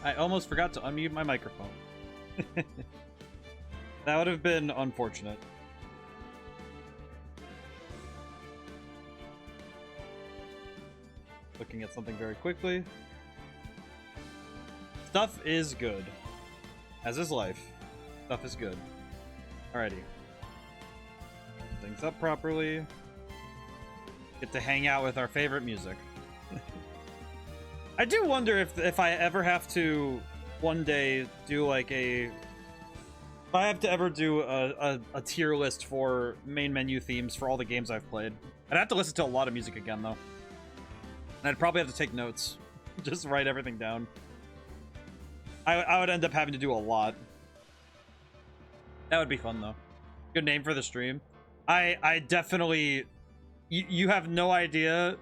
I almost forgot to unmute my microphone. That would have been unfortunate. Looking at something very quickly. Stuff is good. As is life. Stuff is good. Alrighty. Things up properly. Get to hang out with our favorite music. I do wonder if I ever have to one day do like if I have to ever do a tier list for main menu themes for all the games I've played. I'd have to listen to a lot of music again though. And I'd probably have to take notes. Just write everything down. I would end up having to do a lot. That would be fun though. Good name for the stream. I definitely... You have no idea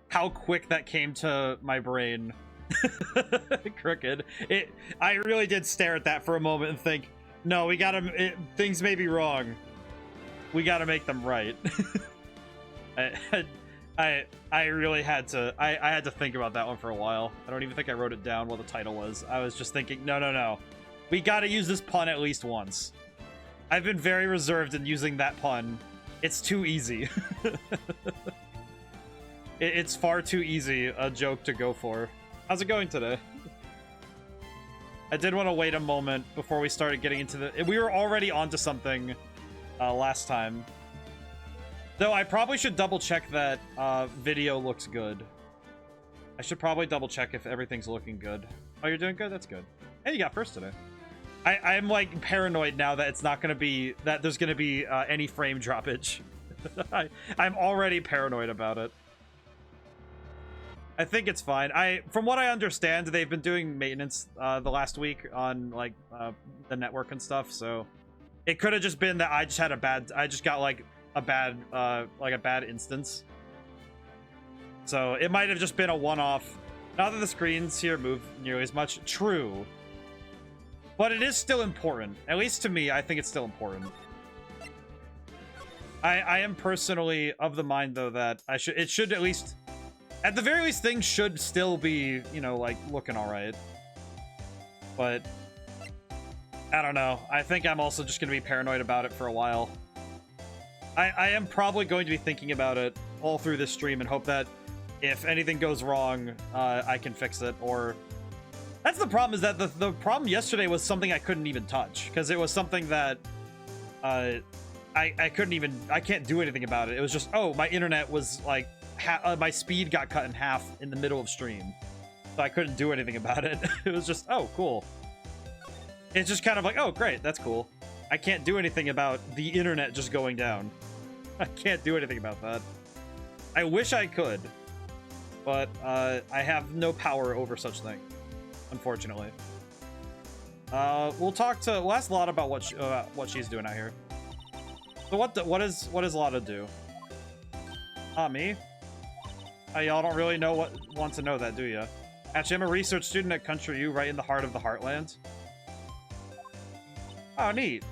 how quick that came to my brain. Crooked. I really did stare at that for a moment and think, no, we gotta... things may be wrong. We gotta make them right. I really had to... I had to think about that one for a while. I don't even think I wrote it down what the title was. I was just thinking, no. We gotta use this pun at least once. I've been very reserved in using that pun. It's too easy. It's far too easy a joke to go for. How's it going today? I did want to wait a moment before we started getting into the... We were already onto something last time. Though I probably should double check that video looks good. I should probably double check if everything's looking good. Oh, you're doing good? That's good. Hey, you got first today. I'm like paranoid now that it's not going to be... That there's going to be any frame droppage. I'm already paranoid about it. I think it's fine. From what I understand, they've been doing maintenance the last week on like the network and stuff, so it could have just been that I just got like a bad instance. So it might have just been a one-off. Not that the screens here move nearly as much. True. But it is still important. At least to me, I think it's still important. I am personally of the mind though that it should at least... At the very least, things should still be, you know, like, looking alright. But, I don't know. I think I'm also just going to be paranoid about it for a while. I am probably going to be thinking about it all through this stream and hope that if anything goes wrong, I can fix it. Or, that's the problem, is that the problem yesterday was something I couldn't even touch. Because it was something that I can't do anything about it. It was just, oh, my internet was, like... my speed got cut in half in the middle of stream, so I couldn't do anything about it. It was just, oh, cool. It's just kind of like, oh, great, that's cool. I can't do anything about the internet just going down. I can't do anything about that. I wish I could, but I have no power over such thing, unfortunately. We'll ask Lotta about what she's doing out here. So what does Lotta do? Me? Y'all don't really want to know that, do you? Actually, I'm a research student at Country U, right in the heart of the Heartland. Oh, neat.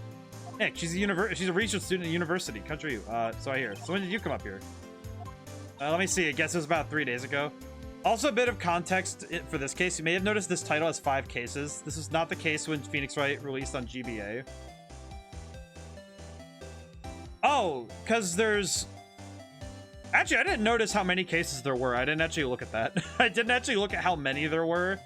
Nick, she's a research student at university, Country U. So I hear. So when did you come up here? Let me see. I guess it was about 3 days ago. Also, a bit of context for this case. You may have noticed this title has 5 cases. This is not the case when Phoenix Wright released on GBA. Oh, because there's... Actually, I didn't notice how many cases there were. I didn't actually look at that. I didn't actually look at how many there were.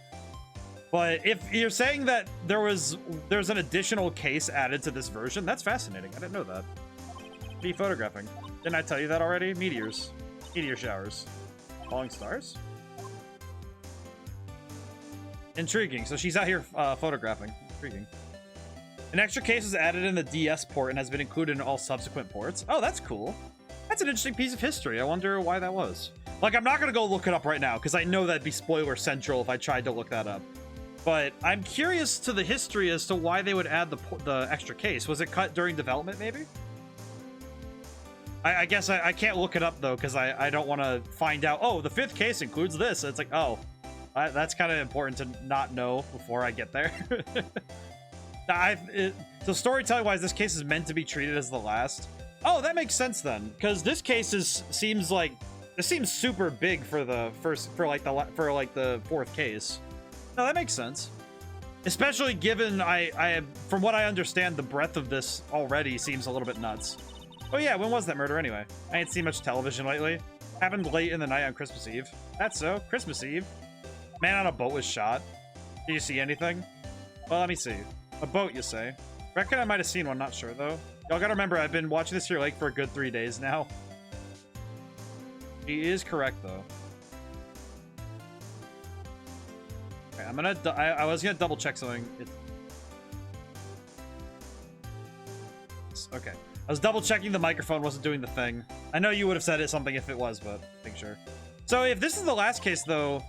But if you're saying that there's an additional case added to this version, that's fascinating. I didn't know that. What are you photographing? Didn't I tell you that already? Meteors. Meteor showers. Falling stars? Intriguing. So she's out here photographing. Intriguing. An extra case is added in the DS port and has been included in all subsequent ports. Oh, that's cool. That's an interesting piece of history. I wonder why that was. Like, I'm not going to go look it up right now, because I know that'd be spoiler central if I tried to look that up. But I'm curious to the history as to why they would add the extra case. Was it cut during development, maybe? I guess I can't look it up, though, because I don't want to find out, oh, the 5th case includes this. It's like, oh, that's kind of important to not know before I get there. So storytelling-wise, this case is meant to be treated as the last. Oh, that makes sense then, because this case seems super big for the 4th case. No, that makes sense. Especially given from what I understand, the breadth of this already seems a little bit nuts. Oh yeah, when was that murder anyway? I ain't seen much television lately. Happened late in the night on Christmas Eve. That's so, Christmas Eve. Man on a boat was shot. Did you see anything? Well, let me see. A boat, you say? Reckon I might have seen one, not sure though. Y'all gotta remember, I've been watching this here lake for a good 3 days now. He is correct though. Okay, I'm gonna, I was gonna double check something. Okay. I was double checking the microphone wasn't doing the thing. I know you would have said it something if it was, but make sure. So if this is the last case though,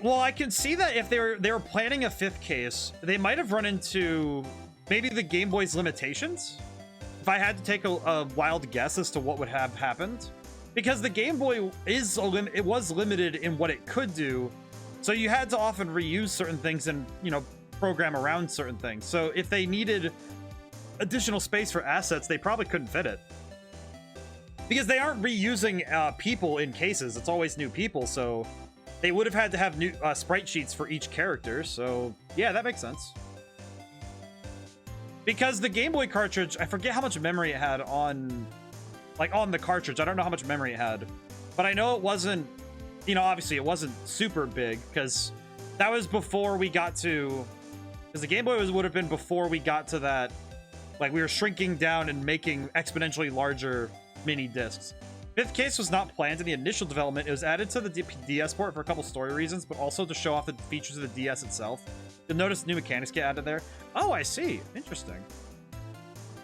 well, I can see that if they were planning a 5th case, they might have run into maybe the Game Boy's limitations. If I had to take a wild guess as to what would have happened, because the Game Boy it was limited in what it could do, so you had to often reuse certain things and, you know, program around certain things. So if they needed additional space for assets, they probably couldn't fit it, because they aren't reusing people in cases. It's always new people, so they would have had to have new sprite sheets for each character. So yeah, that makes sense. Because the Game Boy cartridge, I forget how much memory it had on the cartridge. I don't know how much memory it had, but I know it wasn't, you know, obviously it wasn't super big, because that was before we got to, because the Game Boy would have been before we got to that, like, we were shrinking down and making exponentially larger mini discs. 5th case was not planned in the initial development. It was added to the DS port for a couple story reasons, but also to show off the features of the DS itself. You'll notice new mechanics get added there. Oh, I see. Interesting.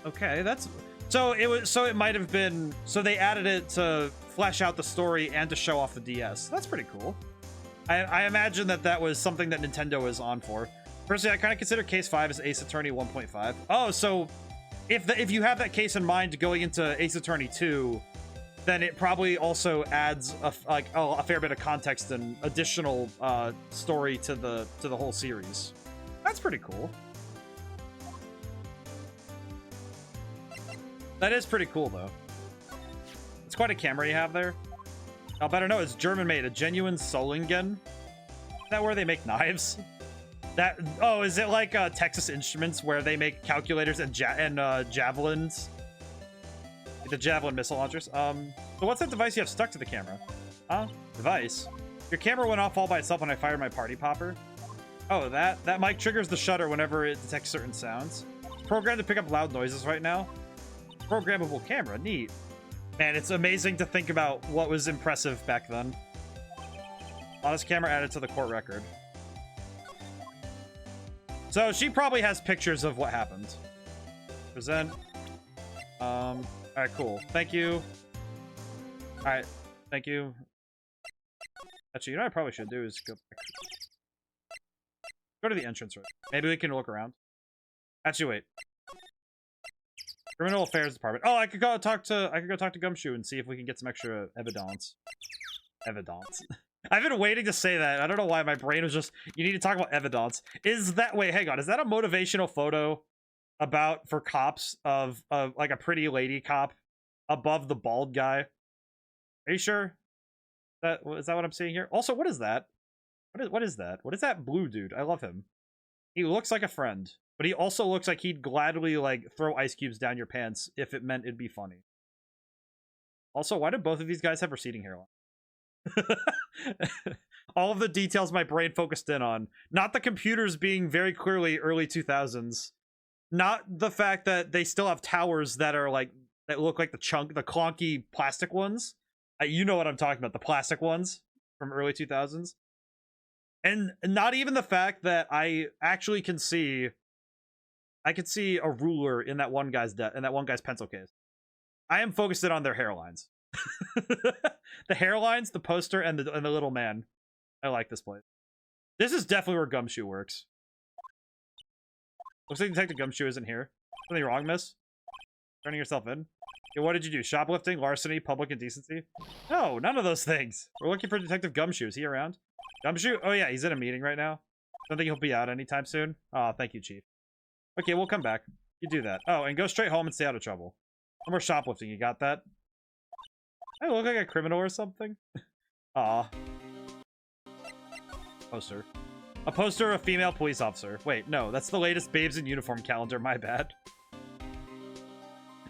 Okay, that's... So it might have been... So they added it to flesh out the story and to show off the DS. That's pretty cool. I imagine that was something that Nintendo was on for. Personally, I kind of consider Case 5 as Ace Attorney 1.5. Oh, so if you have that case in mind going into Ace Attorney 2, then it probably also adds a fair bit of context and additional story to the whole series. That's pretty cool. That is pretty cool, though. It's quite a camera you have there. I'll better know it's German made, a genuine Solingen. Is that where they make knives? Oh, is it like Texas Instruments where they make calculators and javelins? The javelin missile launchers. So what's that device you have stuck to the camera? Huh? Device? Your camera went off all by itself when I fired my party popper. Oh, that mic triggers the shutter whenever it detects certain sounds. It's programmed to pick up loud noises right now. Programmable camera, neat. Man, it's amazing to think about what was impressive back then. Honest camera added to the court record. So she probably has pictures of what happened. Present. All right, cool. Thank you. All right, thank you. Actually, you know what I probably should do is go to the entrance room. Maybe we can look around. Actually, wait. Criminal Affairs Department. Oh, I could go talk to Gumshoe and see if we can get some extra evidence. Evidence. I've been waiting to say that. I don't know why my brain was just, you need to talk about evidence. Is that, wait, hang on. Is that a motivational photo for cops of like a pretty lady cop above the bald guy? Are you sure? Is that what I'm seeing here? Also, what is that? What is that? What is that blue dude? I love him. He looks like a friend, but he also looks like he'd gladly like throw ice cubes down your pants if it meant it'd be funny. Also, why do both of these guys have receding hairline? All of the details my brain focused in on. Not the computers being very clearly early 2000s. Not the fact that they still have towers that are like, that look like the clunky plastic ones. You know what I'm talking about, the plastic ones from early 2000s. And not even the fact that I actually can see, I could see a ruler in that one guy's pencil case. I am focused in on their hairlines. The hairlines, the poster, and the little man. I like this place. This is definitely where Gumshoe works. Looks like Detective Gumshoe isn't here. Something wrong, miss? Turning yourself in? Yeah, what did you do? Shoplifting, larceny, public indecency? No, none of those things. We're looking for Detective Gumshoe. Is he around? Gumshoe? Oh yeah, he's in a meeting right now. Don't think he'll be out anytime soon. Oh, thank you, Chief. Okay, we'll come back. You do that. Oh, and go straight home and stay out of trouble. No more shoplifting. You got that? I look like a criminal or something. Aw. Poster. A poster of a female police officer. Wait, no, that's the latest Babes in Uniform calendar. My bad.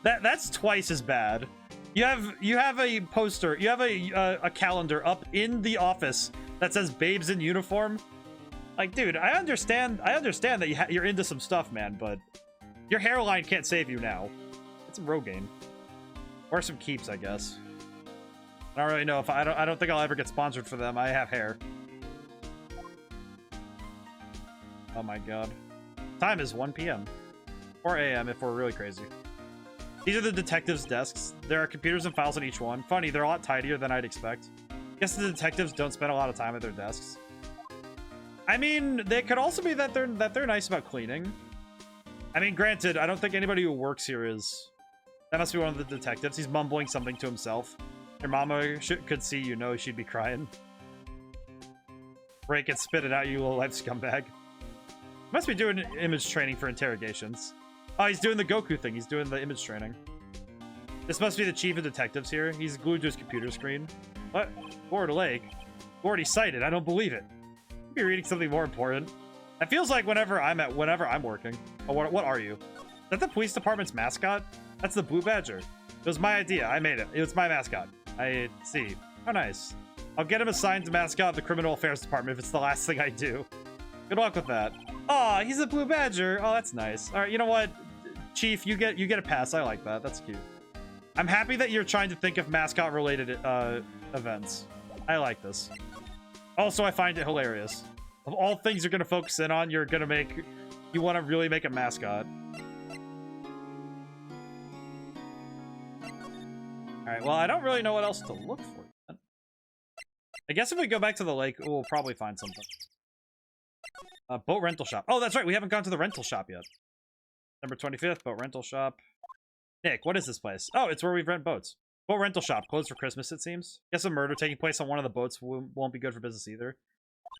That's twice as bad. You have a poster. You have a calendar up in the office that says Babes in Uniform. Like, dude, I understand that you're into some stuff, man, but your hairline can't save you now. It's some Rogaine. Or some Keeps, I guess. I don't really know if I don't think I'll ever get sponsored for them. I have hair. Oh my god. Time is 1 p.m. or a.m. if we're really crazy. These are the detectives' desks. There are computers and files on each one. Funny, they're a lot tidier than I'd expect. Guess the detectives don't spend a lot of time at their desks. I mean, they could also be that they're nice about cleaning. I mean, granted, I don't think anybody who works here is. That must be one of the detectives. He's mumbling something to himself. Your mama could see you know she'd be crying. Break it, spit it out, you little life scumbag. Must be doing image training for interrogations. Oh, he's doing the Goku thing. He's doing the image training. This must be the chief of detectives here. He's glued to his computer screen. What? Board Lake? Already cited. I don't believe it. You'd be reading something more important. It feels like whenever I'm working. Oh, what are you? Is that the police department's mascot? That's the Blue Badger. It was my idea. I made it. It was my mascot. I see. How nice. I'll get him assigned to mascot of the criminal affairs department if it's the last thing I do. Good luck with that. Aw, he's a Blue Badger. Oh, that's nice. All right, you know what? Chief, you get a pass. I like that. That's cute. I'm happy that you're trying to think of mascot-related events. I like this. Also, I find it hilarious. Of all things you're going to focus in on, you want to really make a mascot. Alright, well, I don't really know what else to look for yet. I guess if we go back to the lake, we'll probably find something. Boat rental shop. Oh, that's right. We haven't gone to the rental shop yet. December 25th, boat rental shop. Nick, what is this place? Oh, it's where we rent boats. Boat rental shop. Closed for Christmas, it seems. Guess a murder taking place on one of the boats won't be good for business either.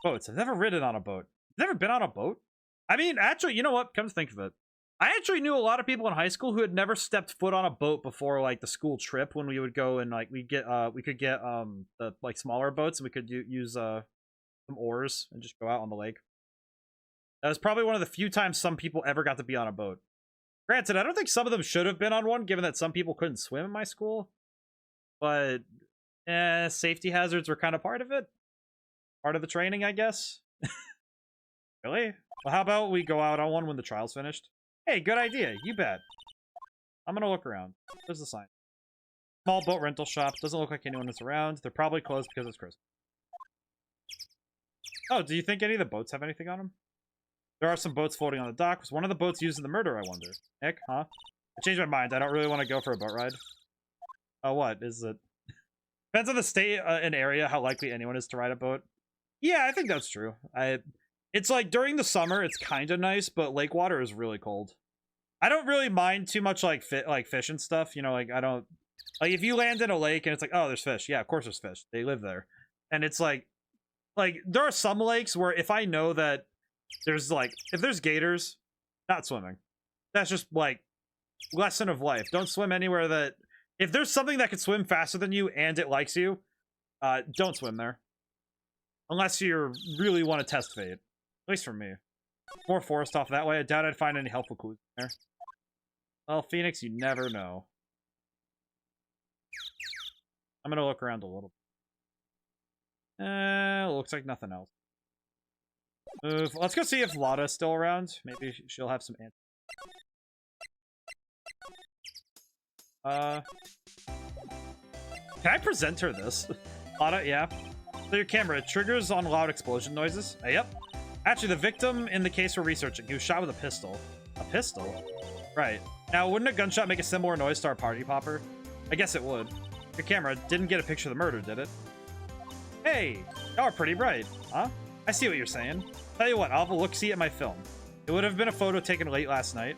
Boats. I've never ridden on a boat. Never been on a boat? I mean, actually, you know what? Come to think of it. I actually knew a lot of people in high school who had never stepped foot on a boat before, like, the school trip when we would go and, like, we could get, the, like, smaller boats and we could use, some oars and just go out on the lake. That was probably one of the few times some people ever got to be on a boat. Granted, I don't think some of them should have been on one, given that some people couldn't swim in my school. But, safety hazards were kind of part of it. Part of the training, I guess. Really? Well, how about we go out on one when the trial's finished? Hey, good idea. You bet. I'm gonna look around. There's the sign. Small boat rental shop. Doesn't look like anyone is around. They're probably closed because it's Christmas. Oh, do you think any of the boats have anything on them? There are some boats floating on the dock. Was one of the boats used in the murder, I wonder? Nick, huh? I changed my mind. I don't really want to go for a boat ride. Oh, what? Is it? Depends on the state and area how likely anyone is to ride a boat. Yeah, I think that's true. It's like during the summer, it's kind of nice, but lake water is really cold. I don't really mind too much like fish and stuff. You know, like I don't like if you land in a lake and it's like, oh, there's fish. Yeah, of course there's fish. They live there. And it's like there are some lakes where if I know that there's like if there's gators, not swimming. That's just like lesson of life. Don't swim anywhere that if there's something that can swim faster than you and it likes you, don't swim there. Unless you really want to test fate. At least for me. More forest off that way. I doubt I'd find any helpful clues there. Well, Phoenix, you never know. I'm gonna look around a little. Looks like nothing else. Move. Let's go see if Lotta's still around. Maybe she'll have some answers. Can I present her this? Lotta, yeah. So your camera, it triggers on loud explosion noises. Yep. Actually, the victim in the case we're researching, he was shot with a pistol. A pistol? Right. Now, wouldn't a gunshot make a similar noise to our party popper? I guess it would. Your camera didn't get a picture of the murder, did it? Hey, y'all are pretty bright. Huh? I see what you're saying. Tell you what, I'll have a look-see at my film. It would have been a photo taken late last night.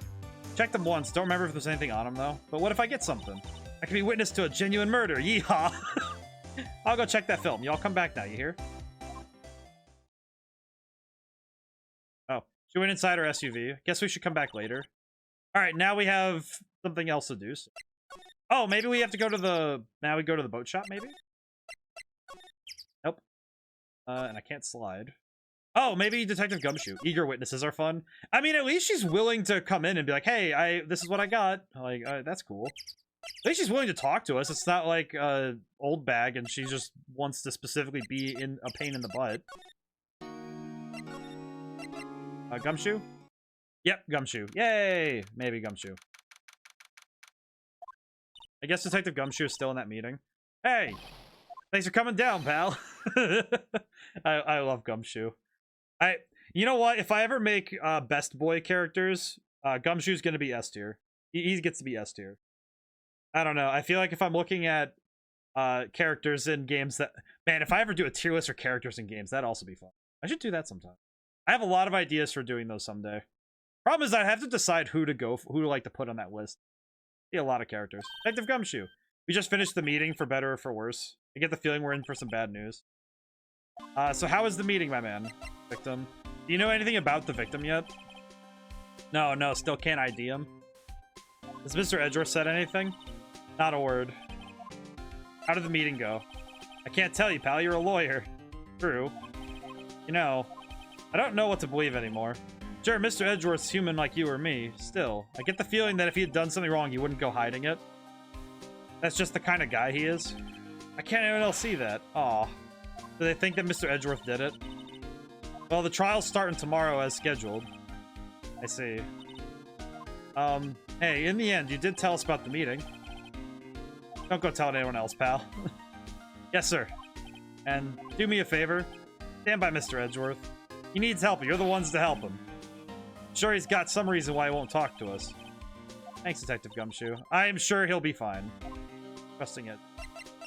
Checked them once. Don't remember if there's anything on them, though. But what if I get something? I could be witness to a genuine murder. Yeehaw! I'll go check that film. Y'all come back now, you hear? Oh, she went inside her SUV. Guess we should come back later. Alright, now we have something else to do. So. Oh, maybe we have to go to the... Now we go to the boat shop, maybe? Nope. And I can't slide. Oh, maybe Detective Gumshoe. Eager witnesses are fun. I mean, at least she's willing to come in and be like, hey, this is what I got. Like, that's cool. At least she's willing to talk to us. It's not like old bag and she just wants to specifically be in a pain in the butt. Gumshoe? Yep, Gumshoe. Yay! Maybe Gumshoe. I guess Detective Gumshoe is still in that meeting. Hey! Thanks for coming down, pal. I love Gumshoe. You know what? If I ever make best boy characters, Gumshoe's gonna be S tier. He gets to be S tier. I don't know. I feel like if I'm looking at characters in games that... Man, if I ever do a tier list for characters in games, that'd also be fun. I should do that sometime. I have a lot of ideas for doing those someday. Problem is I have to decide who to like to put on that list. Be a lot of characters. Detective Gumshoe. We just finished the meeting, for better or for worse. I get the feeling we're in for some bad news. So how is the meeting, my man? Victim. Do you know anything about the victim yet? No, still can't ID him. Has Mr. Edgeworth said anything? Not a word. How did the meeting go? I can't tell you, pal. You're a lawyer. True. You know, I don't know what to believe anymore. Sure, Mr. Edgeworth's human like you or me. Still, I get the feeling that if he had done something wrong, he wouldn't go hiding it. That's just the kind of guy he is. I can't even else see that. Aw. Do they think that Mr. Edgeworth did it? Well, the trial's starting tomorrow as scheduled. I see. Hey, in the end, you did tell us about the meeting. Don't go tell anyone else, pal. Yes, sir. And do me a favor. Stand by Mr. Edgeworth. He needs help. You're the ones to help him. Sure, he's got some reason why he won't talk to us. Thanks, Detective Gumshoe. I am sure he'll be fine. Trusting it.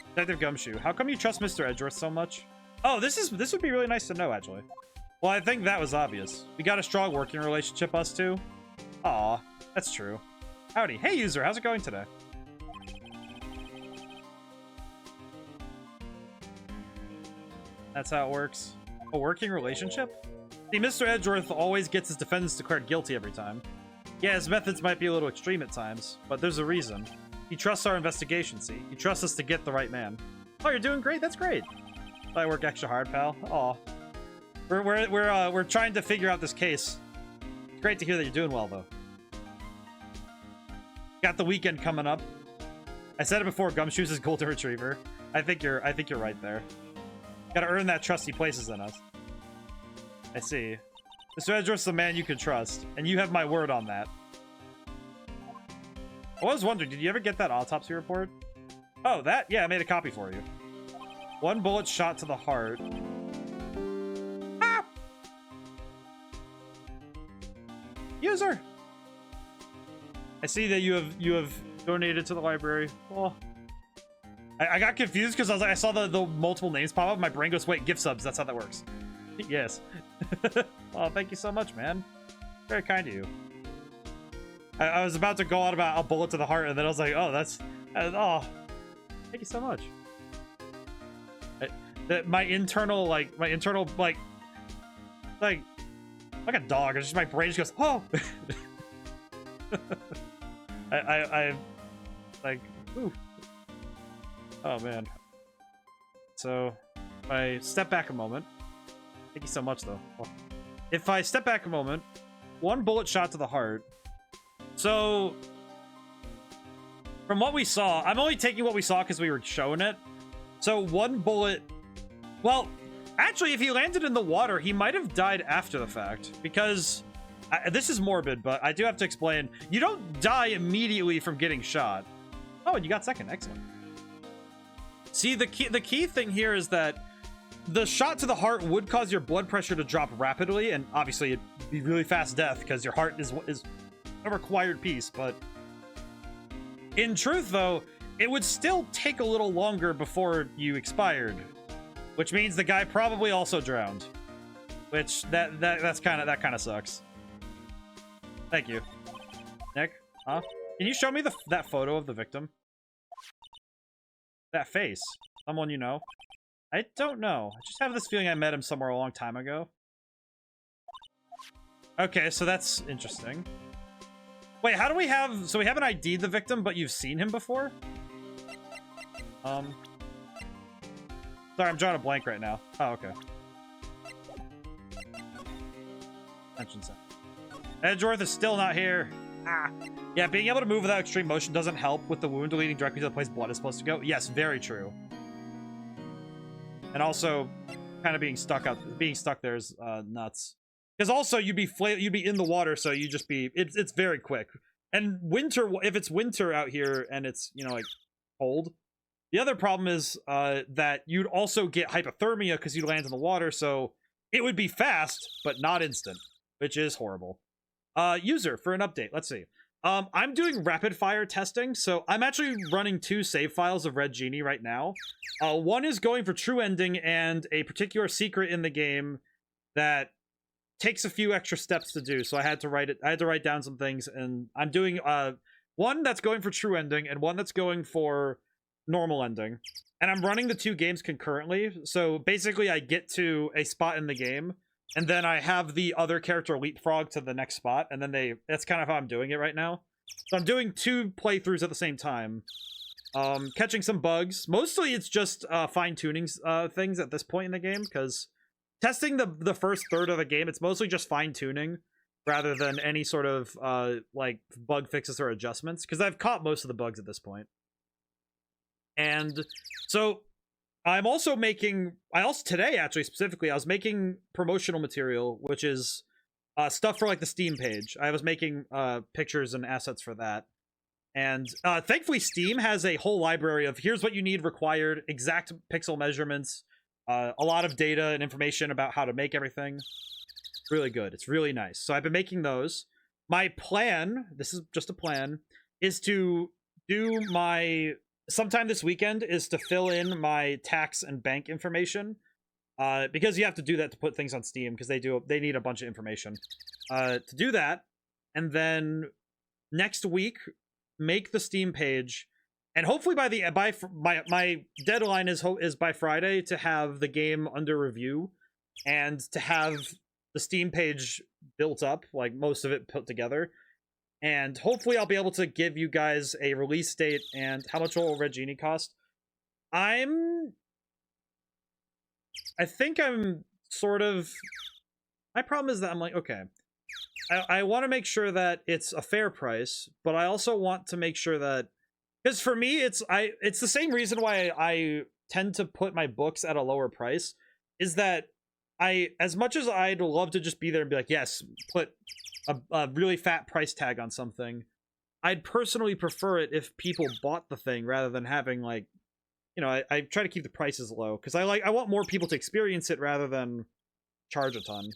Detective Gumshoe, how come you trust Mr. Edgeworth so much? Oh, this would be really nice to know, actually. Well, I think that was obvious. We got a strong working relationship, us two. Aw, that's true. Howdy. Hey, user, how's it going today? That's how it works. A working relationship? See, Mr. Edgeworth always gets his defendants declared guilty every time. Yeah, his methods might be a little extreme at times, but there's a reason. He trusts our investigation, see? He trusts us to get the right man. Oh, you're doing great? That's great. I work extra hard, pal. Aw. We're trying to figure out this case. It's great to hear that you're doing well, though. Got the weekend coming up. I said it before, Gumshoe's his golden retriever. I think you're right there. Gotta earn that trust he places in us. I see. Mr. Edgeworth's the man you can trust, and you have my word on that. I was wondering, did you ever get that autopsy report? Oh, that? Yeah, I made a copy for you. 1 bullet shot to the heart. Ah! User! I see that you have donated to the library. Oh. I got confused because I saw the multiple names pop up. My brain goes, wait, gift subs. That's how that works. Yes. Oh, thank you so much, man. Very kind of you. I was about to go on about a bullet to the heart, and then I was like, oh, that's... oh, thank you so much. My internal, like a dog. It's just my brain just goes, oh! I like, ooh. Oh, man. So, if I step back a moment... Thank you so much, though. If I step back a moment, 1 bullet shot to the heart. So, from what we saw, I'm only taking what we saw because we were showing it. So, 1 bullet... Well, actually, if he landed in the water, he might have died after the fact. Because, this is morbid, but I do have to explain. You don't die immediately from getting shot. Oh, and you got second. Excellent. See, the key thing here is that the shot to the heart would cause your blood pressure to drop rapidly, and obviously it'd be really fast death because your heart is a required piece, but in truth, though, it would still take a little longer before you expired, which means the guy probably also drowned, which that kind of sucks. Thank you. Nick, huh? Can you show me that photo of the victim? That face. Someone you know? I don't know. I just have this feeling I met him somewhere a long time ago. Okay, so that's interesting. Wait, how do we have... So we haven't ID'd the victim, but you've seen him before? Sorry, I'm drawing a blank right now. Oh, okay. Tension center. Edgeworth is still not here. Ah. Yeah, being able to move without extreme motion doesn't help with the wound leading directly to the place blood is supposed to go. Yes, very true. And also, kind of being stuck there is nuts. Because also you'd be in the water, so you just be it's very quick. And winter, if it's winter out here and it's, you know, like cold, the other problem is that you'd also get hypothermia because you land in the water, so it would be fast but not instant, which is horrible. User for an update. Let's see. I'm doing rapid fire testing, so I'm actually running 2 save files of Red Genie right now. One is going for true ending and a particular secret in the game that takes a few extra steps to do, so I had to write down some things, and I'm doing one that's going for true ending and one that's going for normal ending. And I'm running the 2 games concurrently, so basically I get to a spot in the game, and then I have the other character leapfrog to the next spot, and then that's kind of how I'm doing it right now. So I'm doing 2 playthroughs at the same time. Catching some bugs. Mostly it's just fine-tuning things at this point in the game, because testing the first third of the game, it's mostly just fine-tuning, rather than any sort of like bug fixes or adjustments, because I've caught most of the bugs at this point. And so I'm also making, today actually specifically, I was making promotional material, which is stuff for like the Steam page. I was making pictures and assets for that. And thankfully Steam has a whole library of here's what you need required, exact pixel measurements, a lot of data and information about how to make everything. Really good. It's really nice. So I've been making those. My plan, this is just a plan, is to do sometime this weekend is to fill in my tax and bank information, because you have to do that to put things on Steam, because they need a bunch of information to do that. And then next week make the Steam page, and hopefully by my deadline is by Friday to have the game under review and to have the Steam page built up, like most of it put together. And hopefully I'll be able to give you guys a release date and how much will Red Genie cost. I think I'm sort of... My problem is that I'm like, okay, I want to make sure that it's a fair price, but I also want to make sure that... Because for me, it's the same reason why I tend to put my books at a lower price, is that as much as I'd love to just be there and be like, yes, put a really fat price tag on something, I'd personally prefer it if people bought the thing rather than having, like, you know, I try to keep the prices low because I want more people to experience it rather than charge a ton.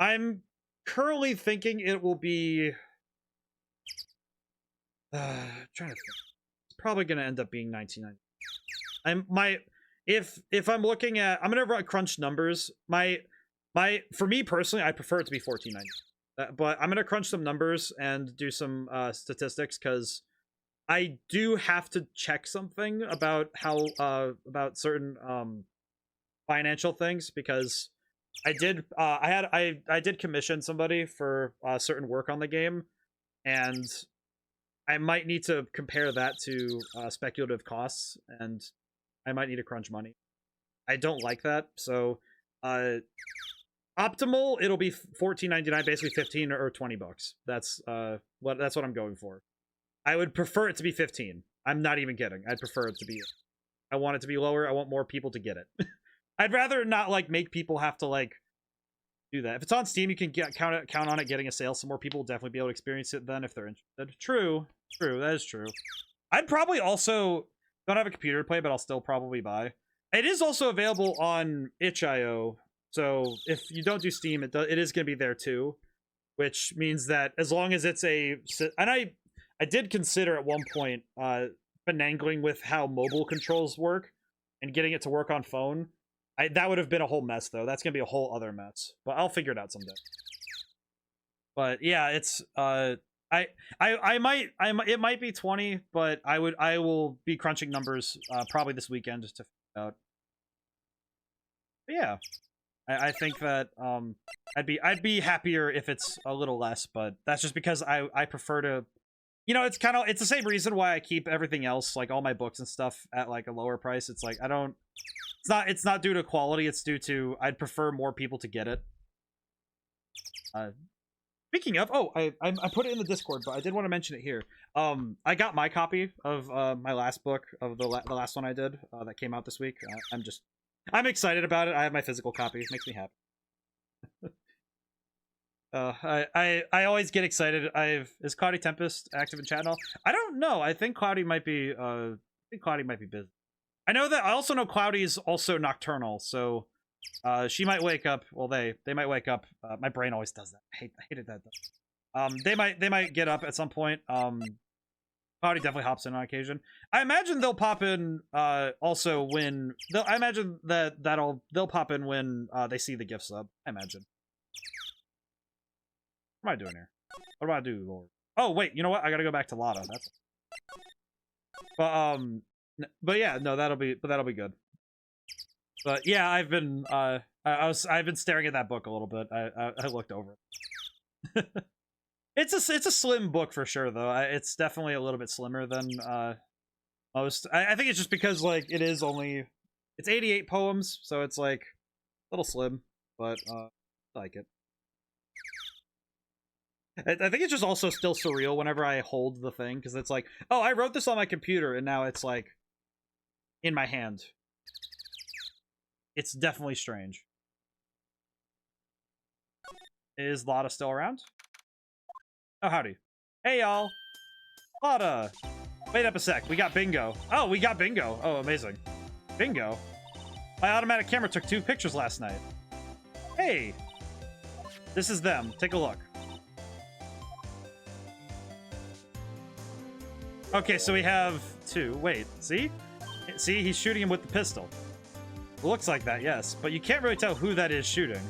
I'm currently thinking it will be trying to think. It's probably going to end up being $19.99. If I'm looking at, I'm gonna crunch numbers. For me personally, I prefer it to be $14.99. But I'm gonna crunch some numbers and do some statistics, because I do have to check something about how about certain financial things, because I did commission somebody for certain work on the game, and I might need to compare that to speculative costs, and I might need to crunch money. I don't like that, so optimal, it'll be $14.99, basically 15 or 20 bucks. That's what I'm going for. I would prefer it to be 15. I'm not even kidding. I'd prefer it to be, I want it to be lower. I want more people to get it. I'd rather not like make people have to like do that. If it's on Steam, you can count on it getting a sale, so more people will definitely be able to experience it then if they're interested. True, that is true. I'd probably also don't have a computer to play, but I'll still probably buy. It is also available on itch.io, so if you don't do Steam, it is going to be there too, which means that as long as it's and I did consider at one point finagling with how mobile controls work and getting it to work on phone. That would have been a whole mess, though. That's gonna be a whole other mess, but I'll figure it out someday. But yeah, it's it might be 20, but I will be crunching numbers probably this weekend just to figure out. But yeah, I think that I'd be happier if it's a little less, but that's just because I prefer to, you know, it's the same reason why I keep everything else, like all my books and stuff, at like a lower price. It's like it's not due to quality, it's due to I'd prefer more people to get it. Speaking of, oh, I put it in the Discord, but I did want to mention it here. I got my copy of my last book of the last one I did that came out this week. I'm excited about it. I have my physical copy. It makes me happy. I always get excited. Is Cloudy Tempest active in chat now? I don't know. I think Cloudy might be busy. I know that I also know Cloudy is also nocturnal, so she might wake up. Well, they might wake up. My brain always does that. I hated that though. They might get up at some point. Cloudy definitely hops in on occasion. I imagine they'll pop in also when I imagine they'll pop in when they see the gift sub. I imagine. What am I doing here? What do I do, Lord? Oh wait, you know what? I gotta go back to Lotta. That's. But yeah, no, that'll be good. But yeah, I've been I've been staring at that book a little bit. I looked over it. It's a slim book for sure though. It's definitely a little bit slimmer than most. I think it's just because like it's 88 poems, so it's like a little slim, but I like it. I think it's just also still surreal whenever I hold the thing, because it's like, oh, I wrote this on my computer and now it's like in my hand. It's definitely strange. Is Lotta still around? Oh, howdy. Hey, y'all. Lotta. Wait up a sec. We got bingo. Oh, we got bingo. Oh, amazing. Bingo. My automatic camera took 2 pictures last night. Hey. This is them. Take a look. Okay, so we have 2. Wait, see? See, he's shooting him with the pistol. It looks like that, yes. But you can't really tell who that is shooting.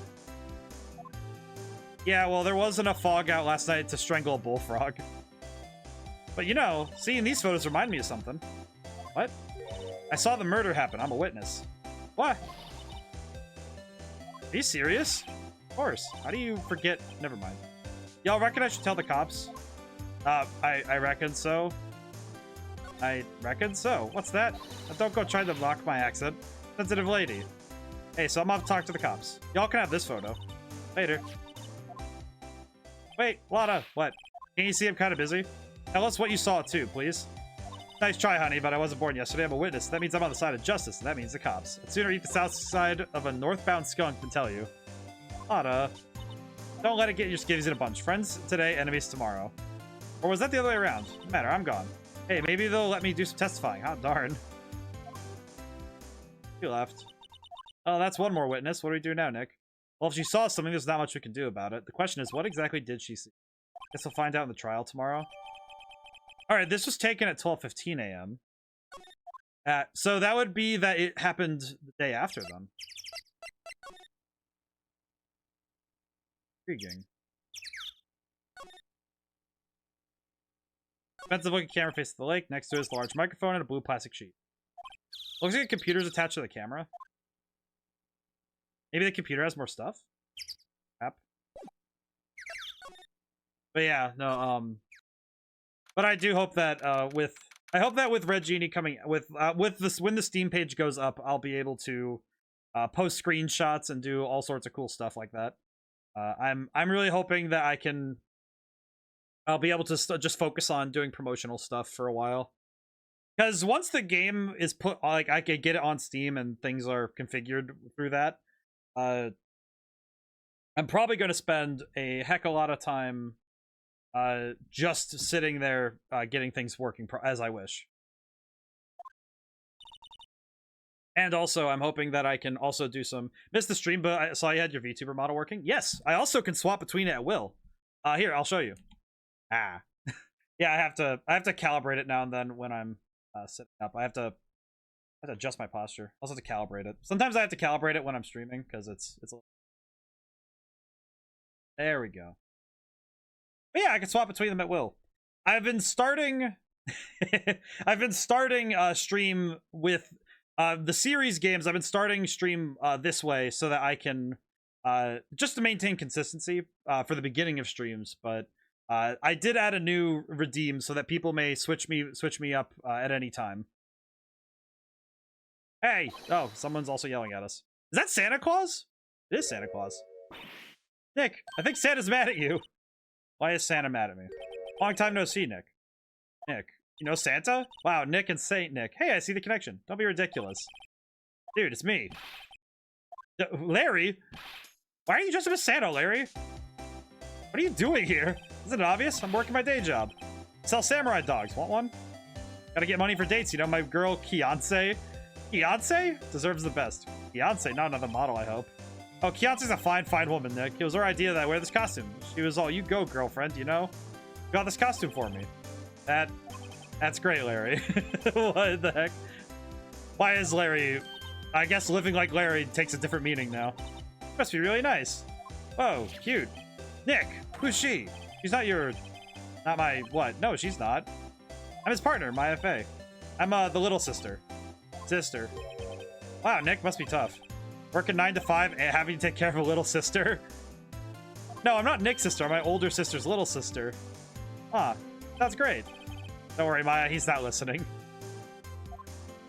Yeah, well, there was enough fog out last night to strangle a bullfrog. But you know, seeing these photos remind me of something. What? I saw the murder happen. I'm a witness. What? Are you serious? Of course. How do you forget? Never mind. Y'all reckon I should tell the cops? I reckon so. I reckon so. What's that? Don't go trying to block my accent. Sensitive lady. Hey, so I'm off to talk to the cops. Y'all can have this photo. Later. Wait, Lotta. What? Can you see I'm kind of busy? Tell us what you saw too, please. Nice try, honey, but I wasn't born yesterday. I'm a witness. That means I'm on the side of justice, and that means the cops. I'd sooner eat the south side of a northbound skunk than tell you. Lotta. Don't let it get your skivvies in a bunch. Friends today, enemies tomorrow. Or was that the other way around? No matter, I'm gone. Hey, maybe they'll let me do some testifying. Hot darn. You left. Oh, that's one more witness. What do we do now, Nick? Well, if she saw something, there's not much we can do about it. The question is, what exactly did she see? Guess we'll find out in the trial tomorrow. Alright, this was taken at 12:15 a.m. So that would be that it happened the day after then. Intriguing. Expensive looking camera faces the lake. Next to it is a large microphone and a blue plastic sheet. Looks like a computer's attached to the camera. Maybe the computer has more stuff? App. But yeah, no, but I do hope that with Red Genie coming with this, when the Steam page goes up, I'll be able to post screenshots and do all sorts of cool stuff like that. I'm really hoping that I'll be able to just focus on doing promotional stuff for a while. Because once the game is put, like, I can get it on Steam and things are configured through that, I'm probably going to spend a heck of a lot of time just sitting there getting things working as I wish. And also, I'm hoping that I can also do some... Missed the stream, but I saw you had your VTuber model working. Yes, I also can swap between it at will. Here, I'll show you. Ah. Yeah, I have to calibrate it now and then when I'm sitting up. I have to adjust my posture. I also have to calibrate it. Sometimes I have to calibrate it when I'm streaming because it's a... There we go. But yeah, I can swap between them at will. I've been starting stream with the series games. I've been starting stream this way so that I can just to maintain consistency for the beginning of streams, but I did add a new redeem so that people may switch me up at any time. Hey! Oh, someone's also yelling at us. Is that Santa Claus? It is Santa Claus. Nick, I think Santa's mad at you. Why is Santa mad at me? Long time no see, Nick. Nick, you know Santa? Wow, Nick and Saint Nick. Hey, I see the connection. Don't be ridiculous. Dude, it's me. Larry? Why are you dressed up as Santa, Larry? What are you doing here? Isn't it obvious? I'm working my day job. Sell samurai dogs. Want one? Gotta get money for dates, you know, my girl Beyonce. Beyonce? Deserves the best. Beyonce, not another model, I hope. Oh, Beyonce's a fine woman, Nick. It was her idea that I wear this costume. She was all, you go, girlfriend, you know? You got this costume for me. That's great, Larry. What the heck? Why is Larry... I guess living like Larry takes a different meaning now. Must be really nice. Whoa, cute. Nick, who's she? She's not your... Not my... What? No, she's not. I'm his partner, my FA. I'm the little sister. Sister. Wow, Nick must be tough. Working 9 to 5 and having to take care of a little sister. No, I'm not Nick's sister. I'm my older sister's little sister. Huh. That's great. Don't worry, Maya. He's not listening.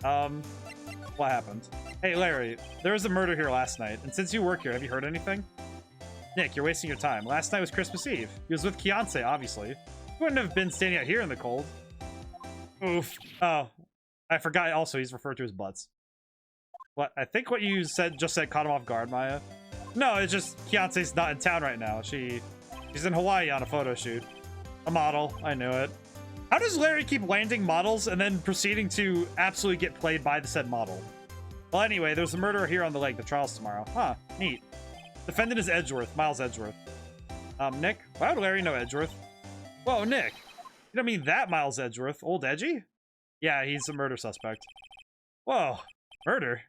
What happened? Hey, Larry. There was a murder here last night. And since you work here, have you heard anything? Nick, you're wasting your time. Last night was Christmas Eve. He was with Beyonce, obviously. He wouldn't have been standing out here in the cold. Oof. Oh. I forgot also he's referred to as butts. What? I think what you just said caught him off guard, Maya. No, it's just Beyonce's not in town right now. She's in Hawaii on a photo shoot. A model. I knew it. How does Larry keep landing models and then proceeding to absolutely get played by the said model? Well, anyway, there's a murderer here on the lake. The trial's tomorrow. Huh. Neat. Defendant is Edgeworth. Miles Edgeworth. Nick? Why would Larry know Edgeworth? Whoa, Nick. You don't mean that Miles Edgeworth? Old Edgy? Yeah, he's a murder suspect. Whoa. Murder?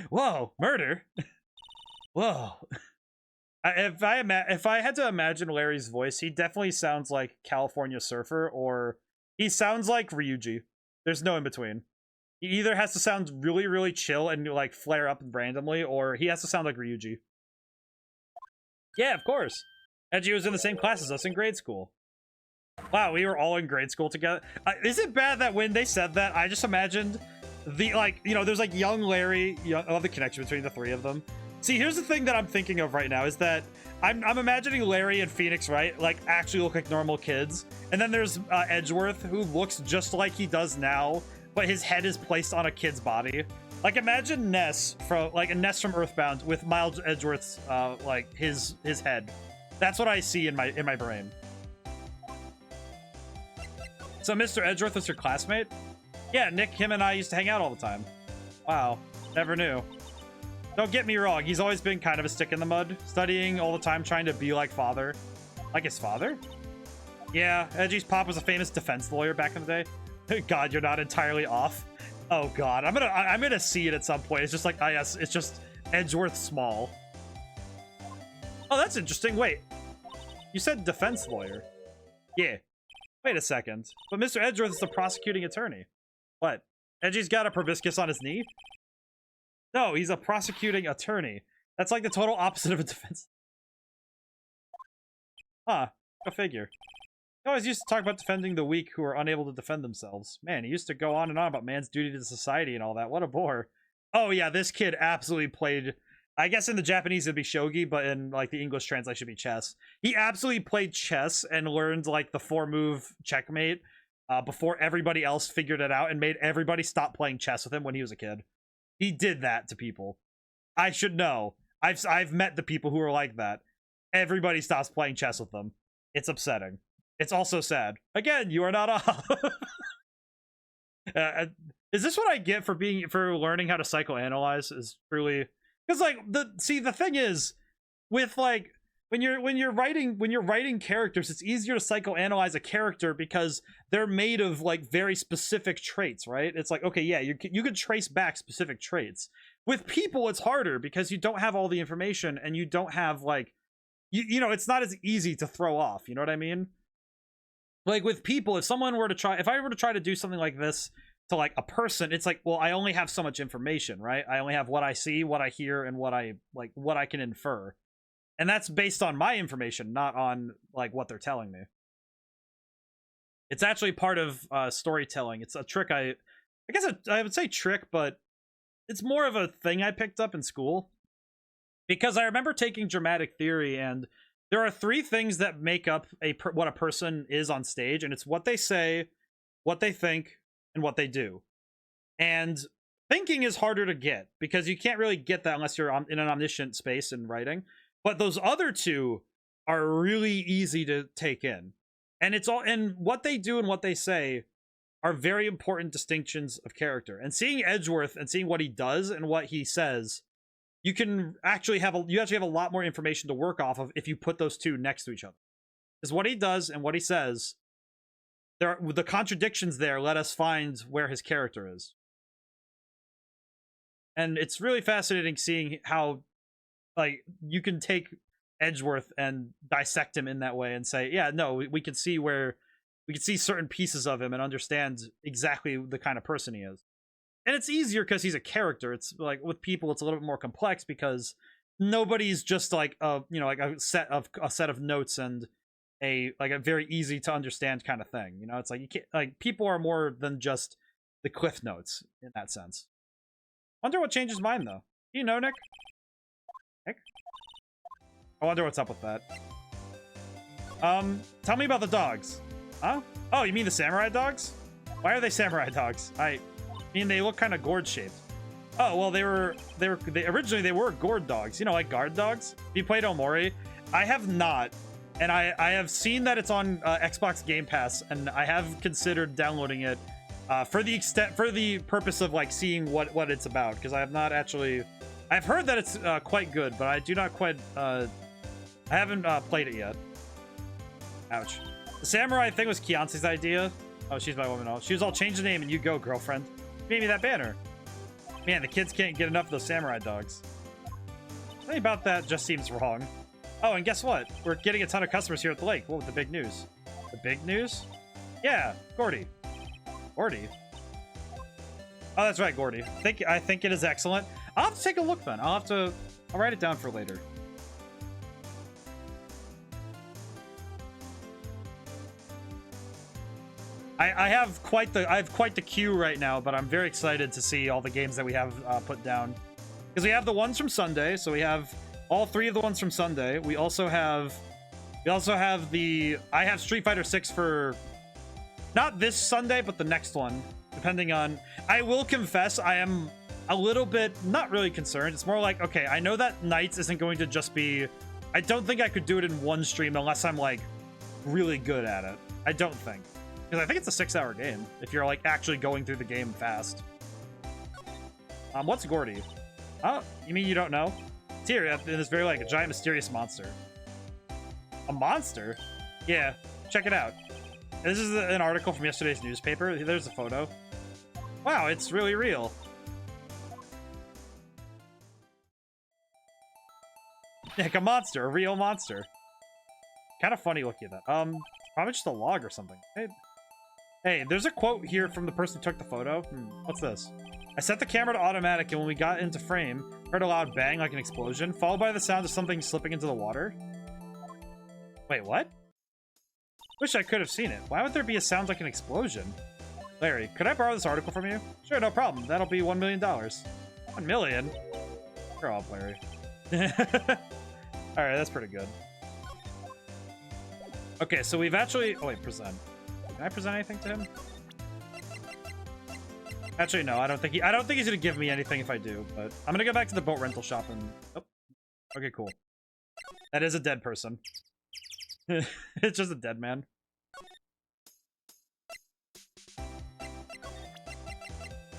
Whoa. Murder? Whoa. If I had to imagine Larry's voice, he definitely sounds like California Surfer, or he sounds like Ryuji. There's no in between. He either has to sound really, really chill and like flare up randomly, or he has to sound like Ryuji. Yeah, of course. Edgy was in the same class as us in grade school. Wow, we were all in grade school together. Is it bad that when they said that, I just imagined the, like, you know, there's like young Larry, I love the connection between the three of them. See, here's the thing that I'm thinking of right now is that I'm imagining Larry and Phoenix, right? Like, actually look like normal kids. And then there's Edgeworth, who looks just like he does now, but his head is placed on a kid's body. Like, imagine Ness from Earthbound with Miles Edgeworth's, like, his head. That's what I see in my brain. So Mr. Edgeworth was your classmate? Yeah, Nick, him, and I used to hang out all the time. Wow, never knew. Don't get me wrong, he's always been kind of a stick in the mud, studying all the time, trying to be like father. Like his father? Yeah, Edgy's pop was a famous defense lawyer back in the day. God, you're not entirely off. Oh God, I'm gonna see it at some point. It's just like, ah, yes, it's just Edgeworth small. Oh, that's interesting. Wait, you said defense lawyer? Yeah. Wait a second. But Mr. Edgeworth is the prosecuting attorney. What? Edgy's got a proboscis on his knee? No, he's a prosecuting attorney. That's like the total opposite of a defense. Huh. Go figure. He always used to talk about defending the weak who are unable to defend themselves. Man, he used to go on and on about man's duty to society and all that. What a bore. Oh yeah, this kid absolutely played... I guess in the Japanese it'd be shogi, but in like the English translation it'd be chess. He absolutely played chess and learned like the 4-move checkmate before everybody else figured it out and made everybody stop playing chess with him when he was a kid. He did that to people. I should know. I've met the people who are like that. Everybody stops playing chess with them. It's upsetting. It's also sad. Again, you are not off. Is this what I get for learning how to psychoanalyze? Is truly... Because like the thing is, with like when you're writing characters, it's easier to psychoanalyze a character because they're made of like very specific traits, right? It's like, okay, yeah, you could trace back specific traits. With people, it's harder because you don't have all the information and you don't have like you know, it's not as easy to throw off. You know what I mean? Like with people, if I were to try to do something like this to like a person, it's like, well, I only have so much information, right? I only have what I see, what I hear, and what I can infer. And that's based on my information, not on like what they're telling me. It's actually part of storytelling. It's a trick I guess I would say trick, but it's more of a thing I picked up in school. Because I remember taking dramatic theory, and there are three things that make up what a person is on stage, and it's what they say, what they think, and what they do. And thinking is harder to get because you can't really get that unless you're in an omniscient space in writing. But those other two are really easy to take in. And it's all, and what they do and what they say are very important distinctions of character. And seeing Edgeworth and seeing what he does and what he says, you can actually have a lot more information to work off of if you put those two next to each other. Because what he does and what he says, the contradictions there let us find where his character is. And it's really fascinating seeing how, like, you can take Edgeworth and dissect him in that way and say, yeah, no, we can see certain pieces of him and understand exactly the kind of person he is. And it's easier because he's a character. It's like with people, it's a little bit more complex because nobody's just like a set of notes and a very easy to understand kind of thing. You know, it's like you can't, like, people are more than just the cliff notes in that sense. Wonder what changed his mind though. Do you know, Nick? Nick? I wonder what's up with that. Tell me about the dogs. Huh? Oh, you mean the samurai dogs? Why are they samurai dogs? I mean, they look kind of gourd shaped. Oh, well, they originally they were gourd dogs. You know, like guard dogs. Have you played Omori? I have not, and I have seen that it's on Xbox Game Pass, and I have considered downloading it for the purpose of like seeing what it's about, because I have not actually. I've heard that it's quite good, but I do not quite. I haven't played it yet. Ouch. The samurai thing was Kiance's idea. Oh, she's my woman. She was all, change the name and you go, girlfriend. Made me that banner. Man, the kids can't get enough of those samurai dogs. Something about that just seems wrong. Oh, and guess what? We're getting a ton of customers here at the lake. What with the big news? The big news? Yeah, Gordy. Gordy? Oh, that's right, Gordy. I think it is excellent. I'll have to take a look then. I'll write it down for later. I have quite the queue right now, but I'm very excited to see all the games that we have put down, because we have the ones from Sunday. So we have all three of the ones from Sunday. We also have I have Street Fighter 6 for not this Sunday, but the next one, depending on. I will confess, I am a little bit not really concerned. It's more like, okay, I know that Nights isn't going to just be. I don't think I could do it in one stream unless I'm like really good at it. I don't think. Because I think it's a 6-hour game, if you're, like, actually going through the game fast. What's Gordy? Oh, you mean you don't know? It's here, in this very, like, a giant mysterious monster. A monster? Yeah, check it out. This is an article from yesterday's newspaper. There's a photo. Wow, it's really real. Like a monster, a real monster. Kind of funny looking at that. Probably just a log or something. Hey, there's a quote here from the person who took the photo. What's this? I set the camera to automatic, and when we got into frame, heard a loud bang like an explosion, followed by the sound of something slipping into the water. Wait, what? Wish I could have seen it. Why would there be a sound like an explosion? Larry, could I borrow this article from you? Sure, no problem. That'll be $1 million. 1 million? You're all Larry. Alright, that's pretty good. Okay, so we've actually... Oh, wait, present. Can I present anything to him? Actually, no. I don't think he's gonna give me anything if I do. But I'm gonna go back to the boat rental shop and. Oh, okay, cool. That is a dead person. It's just a dead man.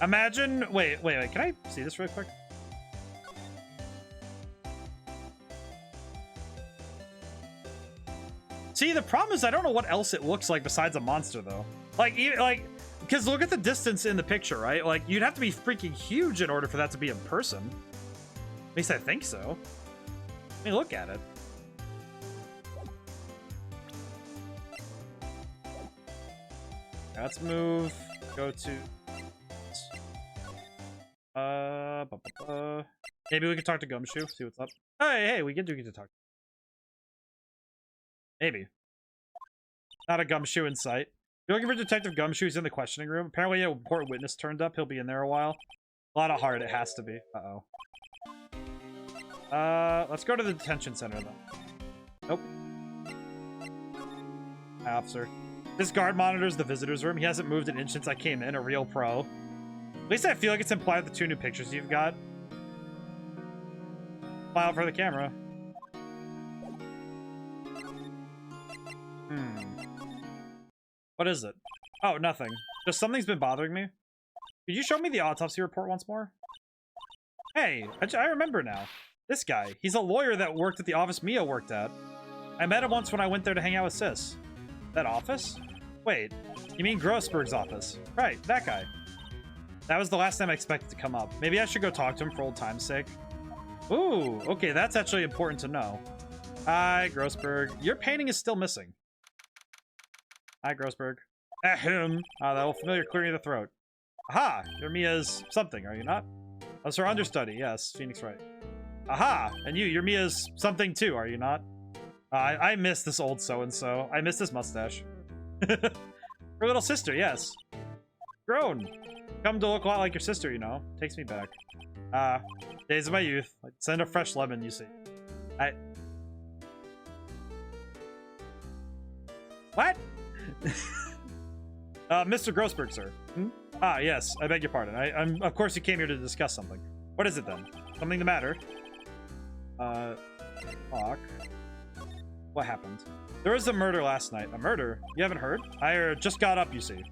Imagine. Wait. Can I see this real quick? See, the problem is I don't know what else it looks like besides a monster, though. Because look at the distance in the picture, right? Like, you'd have to be freaking huge in order for that to be a person. At least I think so. I mean, look at it. Let's move. Go to... Maybe we can talk to Gumshoe, see what's up. Hey, we get to talk. Maybe. Not a Gumshoe in sight. You're looking for Detective Gumshoe. He's in the questioning room. Apparently a important witness turned up. He'll be in there a while. A lot of heart, it has to be. Uh-oh. Let's go to the detention center, then. Nope. Hi, officer. This guard monitors the visitor's room. He hasn't moved an inch since I came in, a real pro. At least I feel like it's implied with the 2 new pictures you've got. File for the camera. What is it? Oh, nothing. Just something's been bothering me. Could you show me the autopsy report once more? Hey, I remember now. This guy. He's a lawyer that worked at the office Mia worked at. I met him once when I went there to hang out with Sis. That office? Wait, you mean Grossberg's office? Right, that guy. That was the last time I expected to come up. Maybe I should go talk to him for old time's sake. Ooh, okay, that's actually important to know. Hi, Grossberg. Your painting is still missing. Hi, Grossberg. Ahem. Ah, that old familiar clearing of the throat. Aha! You're Mia's something, are you not? I was her understudy, yes, Phoenix Wright. Aha! And you're Mia's something too, are you not? I miss this old so-and-so. I miss this mustache. Her little sister, yes. Grown. Come to look a lot like your sister, you know. Takes me back. Days of my youth. I'd send a fresh lemon, you see. What? Mr. Grossberg, sir. Hmm? Ah, yes. I beg your pardon. I'm. Of course you came here to discuss something. What is it, then? Something the matter? Talk. What happened? There was a murder last night. A murder? You haven't heard? I just got up, you see.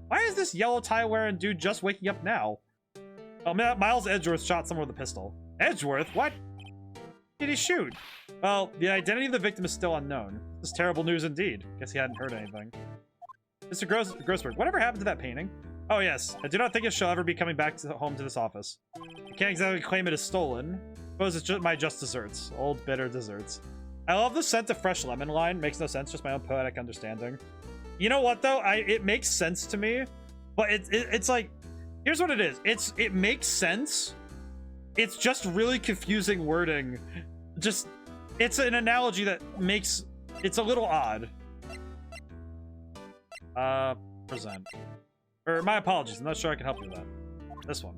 Why is this yellow tie-wearing dude just waking up now? Oh, Miles Edgeworth shot someone with a pistol. Edgeworth? What? Did he shoot? Well, the identity of the victim is still unknown. This is terrible news indeed. Guess he hadn't heard anything. Mr. Grossberg, whatever happened to that painting? Oh, yes. I do not think it shall ever be coming back home to this office. I can't exactly claim it is stolen. I suppose it's just my desserts. Old, bitter desserts. I love the scent of fresh lemon line. Makes no sense, just my own poetic understanding. You know what, though? It makes sense to me, but it's like... Here's what it is. It makes sense. It's just really confusing wording. Just... It's an analogy that makes... It's a little odd. Present. Or, my apologies. I'm not sure I can help you with that. This one.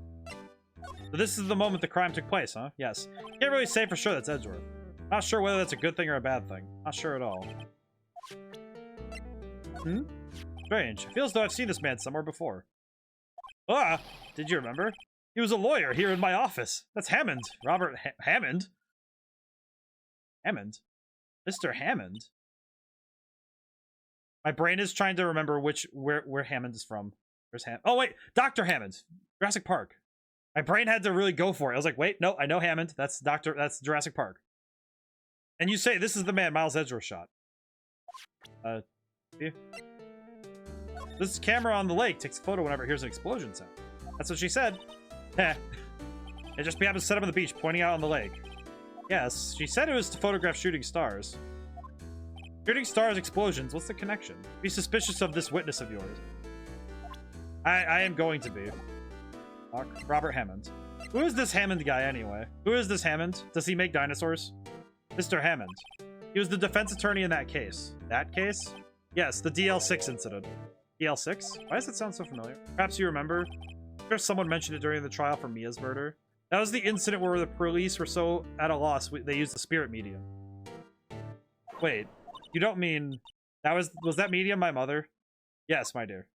So this is the moment the crime took place, huh? Yes. Can't really say for sure that's Edgeworth. Not sure whether that's a good thing or a bad thing. Not sure at all. Hmm? Strange. It feels though I've seen this man somewhere before. Ah! Did you remember? He was a lawyer here in my office. That's Hammond. Robert Hammond? Hammond? Mr. Hammond? My brain is trying to remember where Hammond is from. Where's Hammond? Oh, wait! Dr. Hammond! Jurassic Park. My brain had to really go for it. I was like, wait, no, I know Hammond. That's Jurassic Park. And you say this is the man Miles Edgeworth shot. This camera on the lake takes a photo whenever it hears an explosion sound. That's what she said. Heh. It just happened to set up on the beach, pointing out on the lake. Yes, she said it was to photograph shooting stars. Shooting stars, explosions, what's the connection? Be suspicious of this witness of yours. I am going to be. Robert Hammond. Who is this Hammond guy, anyway? Who is this Hammond? Does he make dinosaurs? Mr. Hammond. He was the defense attorney in that case. That case? Yes, the DL6 incident. DL6? Why does that sound so familiar? Perhaps you remember? I'm sure someone mentioned it during the trial for Mia's murder. That was the incident where the police were so at a loss they used the spirit medium. Wait, you don't mean... Was that medium my mother? Yes, my dear.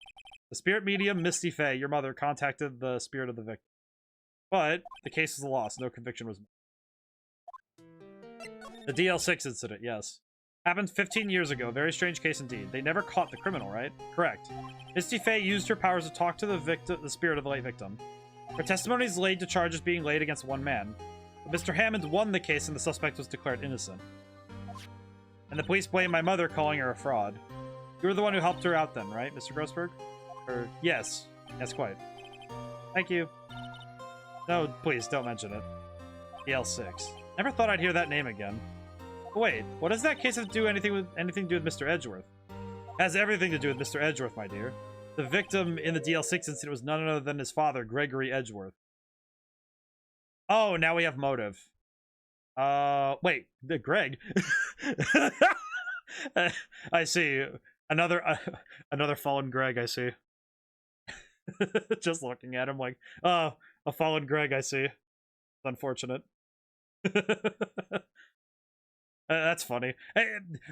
The spirit medium, Misty Faye, your mother, contacted the spirit of the victim. But the case is a loss. No conviction was made. The DL6 incident, yes. Happened 15 years ago. Very strange case indeed. They never caught the criminal, right? Correct. Misty Faye used her powers to talk to the spirit of the late victim. Her testimony is laid to charges being laid against one man. But Mr. Hammond won the case and the suspect was declared innocent. And the police blame my mother, calling her a fraud. You were the one who helped her out then, right, Mr. Grossberg? Or, yes. Yes, quite. Thank you. No, please, don't mention it. DL6. Never thought I'd hear that name again. But wait, what does that case have to do anything to do with Mr. Edgeworth? It has everything to do with Mr. Edgeworth, my dear. The victim in the DL6 incident was none other than his father, Gregory Edgeworth. Oh, now we have motive. Wait, the Greg? I see. Another fallen Greg, I see. Just looking at him like, oh, a fallen Greg, I see. It's unfortunate. That's funny.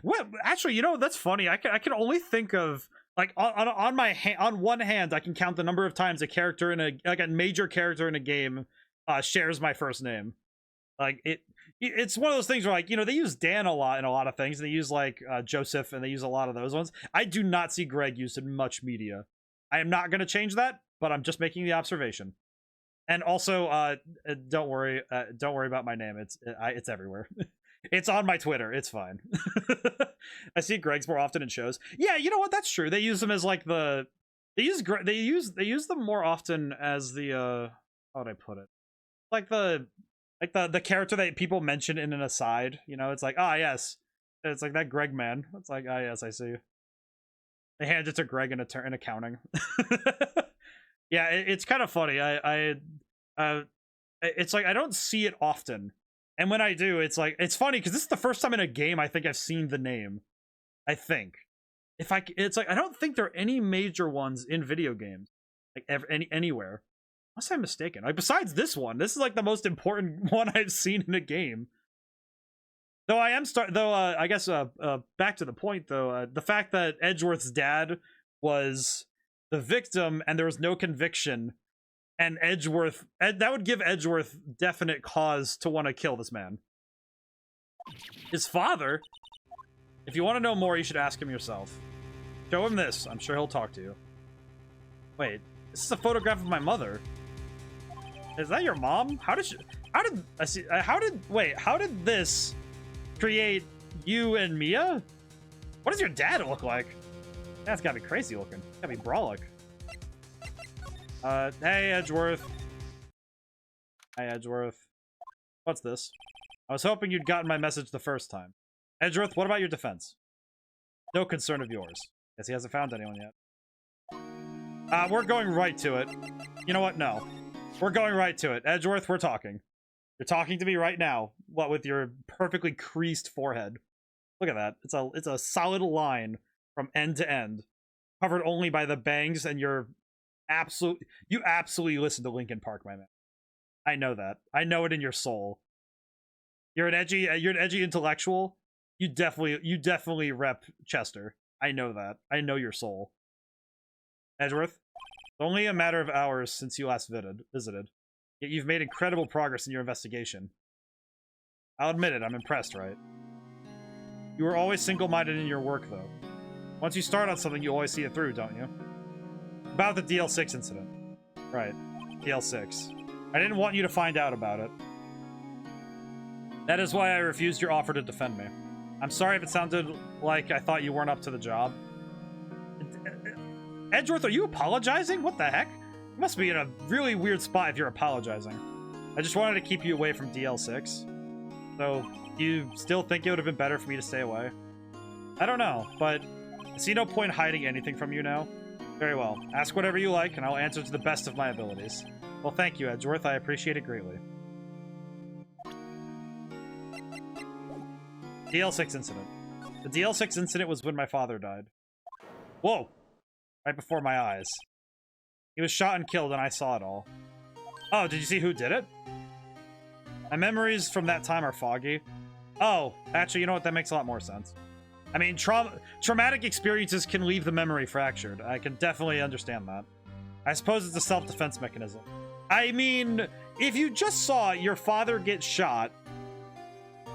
Well, actually, you know, that's funny. I can only think of like on one hand, I can count the number of times a character in a major character in a game shares my first name. Like it's one of those things where, like, you know, they use Dan a lot in a lot of things. They use like Joseph, and they use a lot of those ones. I do not see Greg used in much media. I am not going to change that, but I'm just making the observation. And also, don't worry about my name. It's everywhere. It's on my Twitter. It's fine. I see Greg's more often in shows. Yeah, you know what? That's true. They use them as like they use them more often as the how would I put it? Like the character that people mention in an aside. You know, it's like, ah, yes, it's like that Greg man. It's like, ah, yes, I see. They hand it to Greg in accounting. Yeah, it's kind of funny. It's like I don't see it often. And when I do, it's like, it's funny because this is the first time in a game I think I've seen the name. I think. It's like, I don't think there are any major ones in video games. Like, anywhere. Unless I'm mistaken. Like, besides this one, this is like the most important one I've seen in a game. Though I guess, back to the point, though, the fact that Edgeworth's dad was the victim and there was no conviction, and that would give Edgeworth definite cause to want to kill this man. His father? If you want to know more, you should ask him yourself. Show him this. I'm sure he'll talk to you. Wait, this is a photograph of my mother. Is that your mom? How did this create you and Mia? What does your dad look like? That's gotta be crazy looking. Gotta be brolic. Hey, Edgeworth. Hi, Edgeworth. What's this? I was hoping you'd gotten my message the first time. Edgeworth, what about your defense? No concern of yours. Guess he hasn't found anyone yet. We're going right to it. You know what? No. We're going right to it. Edgeworth, we're talking. You're talking to me right now. What, with your perfectly creased forehead? Look at that. It's a solid line from end to end, covered only by the bangs, and you absolutely listen to Linkin Park, my man. I know that. I know it in your soul. You're an edgy intellectual. You definitely rep Chester. I know that. I know your soul. Edgeworth, it's only a matter of hours since you last visited. Yet you've made incredible progress in your investigation. I'll admit it, I'm impressed, right? You were always single-minded in your work, though. Once you start on something, you always see it through, don't you? About the DL6 incident. Right. DL6. I didn't want you to find out about it. That is why I refused your offer to defend me. I'm sorry if it sounded like I thought you weren't up to the job. Edgeworth, are you apologizing? What the heck? You must be in a really weird spot if you're apologizing. I just wanted to keep you away from DL6. So, you still think it would have been better for me to stay away? I don't know, but I see no point hiding anything from you now. Very well. Ask whatever you like, and I'll answer to the best of my abilities. Well, thank you, Edgeworth. I appreciate it greatly. DL6 incident. The DL6 incident was when my father died. Whoa! Right before my eyes. He was shot and killed, and I saw it all. Oh, did you see who did it? My memories from that time are foggy. Oh, actually, you know what? That makes a lot more sense. I mean, traumatic experiences can leave the memory fractured. I can definitely understand that. I suppose it's a self-defense mechanism. I mean, if you just saw your father get shot,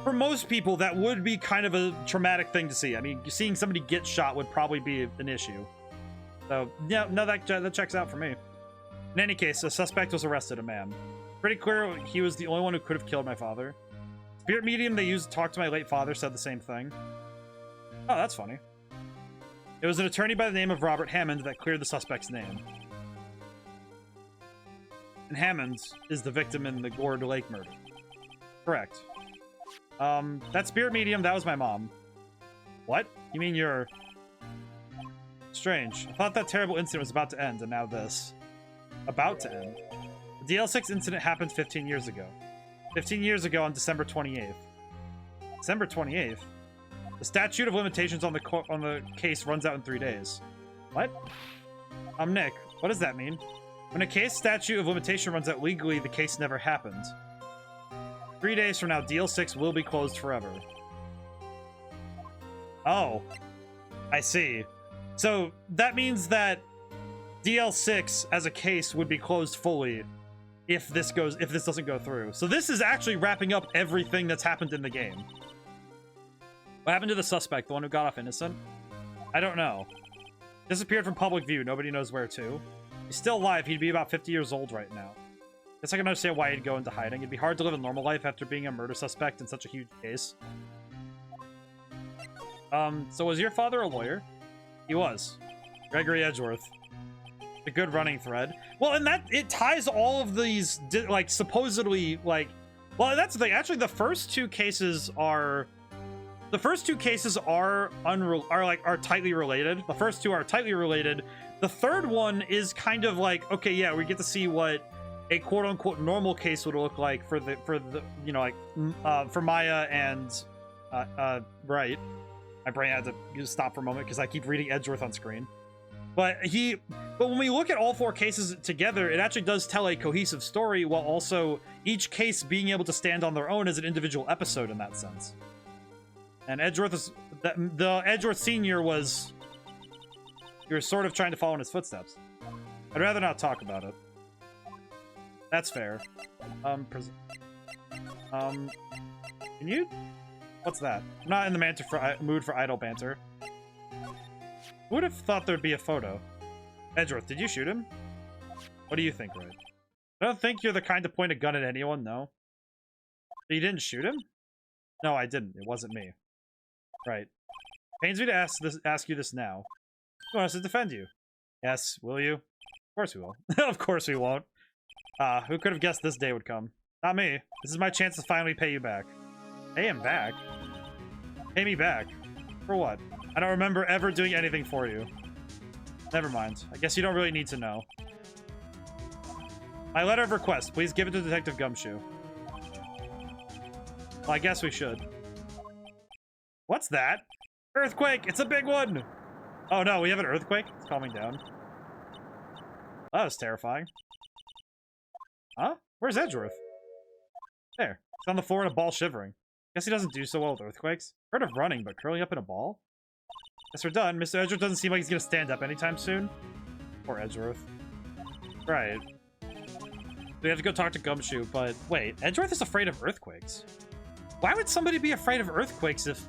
for most people, that would be kind of a traumatic thing to see. I mean, seeing somebody get shot would probably be an issue. So, yeah, no, that checks out for me. In any case, a suspect was arrested, a man. Pretty clear he was the only one who could have killed my father. Spirit medium they used to talk to my late father said the same thing. Oh, that's funny. It was an attorney by the name of Robert Hammond that cleared the suspect's name. And Hammond is the victim in the Gourd Lake murder. Correct. That spirit medium, that was my mom. What? You mean you're... Strange. I thought that terrible incident was about to end, and now this. About to end. The DL6 incident happened 15 years ago. 15 years ago on December 28th. December 28th? The statute of limitations on the case runs out in 3 days. What? Nick, what does that mean? When a case statute of limitation runs out legally, the case never happened. 3 days from now, DL6 will be closed forever. Oh, I see. So that means that DL6 as a case would be closed fully if this doesn't go through. So this is actually wrapping up everything that's happened in the game. What happened to the suspect, the one who got off innocent? I don't know. Disappeared from public view. Nobody knows where to. He's still alive. He'd be about 50 years old right now. Guess I can understand why he'd go into hiding. It'd be hard to live a normal life after being a murder suspect in such a huge case. So was your father a lawyer? He was. Gregory Edgeworth. A good running thread. Well, and that, it ties all of these, like, supposedly, like... Well, that's the thing. Actually, the first two cases are... The first two cases are tightly related. The first two are tightly related. The third one is kind of like, okay, yeah, we get to see what a quote-unquote normal case would look like for the you know, like for Maya and Wright. My brain had to stop for a moment because I keep reading Edgeworth on screen. But when we look at all four cases together, it actually does tell a cohesive story while also each case being able to stand on their own as an individual episode in that sense. And Edgeworth is the Edgeworth Senior was, you're sort of trying to follow in his footsteps. I'd rather not talk about it. That's fair. Can you? What's that? I'm not in the mood for idle banter. Who would have thought there'd be a photo? Edgeworth, did you shoot him? What do you think, Wright? I don't think you're the kind to point a gun at anyone, no. You didn't shoot him? No, I didn't. It wasn't me. Right. Pains me to ask you this now. Who wants to defend you? Yes, will you? Of course we will. Of course we won't. Who could have guessed this day would come? Not me. This is my chance to finally pay you back. Pay him back? Pay me back? For what? I don't remember ever doing anything for you. Never mind. I guess you don't really need to know. My letter of request. Please give it to Detective Gumshoe. Well, I guess we should. What's that? Earthquake! It's a big one! Oh no, we have an earthquake? It's calming down. That was terrifying. Huh? Where's Edgeworth? There. He's on the floor in a ball shivering. Guess he doesn't do so well with earthquakes. Heard of running, but curling up in a ball? Guess we're done. Mr. Edgeworth doesn't seem like he's gonna stand up anytime soon. Poor Edgeworth. Right. We have to go talk to Gumshoe, but wait, Edgeworth is afraid of earthquakes. Why would somebody be afraid of earthquakes if...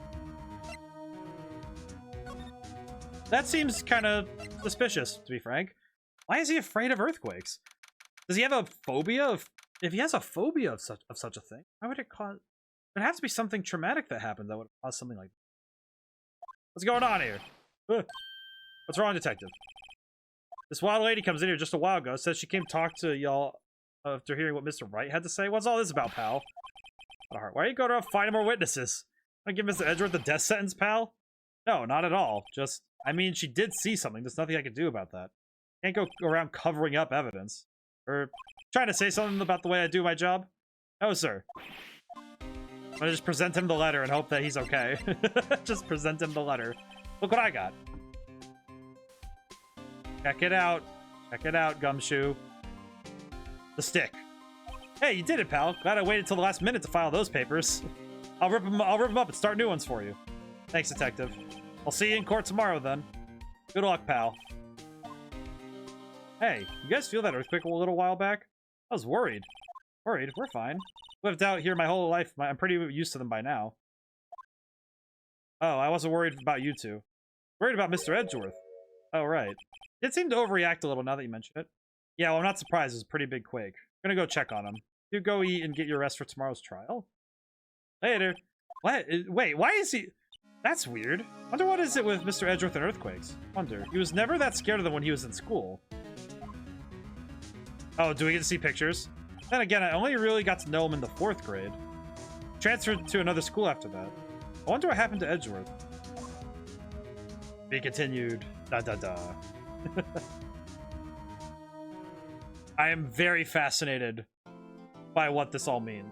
That seems kind of suspicious, to be frank. Why is he afraid of earthquakes? Does he have a phobia of... If he has a phobia of such a thing, why would it cause... There'd have to be something traumatic that happened that would cause something like... What's going on here? What's wrong, Detective? This wild lady comes in here just a while ago, says she came to talk to y'all after hearing what Mr. Wright had to say. What's all this about, pal? Why are you going around finding more witnesses? Want to give Mr. Edgeworth the death sentence, pal? No, not at all. Just, I mean, she did see something. There's nothing I can do about that. Can't go around covering up evidence. Or trying to say something about the way I do my job? No, sir. I'm gonna just present him the letter and hope that he's okay. Just present him the letter. Look what I got. Check it out. Check it out, Gumshoe. The stick. Hey, you did it, pal. Glad I waited till the last minute to file those papers. I'll rip them up and start new ones for you. Thanks, Detective. I'll see you in court tomorrow, then. Good luck, pal. Hey, you guys feel that earthquake a little while back? I was worried. Worried? We're fine. Lived out here my whole life. I'm pretty used to them by now. Oh, I wasn't worried about you two. Worried about Mr. Edgeworth. Oh, right. It seemed to overreact a little now that you mention it. Yeah, well, I'm not surprised. It's a pretty big quake. I'm gonna go check on him. You go eat and get your rest for tomorrow's trial. Later. What? Wait, why is he... That's weird. Wonder what is it with Mr. Edgeworth and earthquakes? Wonder. He was never that scared of them when he was in school. Oh, do we get to see pictures? Then again, I only really got to know him in the 4th grade. Transferred to another school after that. I wonder what happened to Edgeworth. Be continued. Da da da. I am very fascinated by what this all means.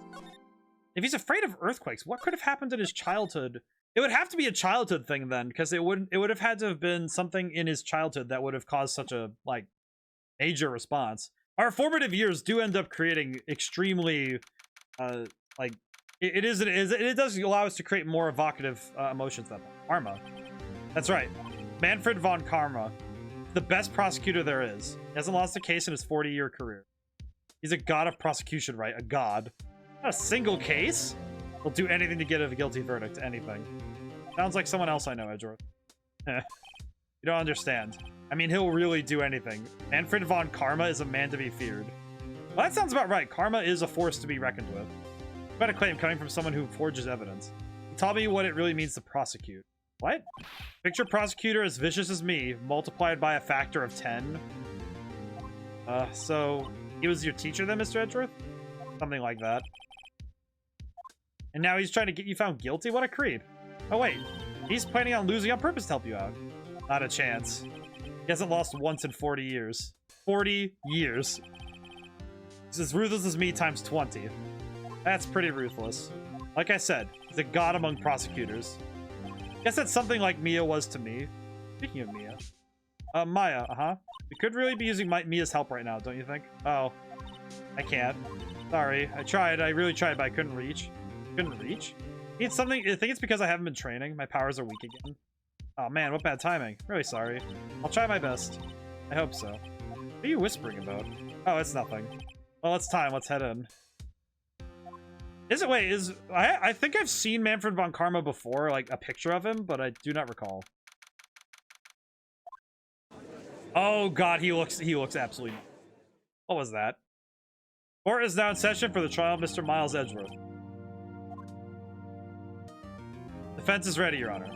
If he's afraid of earthquakes, what could have happened in his childhood? It would have to be a childhood thing then, because it would have had to have been something in his childhood that would have caused such a, like, major response. Our formative years do end up creating extremely, like, It does allow us to create more evocative emotions than Karma. That's right. Manfred von Karma, the best prosecutor there is. He hasn't lost a case in his 40-year career. He's a god of prosecution, right? A god. Not a single case? He'll do anything to get a guilty verdict. Anything. Sounds like someone else I know, Edgeworth. You don't understand. I mean, he'll really do anything. Manfred von Karma is a man to be feared. Well, that sounds about right. Karma is a force to be reckoned with. Quite a claim coming from someone who forges evidence. He taught me what it really means to prosecute. What? Picture prosecutor as vicious as me, multiplied by a factor of 10. So he was your teacher then, Mr. Edgeworth? Something like that. And now he's trying to get you found guilty? What a creep. Oh, wait. He's planning on losing on purpose to help you out. Not a chance. He hasn't lost once in 40 years. 40 years. He's as ruthless as me times 20. That's pretty ruthless. Like I said, he's a god among prosecutors. Guess that's something like Mia was to me. Speaking of Mia. Maya, We could really be using Mia's help right now, don't you think? Oh. I can't. Sorry. I tried. I really tried, but I couldn't reach. Couldn't reach? Need something. I think it's because I haven't been training. My powers are weak again. Oh man, what bad timing. Really sorry. I'll try my best. I hope so. What are you whispering about? Oh, it's nothing. Well, it's time. Let's head in. Is it? Wait, I think I've seen Manfred von Karma before, like a picture of him, but I do not recall. Oh god, he looks absolutely. What was that? Court is now in session for the trial of Mr. Miles Edgeworth. Defense is ready, Your Honor.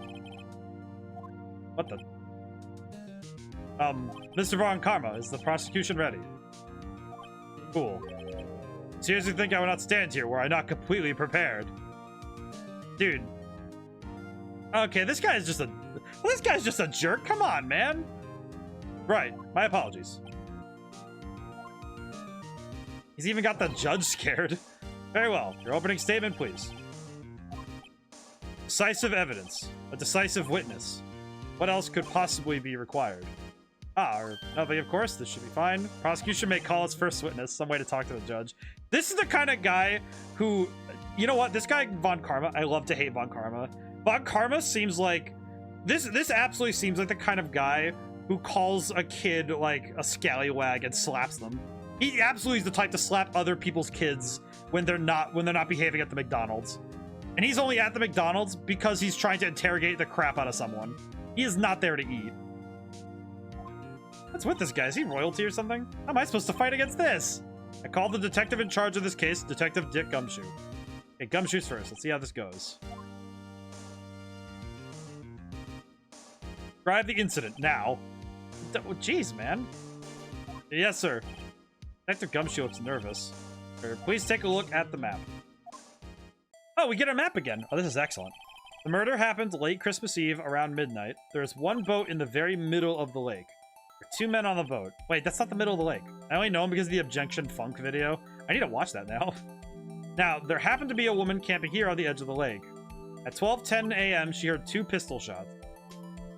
What the? Mr. von Karma, is the prosecution ready? Cool. Seriously think I would not stand here were I not completely prepared? Dude. Okay, this guy's just a jerk. Come on, man. Right, my apologies. He's even got the judge scared. Very well, your opening statement, please. Decisive evidence. A decisive witness. What else could possibly be required? Or nothing, of course. This should be fine. Prosecution may call its first witness. Some way to talk to the judge. This is the kind of guy who... You know what? This guy, Von Karma, I love to hate Von Karma. Von Karma seems like... This absolutely seems like the kind of guy who calls a kid, like, a scallywag and slaps them. He absolutely is the type to slap other people's kids when they're not behaving at the McDonald's. And he's only at the McDonald's because he's trying to interrogate the crap out of someone. He is not there to eat. What's with this guy? Is he royalty or something? How am I supposed to fight against this? I called the detective in charge of this case, Detective Dick Gumshoe. Okay, Gumshoe's first. Let's see how this goes. Describe the incident now. Oh, jeez, man. Yes, sir. Detective Gumshoe looks nervous. Please take a look at the map. Oh, we get a map again. Oh, this is excellent. The murder happened late Christmas Eve around midnight. There is one boat in the very middle of the lake. There are 2 men on the boat. Wait, that's not the middle of the lake. I only know him because of the Objection Funk video. I need to watch that now. Now, there happened to be a woman camping here on the edge of the lake. At 12:10 a.m., she heard 2 pistol shots.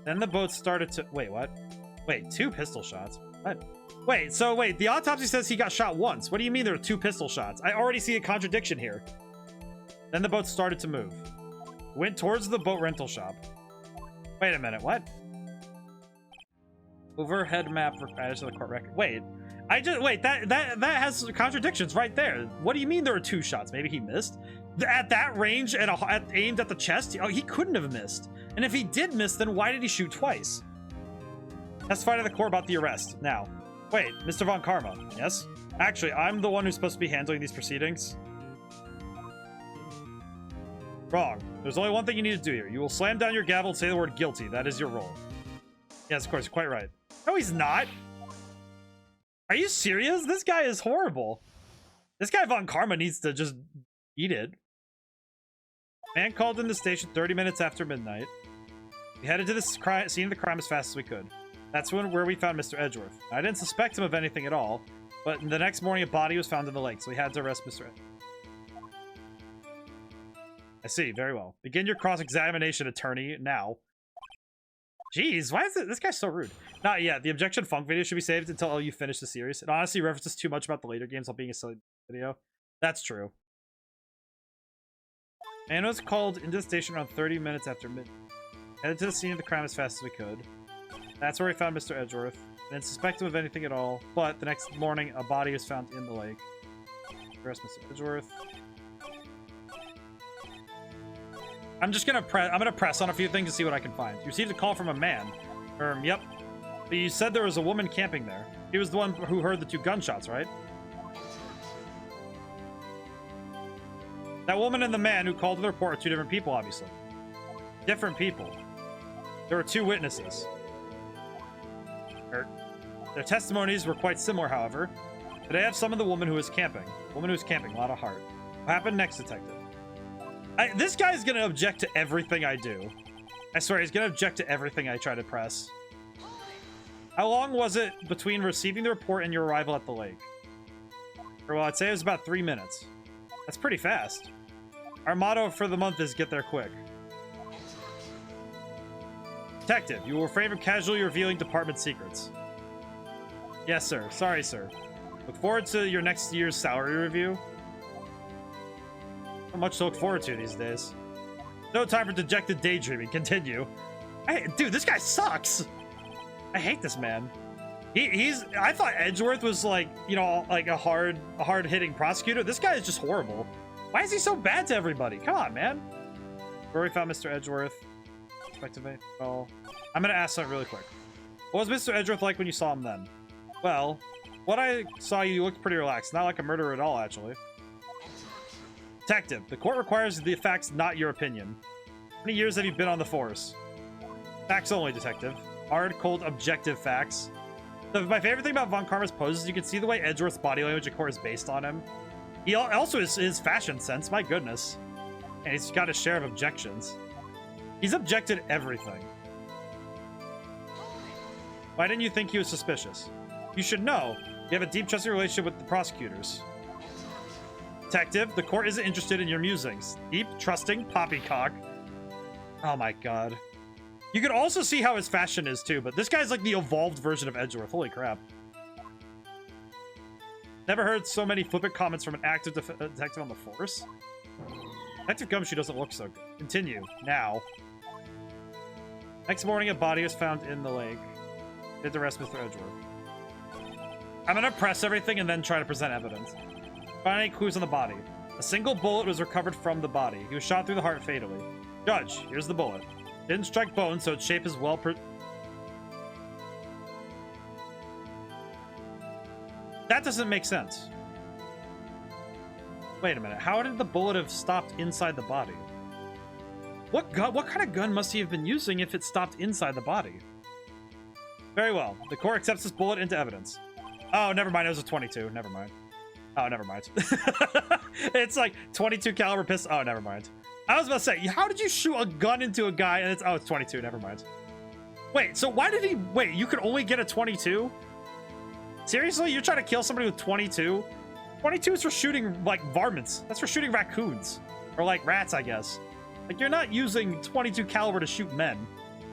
Then the boat started to... Wait, what? Wait, 2 pistol shots? What? Wait, so wait, the autopsy says he got shot once. What do you mean there were 2 pistol shots? I already see a contradiction here. Then the boat started to move. Went towards the boat rental shop. Wait a minute, what? Overhead map for added to the court record. Wait, that has contradictions right there. What do you mean there were 2 shots? Maybe he missed? At that range and aimed at the chest? Oh, he couldn't have missed. And if he did miss, then why did he shoot twice? Testify to the court about the arrest. Now, wait, Mr. Von Karma. Yes? Actually, I'm the one who's supposed to be handling these proceedings. Wrong. There's only one thing you need to do here. You will slam down your gavel and say the word guilty. That is your role. Yes, of course, you're quite right. No, he's not. Are you serious? This guy is horrible. This guy Von Karma needs to just eat it. Man called in the station 30 minutes after midnight. We headed to the scene of the crime as fast as we could. That's where we found Mr. Edgeworth. I didn't suspect him of anything at all, but the next morning a body was found in the lake, so we had to arrest Mr. Edgeworth. I see, very well. Begin your cross-examination, attorney, now. Jeez, why is this guy so rude? Not yet. The Objection Funk video should be saved until you finish the series. It honestly references too much about the later games while being a silly video. That's true. Man was called into the station around 30 minutes after midnight. Headed to the scene of the crime as fast as we could. That's where we found Mr. Edgeworth. Didn't suspect him of anything at all, but the next morning, a body was found in the lake. Arrest Mr. Edgeworth. I'm gonna press on a few things to see what I can find. You received a call from a man. Yep. But you said there was a woman camping there. He was the one who heard the 2 gunshots, right? That woman and the man who called the report are 2 different people, obviously. Different people. There were 2 witnesses. Their testimonies were quite similar, however. But I have some of the woman who was camping. Woman who was camping, a lot of heart. What happened next, detective? This guy's gonna object to everything I do. I swear, he's gonna object to everything I try to press. How long was it between receiving the report and your arrival at the lake? Or, well, I'd say it was about 3 minutes. That's pretty fast. Our motto for the month is get there quick. Detective, you will refrain from casually revealing department secrets. Yes, sir. Sorry, sir. Look forward to your next year's salary review. Not much to look forward to these days. No time for dejected daydreaming. Continue. Dude, this guy sucks. I hate this man. I thought Edgeworth was like, you know, like a hard-hitting prosecutor. This guy is just horrible. Why is he so bad to everybody? Come on, man. Where we found Mr. Edgeworth. Effectively. Well, I'm gonna ask something really quick. What was Mr. Edgeworth like when you saw him then? Well, what I saw, you looked pretty relaxed. Not like a murderer at all, actually. Detective, the court requires the facts, not your opinion. How many years have you been on the force? Facts only, detective. Hard, cold, objective facts. So my favorite thing about Von Karma's poses is you can see the way Edgeworth's body language, of course, is based on him. He also his fashion sense, my goodness. And he's got his share of objections. He's objected everything. Why didn't you think he was suspicious? You should know. You have a deep trusting relationship with the prosecutors. Detective, the court isn't interested in your musings. Deep, trusting, poppycock. Oh my god. You can also see how his fashion is too, but this guy's like the evolved version of Edgeworth. Holy crap. Never heard so many flippant comments from an active detective on the force. Detective Gumshoe doesn't look so good. Continue. Now. Next morning, a body was found in the lake. Did the rest, Mr. Edgeworth. I'm gonna press everything and then try to present evidence. Find any clues on the body. A single bullet was recovered from the body. He was shot through the heart fatally. Judge, here's the bullet. Didn't strike bone, so its shape is well That doesn't make sense. Wait a minute. How did the bullet have stopped inside the body? What kind of gun must he have been using if it stopped inside the body? Very well. The court accepts this bullet into evidence. Oh, never mind. It was a 22. Never mind. Oh, never mind. It's like 22 caliber pistol. Oh, never mind. I was about to say, how did you shoot a gun into a guy and it's 22. Never mind. Wait, so why did he... Wait, you could only get a 22? Seriously? You're trying to kill somebody with 22? 22 is for shooting, like, varmints. That's for shooting raccoons. Or, like, rats, I guess. Like, you're not using 22 caliber to shoot men.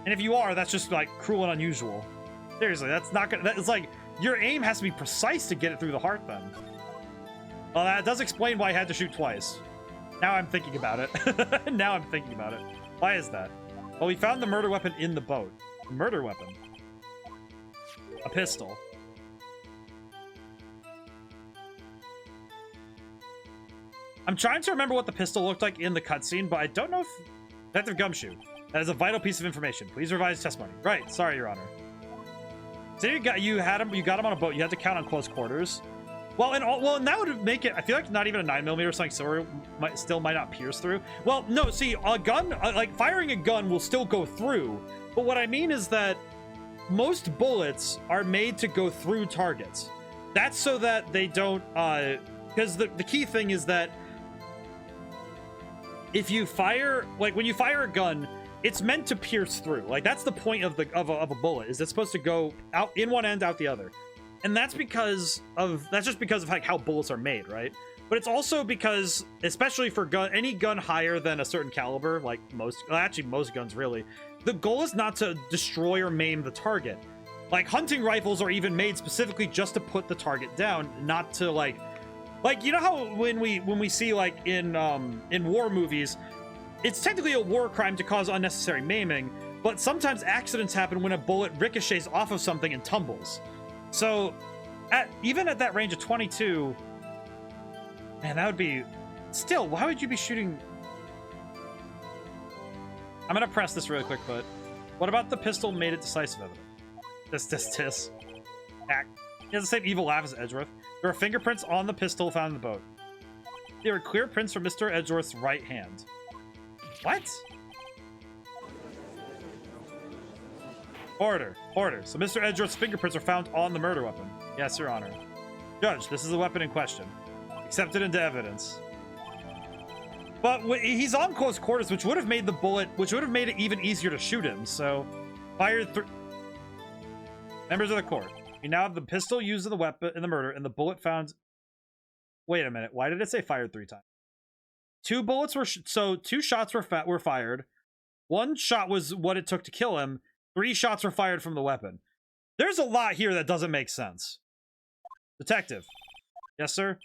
And if you are, that's just, like, cruel and unusual. Seriously, that's not gonna... It's like, your aim has to be precise to get it through the heart, then. Well, that does explain why I had to shoot twice. Now I'm thinking about it. Now I'm thinking about it. Why is that? Well, we found the murder weapon in the boat. A murder weapon. A pistol. I'm trying to remember what the pistol looked like in the cutscene, but I don't know if... Detective Gumshoe. That is a vital piece of information. Please revise testimony. Right. Sorry, Your Honor. So you got him on a boat. You had to count on close quarters. Well, and that would make it... I feel like not even a 9mm or something silver still might not pierce through. Well, no, see, a gun... like, firing a gun will still go through. But what I mean is that most bullets are made to go through targets. That's so that they don't... because the key thing is that if you fire... Like, when you fire a gun, it's meant to pierce through. Like, that's the point of a bullet, is it's supposed to go out in one end, out the other. And that's because of... That's just because of, like, how bullets are made, right? But it's also because, especially for any gun higher than a certain caliber, like most guns really, the goal is not to destroy or maim the target. Like, hunting rifles are even made specifically just to put the target down, not to, like, you know how when we see, like, in war movies, it's technically a war crime to cause unnecessary maiming, but sometimes accidents happen when a bullet ricochets off of something and tumbles. So, even at that range of 22, man, that would be... Still, why would you be shooting... I'm gonna press this really quick, but what about the pistol made it decisive evidence? This. He has the same evil laugh as Edgeworth. There are fingerprints on the pistol found in the boat. There are clear prints from Mr. Edgeworth's right hand. What? Order. So Mr. Edgeworth's fingerprints are found on the murder weapon. Yes, Your Honor. Judge, this is the weapon in question. Accepted into evidence. But he's on close quarters, which would have made it even easier to shoot him. So, fired through. Members of the court, we now have the pistol used in the weapon in the murder, and the bullet found. Wait a minute. Why did it say fired 3 times? 2 bullets were 2 shots were fired. 1 shot was what it took to kill him. 3 shots were fired from the weapon. There's a lot here that doesn't make sense. Detective. Yes, sir.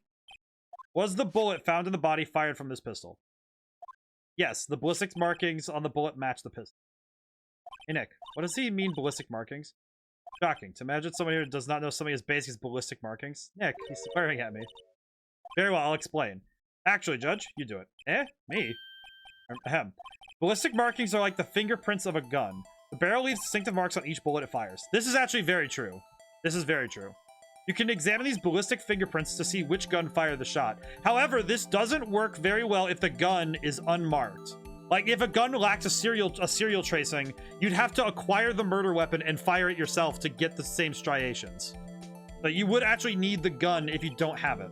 Was the bullet found in the body fired from this pistol? Yes, the ballistic markings on the bullet match the pistol. Hey, Nick, what does he mean, ballistic markings? Shocking. To imagine someone here who does not know something as basic as ballistic markings. Nick, he's swearing at me. Very well, I'll explain. Actually, Judge, you do it. Eh? Me? Ahem. Ballistic markings are like the fingerprints of a gun. The barrel leaves distinctive marks on each bullet it fires. This is actually very true. This is very true. You can examine these ballistic fingerprints to see which gun fired the shot. However, this doesn't work very well if the gun is unmarked. Like, if a gun lacks a serial tracing, you'd have to acquire the murder weapon and fire it yourself to get the same striations. But you would actually need the gun if you don't have it.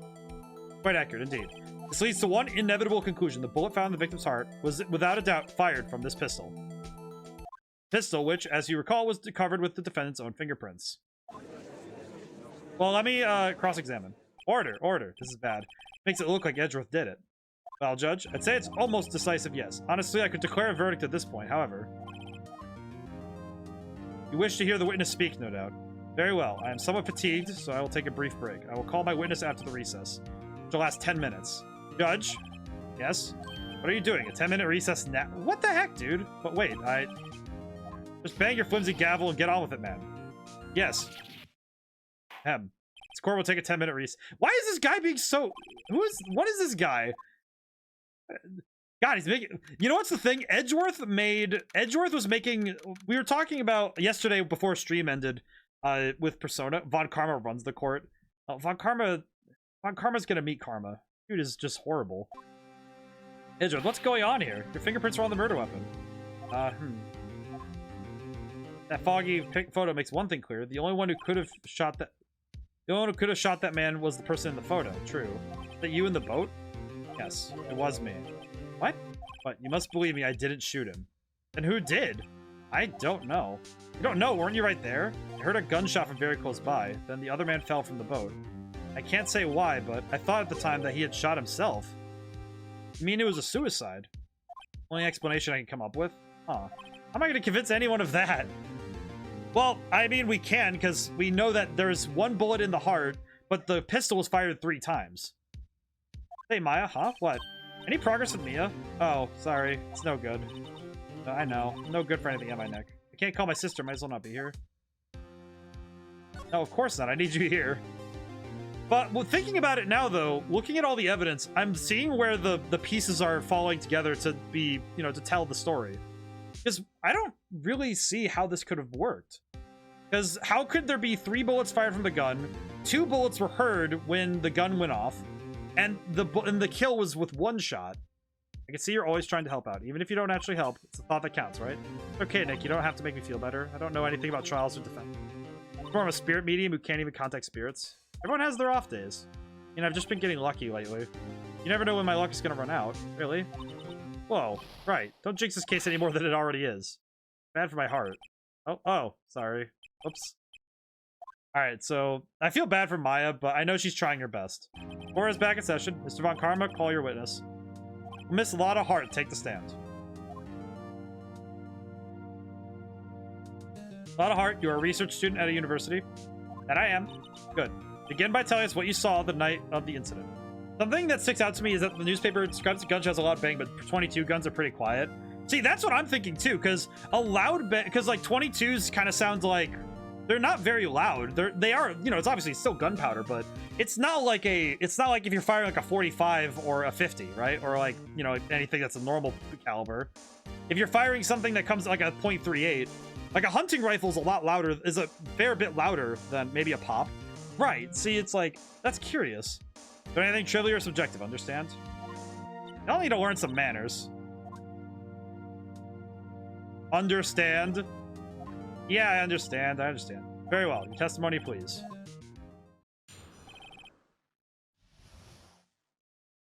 Quite accurate, indeed. This leads to one inevitable conclusion. The bullet found in the victim's heart was, without a doubt, fired from this pistol. Pistol, which, as you recall, was covered with the defendant's own fingerprints. Well, let me cross-examine. Order. This is bad. Makes it look like Edgeworth did it. Well, Judge, I'd say it's almost decisive yes. Honestly, I could declare a verdict at this point, however. You wish to hear the witness speak, no doubt. Very well. I am somewhat fatigued, so I will take a brief break. I will call my witness after the recess, which will last 10 minutes. Judge? Yes? What are you doing? A 10-minute recess now? What the heck, dude? But wait, just bang your flimsy gavel and get on with it, man. Yes. This court will take a 10-minute recess. Why is this guy being so... What is this guy? God, he's making... You know what's the thing? Edgeworth was making... We were talking about yesterday before stream ended with Persona. Von Karma runs the court. Von Karma's gonna meet Karma. Dude is just horrible. Edgeworth, what's going on here? Your fingerprints are on the murder weapon. That foggy photo makes one thing clear. The only one who could have shot that man was the person in the photo. True. Is that you in the boat? Yes, it was me. What? But you must believe me, I didn't shoot him. Then who did? I don't know. You don't know, weren't you right there? I heard a gunshot from very close by. Then the other man fell from the boat. I can't say why, but I thought at the time that he had shot himself. You mean it was a suicide? Only explanation I can come up with? Huh. How am I going to convince anyone of that? Well, I mean, we can, because we know that there's 1 bullet in the heart, but the pistol was fired 3 times. Hey, Maya, huh? What? Any progress with Mia? Oh, sorry. It's no good. I know. No good for anything on my neck. I can't call my sister. Might as well not be here. No, of course not. I need you here. But well, thinking about it now, though, looking at all the evidence, I'm seeing where the pieces are falling together to be, you know, to tell the story. Because I don't really see how this could have worked. Because how could there be 3 bullets fired from the gun, 2 bullets were heard when the gun went off, and the kill was with 1 shot? I can see you're always trying to help out. Even if you don't actually help, it's the thought that counts, right? Okay, Nick, you don't have to make me feel better. I don't know anything about trials or defense. I'm more of a spirit medium who can't even contact spirits. Everyone has their off days. You know, I've just been getting lucky lately. You never know when my luck is going to run out. Really? Whoa, right. Don't jinx this case any more than it already is. Bad for my heart. Oh, sorry. Oops. Alright, so I feel bad for Maya, but I know she's trying her best. Court is back in session. Mr. Von Karma, call your witness. Miss Lotta Hart, take the stand. Lotta Hart, you are a research student at a university. That I am. Good. Begin by telling us what you saw the night of the incident. Something that sticks out to me is that the newspaper describes the gun show as a loud bang, but 22 guns are pretty quiet. See, that's what I'm thinking too, because a loud bang, because like 22s kind of sound like they're not very loud. They are, you know, it's obviously still gunpowder, but it's not like if you're firing like a 45 or a 50, right? Or like, you know, anything that's a normal caliber. If you're firing something that comes like a .38, like a hunting rifle is a lot louder, is a fair bit louder than maybe a pop. Right. See, it's like, that's curious. Is there anything trivial or subjective? Understand? Y'all need to learn some manners. Understand? Yeah, I understand. I understand. Very well. Your testimony, please.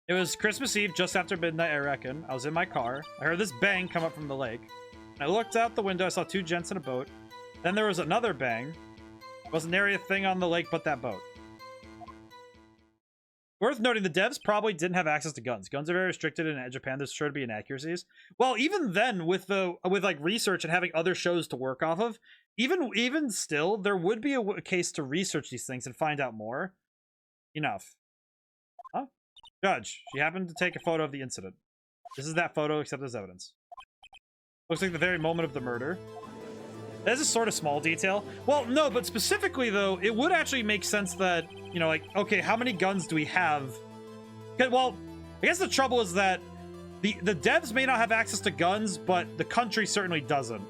It was Christmas Eve, just after midnight, I reckon. I was in my car. I heard this bang come up from the lake. I looked out the window. I saw two gents in a boat. Then there was another bang. Wasn't nary a thing on the lake but that boat. Worth noting, the devs probably didn't have access to guns. Guns are very restricted in Japan. There's sure to be inaccuracies. Well, even then, with like research and having other shows to work off of, even still, there would be a case to research these things and find out more. Enough. Huh? Judge, she happened to take a photo of the incident. This is that photo, except as evidence. Looks like the very moment of the murder. That is a sort of small detail. Well, no, but specifically, though, it would actually make sense that, you know, like, okay, how many guns do we have? Well, I guess the trouble is that the devs may not have access to guns, but the country certainly doesn't.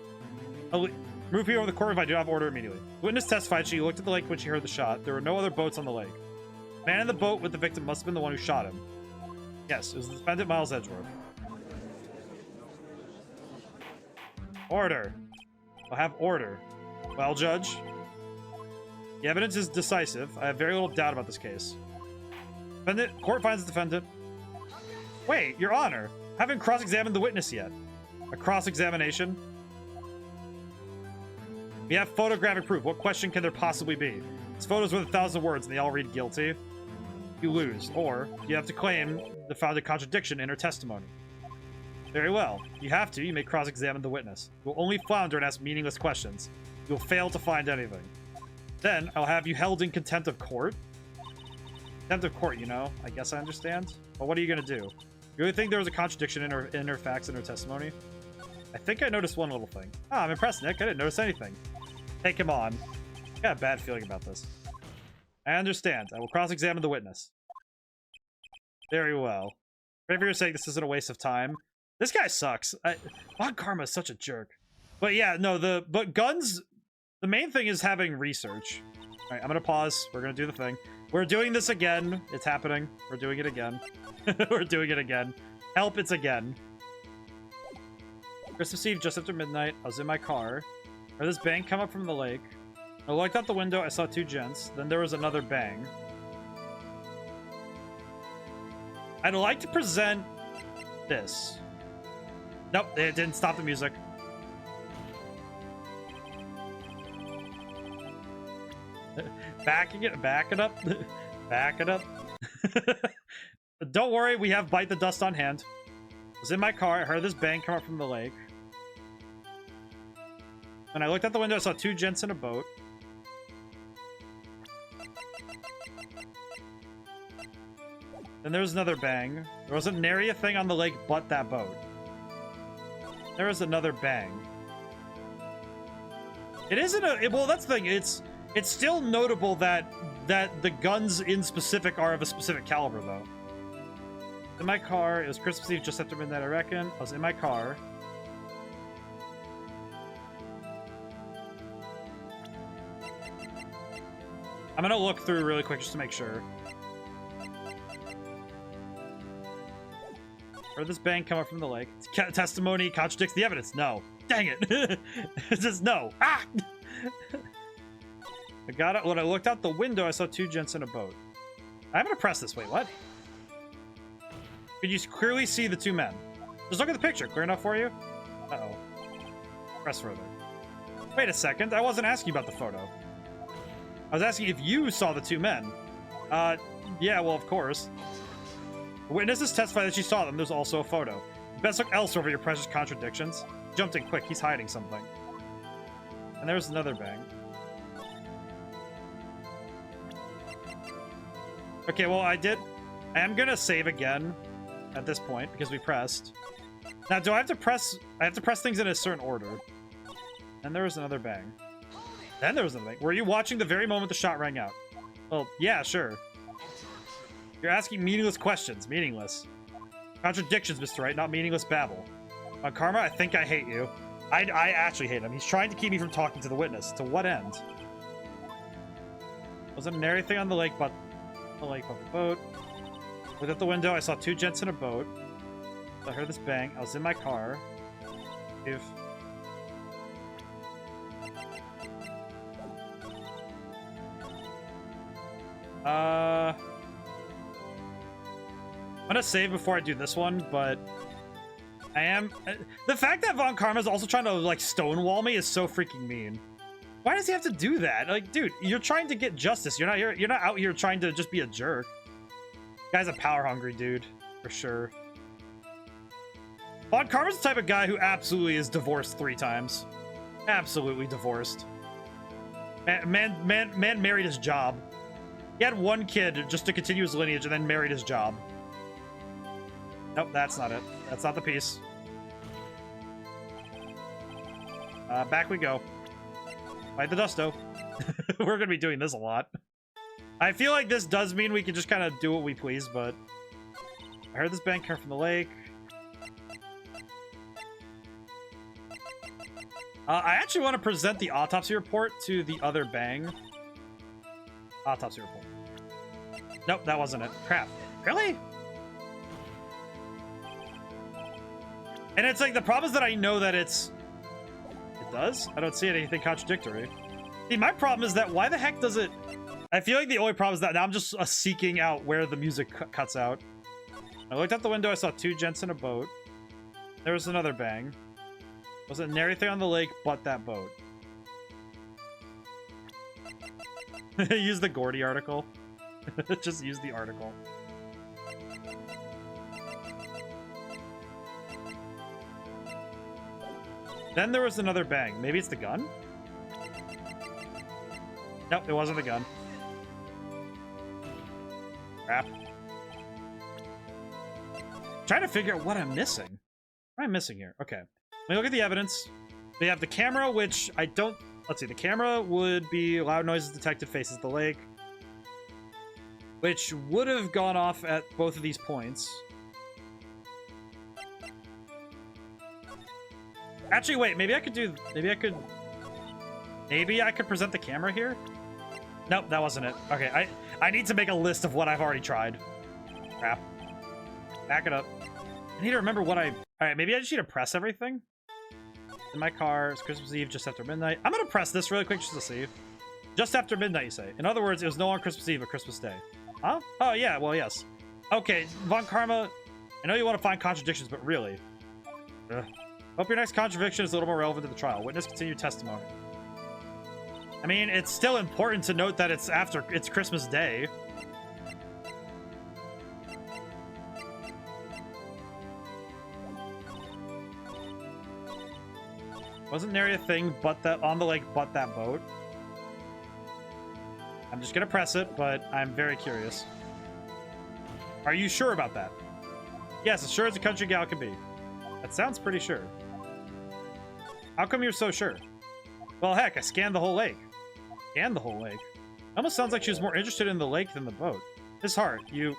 I'll move here over the court if I do have order immediately. The witness testified she looked at the lake when she heard the shot. There were no other boats on the lake. The man in the boat with the victim must have been the one who shot him. Yes, it was the defendant, Miles Edgeworth. Order. I'll have order. Well, Judge, the evidence is decisive. I have very little doubt about this case. Defendant, court finds the defendant. Wait, Your Honor, I haven't cross-examined the witness yet. A cross-examination? We have photographic proof. What question can there possibly be? This photo's worth 1,000 words, and they all read guilty. You lose, or you have to claim the found a contradiction in her testimony. Very well. You have to. You may cross-examine the witness. You will only flounder and ask meaningless questions. You will fail to find anything. Then, I'll have you held in contempt of court. Contempt of court, you know. I guess I understand. But what are you going to do? You really think there was a contradiction in her facts and her testimony? I think I noticed one little thing. Ah, I'm impressed, Nick. I didn't notice anything. Take him on. I got a bad feeling about this. I understand. I will cross-examine the witness. Very well. If you're saying this isn't a waste of time, this guy sucks. Von Karma is such a jerk. But yeah, no, but guns, the main thing is having research. All right, I'm gonna pause. We're gonna do the thing. We're doing this again. It's happening. We're doing it again. We're doing it again. Help, it's again. Christmas Eve, just after midnight, I was in my car. I heard this bang come up from the lake. I looked out the window, I saw two gents. Then there was another bang. I'd like to present this. Nope, it didn't stop the music. Back it up. Back it up. Don't worry, we have Bite the Dust on hand. I was in my car, I heard this bang come up from the lake. When I looked out the window, I saw two gents in a boat. Then there was another bang. There wasn't nary a thing on the lake but that boat. There was another bang. It isn't a... Well, that's the thing. It's still notable that the guns in specific are of a specific caliber, though. In my car, it was Christmas Eve just after midnight, I reckon. I was in my car. I'm gonna look through really quick just to make sure. Heard this bang come up from the lake. Testimony contradicts the evidence. No. Dang it. It says no. Ah! I got it. When I looked out the window, I saw two gents in a boat. I'm gonna press this. Wait, what? Could you clearly see the two men? Just look at the picture. Clear enough for you? Uh-oh. Press further. Wait a second. I wasn't asking you about the photo. I was asking if you saw the two men. Yeah, well, of course. Witnesses testify that she saw them. There's also a photo. You best look elsewhere for your precious contradictions. He jumped in quick. He's hiding something. And there's another bang. Okay, well, I did... I am gonna save again at this point because we pressed. Now, do I have to press? I have to press things in a certain order. And there was another bang. Then there was another bang. Were you watching the very moment the shot rang out? Well, yeah, sure. You're asking meaningless questions. Meaningless. Contradictions, Mr. Wright, not meaningless babble. On Karma, I think I hate you. I actually hate him. He's trying to keep me from talking to the witness. To what end? Wasn't an anything on the lake but the boat. Looked at the window. I saw two gents in a boat. I heard this bang. I was in my car. If I'm gonna save before I do this one, but I am the fact that Von Karma is also trying to like stonewall me is so freaking mean. Why does he have to do that? Like, dude, you're trying to get justice. You're not here. You're not out here trying to just be a jerk. Guy's a power hungry dude for sure. Von Karma's the type of guy who absolutely is divorced 3 times. Absolutely divorced. Man married his job. He had 1 kid just to continue his lineage and then married his job. Nope, that's not it. That's not the piece. Back we go. Fight the Dusto. We're gonna be doing this a lot. I feel like this does mean we can just kind of do what we please, but... I heard this bang come from the lake. I actually want to present the autopsy report to the other bang. Autopsy report. Nope, that wasn't it. Crap. Really? And it's like, the problem is that I know that it's... It does? I don't see anything contradictory. See, my problem is that why the heck does it... I feel like the only problem is that now I'm just seeking out where the music cuts out. I looked out the window, I saw 2 gents in a boat. There was another bang. Wasn't anything on the lake but that boat. Use the Gordy article. Just use the article. Then there was another bang. Maybe it's the gun? Nope, it wasn't the gun. Crap. Trying to figure out what I'm missing. What am I missing here? Okay. Let me look at the evidence. We have the camera, which I don't... Let's see. The camera would be loud noises detected faces the lake, which would have gone off at both of these points. Actually, wait. Maybe I could do... Maybe I could present the camera here? Nope, that wasn't it. Okay, I need to make a list of what I've already tried. Crap. Back it up. I need to remember what I... Alright, maybe I just need to press everything. In my car, it's Christmas Eve, just after midnight. I'm gonna press this really quick just to see. Just after midnight, you say. In other words, it was no on Christmas Eve, but Christmas Day. Huh? Oh, yeah, well, yes. Okay, Von Karma, I know you want to find contradictions, but really. Ugh. Hope your next contradiction is a little more relevant to the trial. Witness continued testimony. I mean, it's still important to note that it's Christmas Day. Wasn't there a thing but that on the lake but that boat? I'm just gonna press it, but I'm very curious. Are you sure about that? Yes, as sure as a country gal can be. That sounds pretty sure. How come you're so sure? Well, heck, I scanned the whole lake. Scanned the whole lake? It almost sounds like she was more interested in the lake than the boat. Miss Hart, you...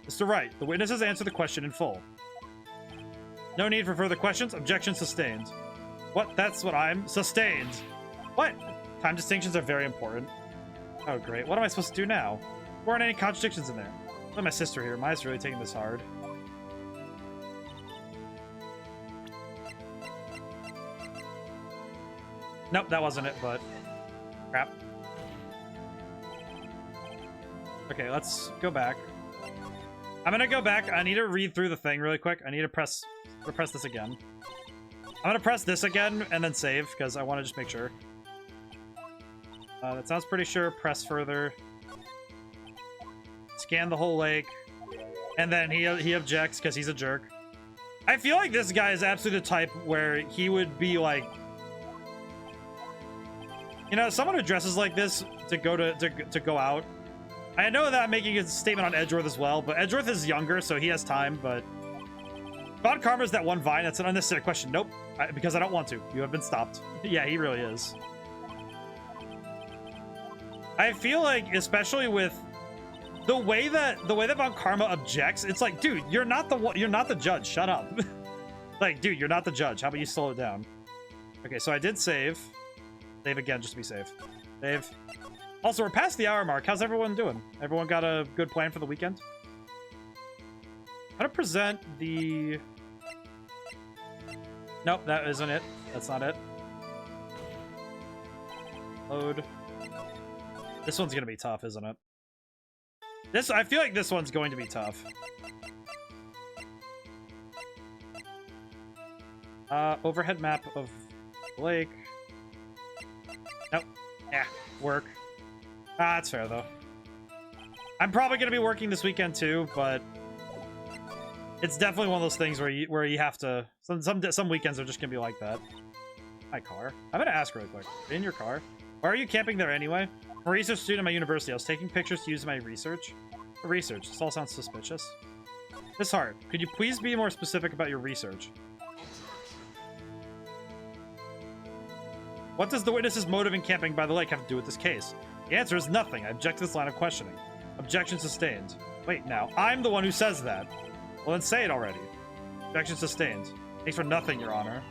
Mr. Wright, the witness has answered the question in full. No need for further questions. Objection sustained. What? That's what I'm... Sustained. What? Time distinctions are very important. Oh, great. What am I supposed to do now? There aren't any contradictions in there. Look at my sister here. Maya's really taking this hard. Nope, that wasn't it, but... Crap. Okay, let's go back. I'm gonna go back. I need to read through the thing really quick. I need to press this again. I'm gonna press this again and then save, because I want to just make sure. That sounds pretty sure. Press further. Scan the whole lake. And then he objects because he's a jerk. I feel like this guy is absolutely the type where he would be like... You know, someone who dresses like this to go out. I know that I'm making a statement on Edgeworth as well, but Edgeworth is younger, so he has time. But Von Karma's that one Vine. That's an unnecessary question. Nope, because I don't want to. You have been stopped. Yeah, he really is. I feel like, especially with the way that Von Karma objects, it's like, dude, you're not the judge. Shut up. Like, dude, you're not the judge. How about you slow it down? Okay, so I did save. Save again, just to be safe. Save. Also, we're past the hour mark. How's everyone doing? Everyone got a good plan for the weekend? How to present the... Nope, that isn't it. That's not it. Load. This one's gonna be tough, isn't it? I feel like this one's going to be tough. Overhead map of lake. Nope. Yeah, work. That's fair though. I'm probably gonna be working this weekend too, but it's definitely one of those things where you have to. Some weekends are just gonna be like that. My car. I'm gonna ask really quick. In your car. Why are you camping there anyway? I'm a research student at my university. I was taking pictures to use in my research. Research. This all sounds suspicious. Miss Hart, could you please be more specific about your research? What does the witness's motive in camping by the lake have to do with this case? The answer is nothing. I object to this line of questioning. Objection sustained. Wait, now, I'm the one who says that. Well, then say it already. Objection sustained. Thanks for nothing, Your Honor.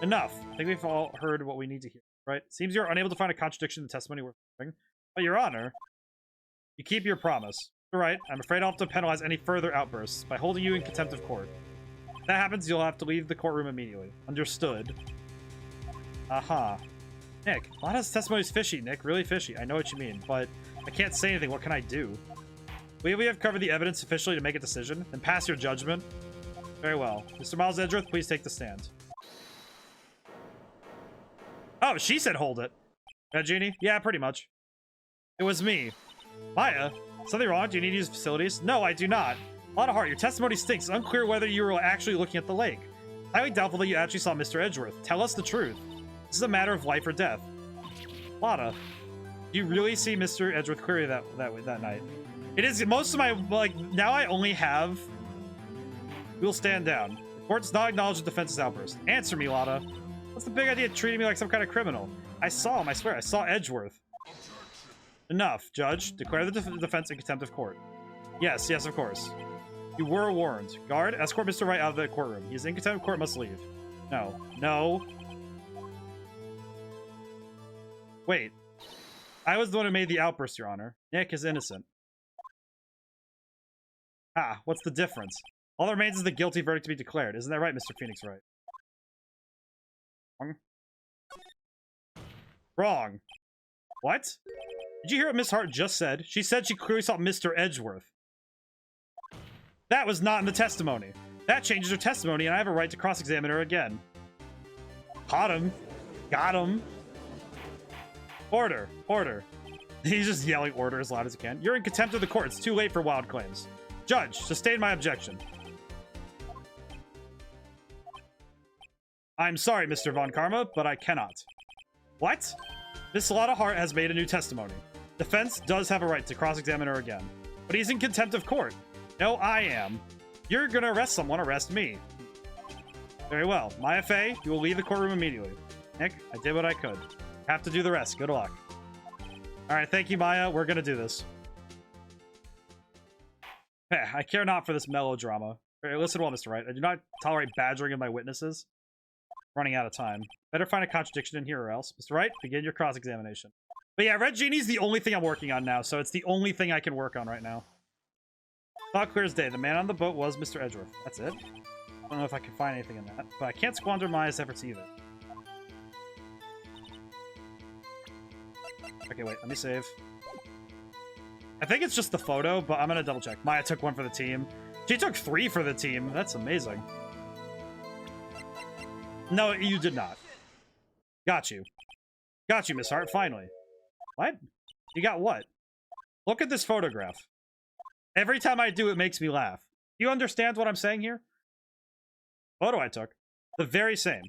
Enough. I think we've all heard what we need to hear, right? Seems you're unable to find a contradiction in the testimony we're hearing. But, Your Honor, you keep your promise. You're right. I'm afraid I'll have to penalize any further outbursts by holding you in contempt of court. If that happens, you'll have to leave the courtroom immediately. Understood. Aha. Nick, Lana's testimony is fishy, Nick. Really fishy. I know what you mean, but I can't say anything. What can I do? Will we have covered the evidence sufficiently to make a decision and pass your judgment? Very well. Mr. Miles Edgeworth, please take the stand. Oh, she said hold it. Genie? Yeah, pretty much. It was me. Maya? Something wrong? Do you need to use facilities? No, I do not. Lana Hart, your testimony stinks. It's unclear whether you were actually looking at the lake. Highly doubtful that you actually saw Mr. Edgeworth. Tell us the truth. This is a matter of life or death. Lana, do you really see Mr. Edgeworth clearly that night? It is most of my, like, now I only have... We'll stand down. The court does not acknowledge the defense's outburst. Answer me, Lana. What's the big idea of treating me like some kind of criminal? I saw him, I swear. I saw Edgeworth. Enough, Judge. Declare the defense in contempt of court. Yes, of course. You were warned. Guard, escort Mr. Wright out of the courtroom. He is in contempt of court, must leave. No. Wait. I was the one who made the outburst, Your Honor. Nick is innocent. Ah, what's the difference? All that remains is the guilty verdict to be declared. Isn't that right, Mr. Phoenix Wright? Wrong? Wrong. What? Did you hear what Miss Hart just said? She said she clearly saw Mr. Edgeworth. That was not in the testimony. That changes her testimony, and I have a right to cross-examine her again. Caught him. Got him. Order. Order. He's just yelling order as loud as he can. You're in contempt of the court. It's too late for wild claims. Judge, sustain my objection. I'm sorry, Mr. Von Karma, but I cannot. What? Miss Lana Hart has made a new testimony. Defense does have a right to cross-examine her again. But he's in contempt of court. No, I am. You're gonna arrest someone, arrest me. Very well. Maya Fey, you will leave the courtroom immediately. Nick, I did what I could. Have to do the rest. Good luck. Alright, thank you, Maya. We're gonna do this. I care not for this melodrama. Listen well, Mr. Wright. I do not tolerate badgering of my witnesses. Running out of time. Better find a contradiction in here or else. Mr. Wright, begin your cross-examination. But yeah, Red Genie's the only thing I'm working on now, so it's the only thing I can work on right now. Thought clear as day. The man on the boat was Mr. Edgeworth. That's it. I don't know if I can find anything in that, but I can't squander Maya's efforts either. Okay, wait. Let me save. I think it's just the photo, but I'm gonna double check. Maya took one for the team. She took 3 for the team. That's amazing. No, you did not. Got you. Got you, Miss Hart, finally. What? You got what? Look at this photograph. Every time I do, it makes me laugh. Do you understand what I'm saying here? Photo I took. The very same.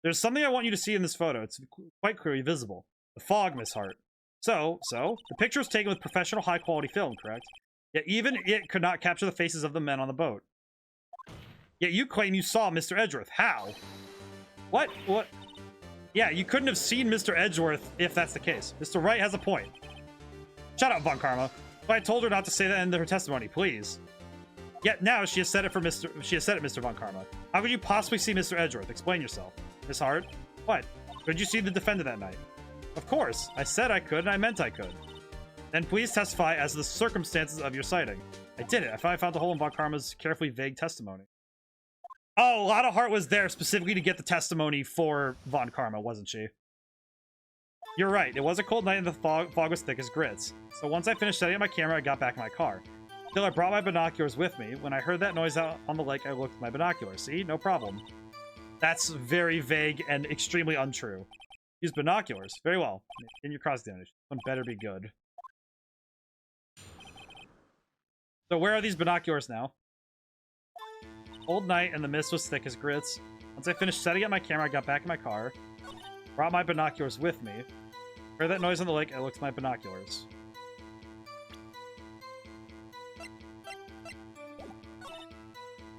There's something I want you to see in this photo. It's quite clearly visible. The fog, Miss Hart. So, the picture was taken with professional high-quality film, correct? Yet even it could not capture the faces of the men on the boat. Yet you claim you saw Mr. Edgeworth. How? What? What? Yeah, you couldn't have seen Mr. Edgeworth if that's the case. Mr. Wright has a point. Shut up, Von Karma. But I told her not to say that in her testimony, please. Yet now she has said it Mr. Von Karma. How could you possibly see Mr. Edgeworth? Explain yourself. Miss Hart? What? Could you see the defendant that night? Of course. I said I could, and I meant I could. Then please testify as to the circumstances of your sighting. I did it. I found the hole in Von Karma's carefully vague testimony. Oh, Lotta Hart was there specifically to get the testimony for Von Karma, wasn't she? You're right. It was a cold night and the fog was thick as grits. So once I finished setting up my camera, I got back in my car. Still, I brought my binoculars with me. When I heard that noise out on the lake, I looked at my binoculars. See? No problem. That's very vague and extremely untrue. Use binoculars. Very well. In your cross-examination. One better be good. So where are these binoculars now? Cold night and the mist was thick as grits. Once I finished setting up my camera, I got back in my car. Brought my binoculars with me. Heard that noise on the lake, I looked at my binoculars.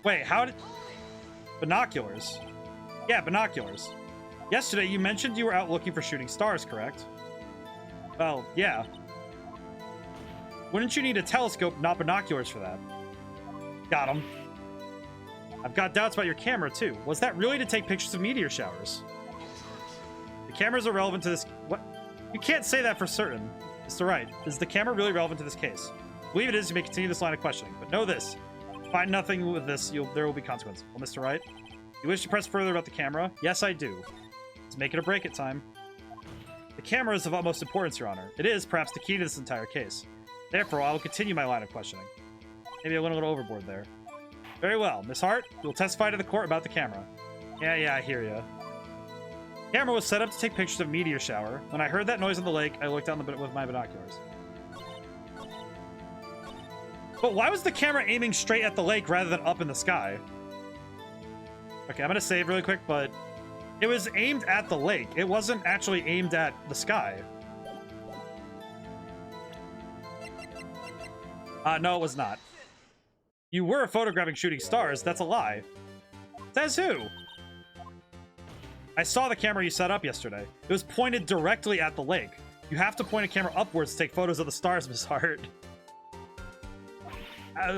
Wait, how did... Binoculars? Yeah, binoculars. Yesterday, you mentioned you were out looking for shooting stars, correct? Well, yeah. Wouldn't you need a telescope, not binoculars for that? Got him. I've got doubts about your camera, too. Was that really to take pictures of meteor showers? The camera's irrelevant to this... What? You can't say that for certain. Mr. Wright, is the camera really relevant to this case? I believe it is. You may continue this line of questioning. But know this. Find nothing with this, there will be consequences. Well, Mr. Wright, you wish to press further about the camera? Yes, I do. Let's make it or break it time. The camera is of utmost importance, Your Honor. It is, perhaps, the key to this entire case. Therefore, I will continue my line of questioning. Maybe I went a little overboard there. Very well. Miss Hart, you will testify to the court about the camera. Yeah, I hear ya. The camera was set up to take pictures of a meteor shower. When I heard that noise on the lake, I looked down with my binoculars. But why was the camera aiming straight at the lake rather than up in the sky? Okay, I'm gonna save really quick, but it was aimed at the lake. It wasn't actually aimed at the sky. No, it was not. You were photographing shooting stars. That's a lie. Says who? I saw the camera you set up yesterday. It was pointed directly at the lake. You have to point a camera upwards to take photos of the stars, Miss Hart.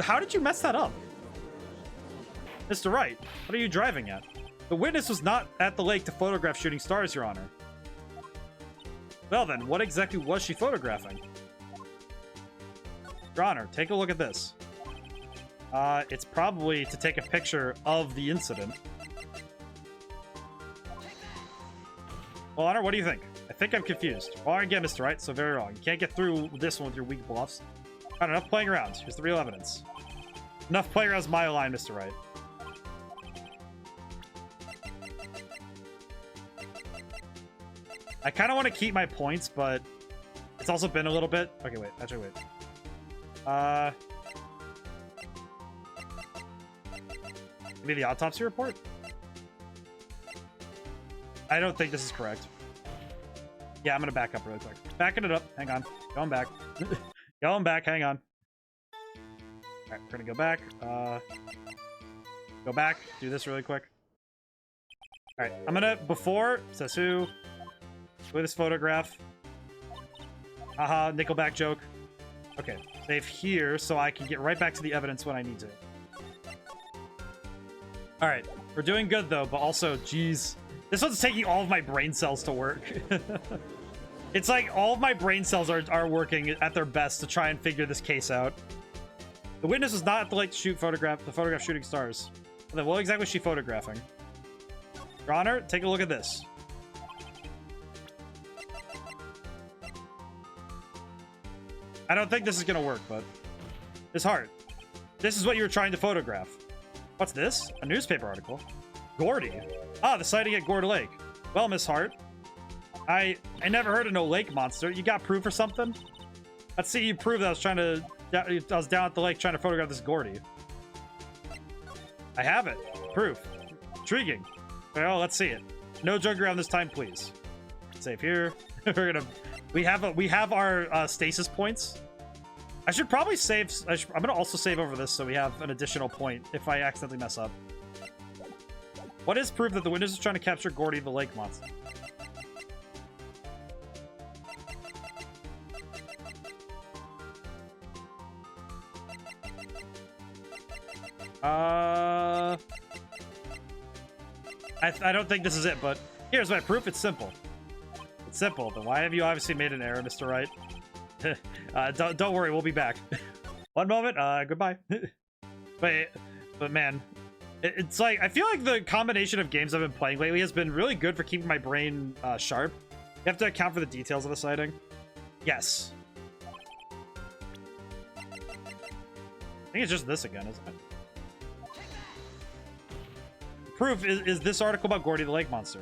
How did you mess that up? Mr. Wright, what are you driving at? The witness was not at the lake to photograph shooting stars, Your Honor. Well then, what exactly was she photographing? Your Honor, take a look at this. It's probably to take a picture of the incident. Well, Honor, what do you think? I think I'm confused. Wrong again, Mr. Wright, so very wrong. You can't get through this one with your weak bluffs. Not enough playing around. Here's the real evidence. Enough playing around is my line, Mr. Wright. I kind of want to keep my points, but it's also been a little bit. Okay, wait. Actually, wait. Maybe the autopsy report? I don't think this is correct. Yeah, I'm gonna back up really quick. Backing it up. Hang on. Going back. Going back. Hang on. Alright, we're gonna go back. Go back. Do this really quick. Alright, I'm gonna... Before... Says who? Look at this photograph. Haha, Nickelback joke. Okay, save here so I can get right back to the evidence when I need to. Alright, we're doing good though, but also, geez. This one's taking all of my brain cells to work. It's like all of my brain cells are working at their best to try and figure this case out. The witness was not at the lake to photograph shooting stars. Well, then what exactly was she photographing? Your Honor, take a look at this. I don't think this is gonna work, but Miss Hart, this is what you were trying to photograph. What's this? A newspaper article. Gordy. Ah, the sighting at Gordy Lake. Well, Miss Hart, I never heard of no lake monster. You got proof or something? Let's see you prove that I was down at the lake trying to photograph this Gordy. I have it. Proof. Intriguing. Well, let's see it. No joking around this time, please. Save here. We have our stasis points. I should probably save. I'm gonna also save over this so we have an additional point if I accidentally mess up. What is proof that the witness is trying to capture Gordy the lake monster? I don't think this is it, but here's my proof. It's simple. It's simple. Then why have you obviously made an error, Mr. Wright? Don't worry, we'll be back. One moment. Goodbye. but man, it's like I feel like the combination of games I've been playing lately has been really good for keeping my brain sharp. You have to account for the details of the sighting. Yes. I think it's just this again, isn't it? Proof is this article about Gordy the lake monster.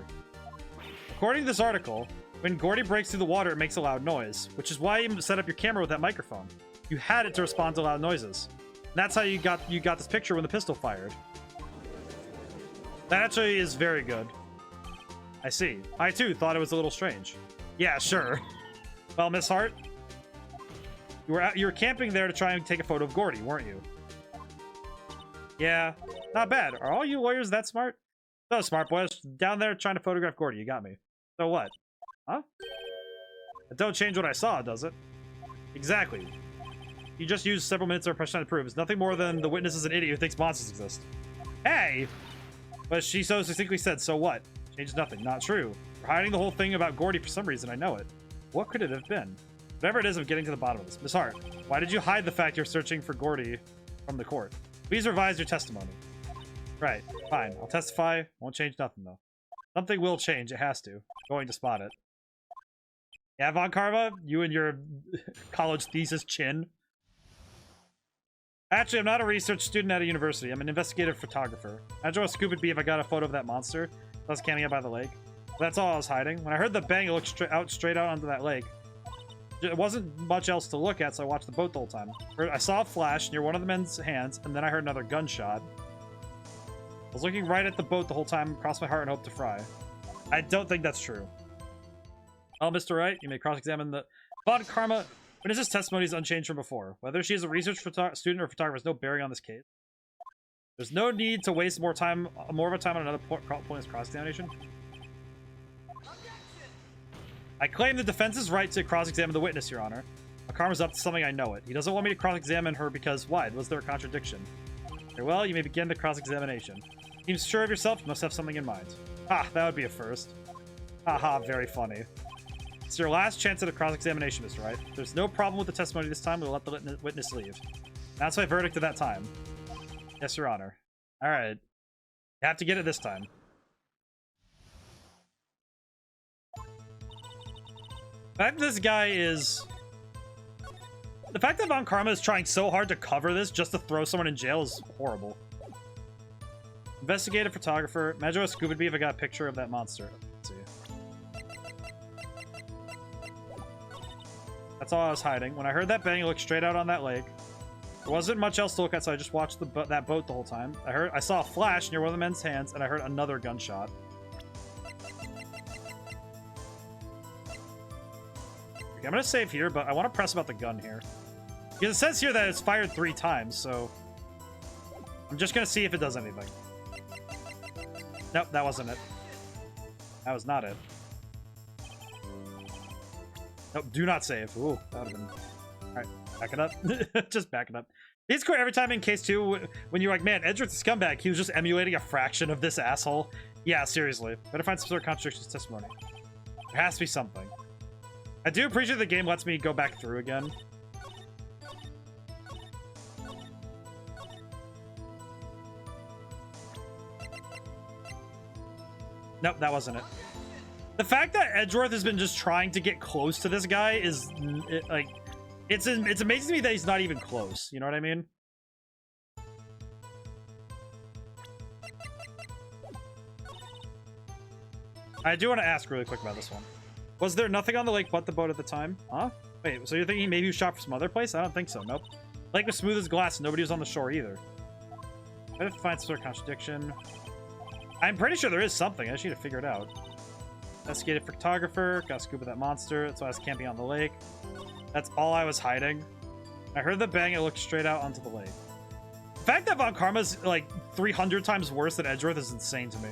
According to this article, when Gordy breaks through the water, it makes a loud noise, which is why you set up your camera with that microphone. You had it to respond to loud noises. And that's how you got this picture when the pistol fired. That actually is very good. I see. I too thought it was a little strange. Yeah, sure. Well, Miss Hart, you were camping there to try and take a photo of Gordy, weren't you? Yeah, not bad. Are all you lawyers that smart? So smart, boy. Down there trying to photograph Gordy. You got me. So what? Huh? It don't change what I saw, does it? Exactly. You just used several minutes of impression to prove. It's nothing more than the witness is an idiot who thinks monsters exist. Hey! But she so succinctly said, so what? Changed nothing. Not true. We're hiding the whole thing about Gordy for some reason. I know it. What could it have been? Whatever it is, I'm getting to the bottom of this. Miss Hart, why did you hide the fact you're searching for Gordy from the court? Please revise your testimony. Right. Fine. I'll testify. Won't change nothing, though. Something will change. It has to. Going to spot it. Yeah, Von Karma? You and your college thesis chin. Actually, I'm not a research student at a university. I'm an investigative photographer. Imagine what scoop it'd be if I got a photo of that monster I was camping out by the lake. That's all I was hiding. When I heard the bang, it looked straight out onto that lake. It wasn't much else to look at, so I watched the boat the whole time. I saw a flash near one of the men's hands, and then I heard another gunshot. I was looking right at the boat the whole time, crossed my heart and hoped to fry. I don't think that's true. Oh, Mr. Wright, you may cross-examine the... Von Karma, witness's testimony is unchanged from before. Whether she is a research student or photographer has no bearing on this case. There's no need to waste more of a time on another pointless cross-examination. I claim the defense's right to cross-examine the witness, Your Honor. Karma's up to something, I know it. He doesn't want me to cross-examine her because, why? Was there a contradiction? Very well, you may begin the cross-examination. Seems sure of yourself, you must have something in mind. Ah, that would be a first. Haha, very funny. It's your last chance at a cross-examination, Mr. Wright. If there's no problem with the testimony this time, we'll let the witness leave. That's my verdict at that time. Yes, Your Honor. Alright. You have to get it this time. The fact that this guy is... The fact that Von Karma is trying so hard to cover this just to throw someone in jail is horrible. Investigative photographer. Imagine what scoop would be if I got a picture of that monster. Let's see. That's all I was hiding. When I heard that bang, it looked straight out on that lake. There wasn't much else to look at, so I just watched that boat the whole time. I saw a flash near one of the men's hands, and I heard another gunshot. Okay, I'm gonna save here, but I want to press about the gun here. Because it says here that it's fired 3 times, so... I'm just gonna see if it does anything. Nope, that wasn't it. That was not it. Nope, do not save. Ooh, that would've been... Alright, back it up. Just back it up. It's cool every time in case 2, when you're like, man, Edgeworth's a scumbag, he was just emulating a fraction of this asshole. Yeah, seriously. Better find some sort of contradiction to testimony. There has to be something. I do appreciate the game lets me go back through again. Nope, that wasn't it. The fact that Edgeworth has been just trying to get close to this guy is, like, it's amazing to me that he's not even close. You know what I mean? I do want to ask really quick about this one. Was there nothing on the lake but the boat at the time? Huh? Wait, so you're thinking maybe you shot from some other place? I don't think so. Nope. Lake was smooth as glass. Nobody was on the shore either. I have to find some sort of contradiction. I'm pretty sure there is something. I just need to figure it out. Investigative photographer. Got scuba that monster. That's why I was camping on the lake. That's all I was hiding. I heard the bang. It looked straight out onto the lake. The fact that Von Karma's like 300 times worse than Edgeworth is insane to me.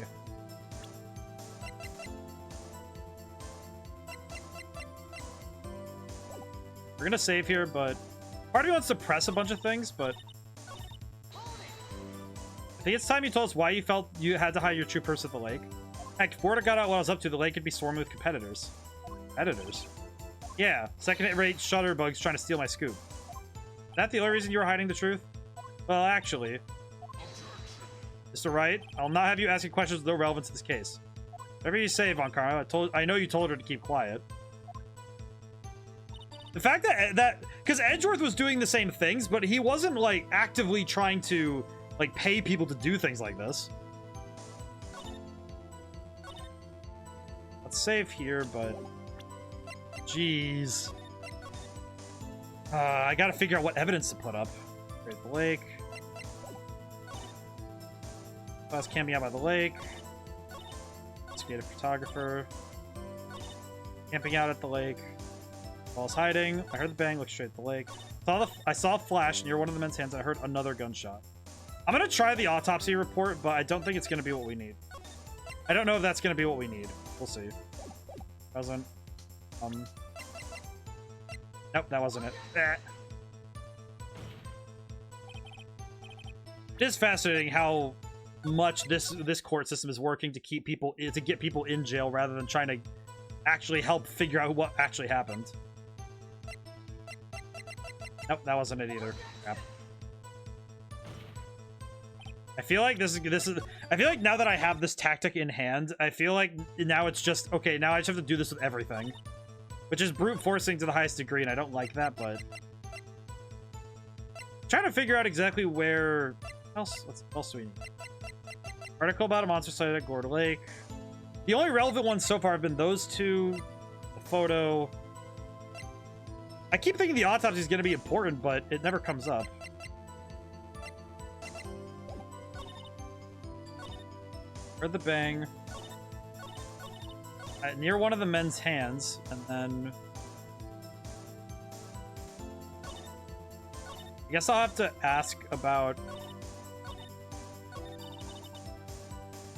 We're gonna save here, but part of me wants to press a bunch of things, but I think it's time you told us why you felt you had to hide your true purpose at the lake. Heck, if word got out what I was up to, the lake could be swarming with competitors. Competitors? Yeah, second-rate shutter bugs trying to steal my scoop. Is that the only reason you were hiding the truth? Well, actually, Mr. Wright, I'll not have you asking questions with no relevance to this case. Whatever you say, Von Karma, I know you told her to keep quiet. The fact that because Edgeworth was doing the same things, but he wasn't like actively trying to like pay people to do things like this. Let's save here, but jeez, I gotta figure out what evidence to put up. Great the lake. I was camping out by the lake. Investigative photographer. Camping out at the lake. While I was hiding, I heard the bang, looked straight at the lake. I saw a flash near one of the men's hands, and I heard another gunshot. I'm gonna try the autopsy report, but I don't think it's gonna be what we need. I don't know if that's gonna be what we need. We'll see. Wasn't. Nope, that wasn't it. It is fascinating how much this court system is working to keep people to get people in jail rather than trying to actually help figure out what actually happened. Nope, that wasn't it either. Crap. I feel like this is I feel like now that I have this tactic in hand, I feel like now it's just okay, now I just have to do this with everything. Which is brute forcing to the highest degree, and I don't like that, but trying to figure out exactly where what else do we need? Article about a monster sighted at Gorda Lake. The only relevant ones so far have been those two, the photo. I keep thinking the autopsy is going to be important, but it never comes up. Heard the bang. Near one of the men's hands, and then I guess I'll have to ask about.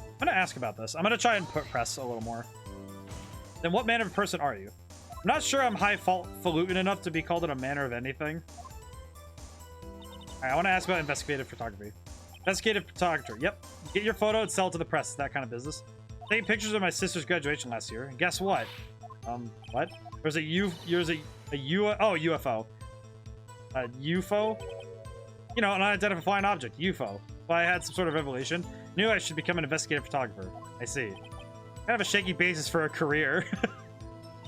I'm gonna ask about this. I'm gonna try and press a little more. Then what manner of person are you? I'm not sure I'm highfalutin enough to be called in a manner of anything. Alright, I want to ask about investigative photography. Investigative photographer. Yep. Get your photo and sell it to the press. That kind of business. Taking pictures of my sister's graduation last year. And guess what? What? There's a UFO. A UFO? You know, an unidentified flying object. UFO. Well, I had some sort of revelation. Knew I should become an investigative photographer. I see. Kind of a shaky basis for a career.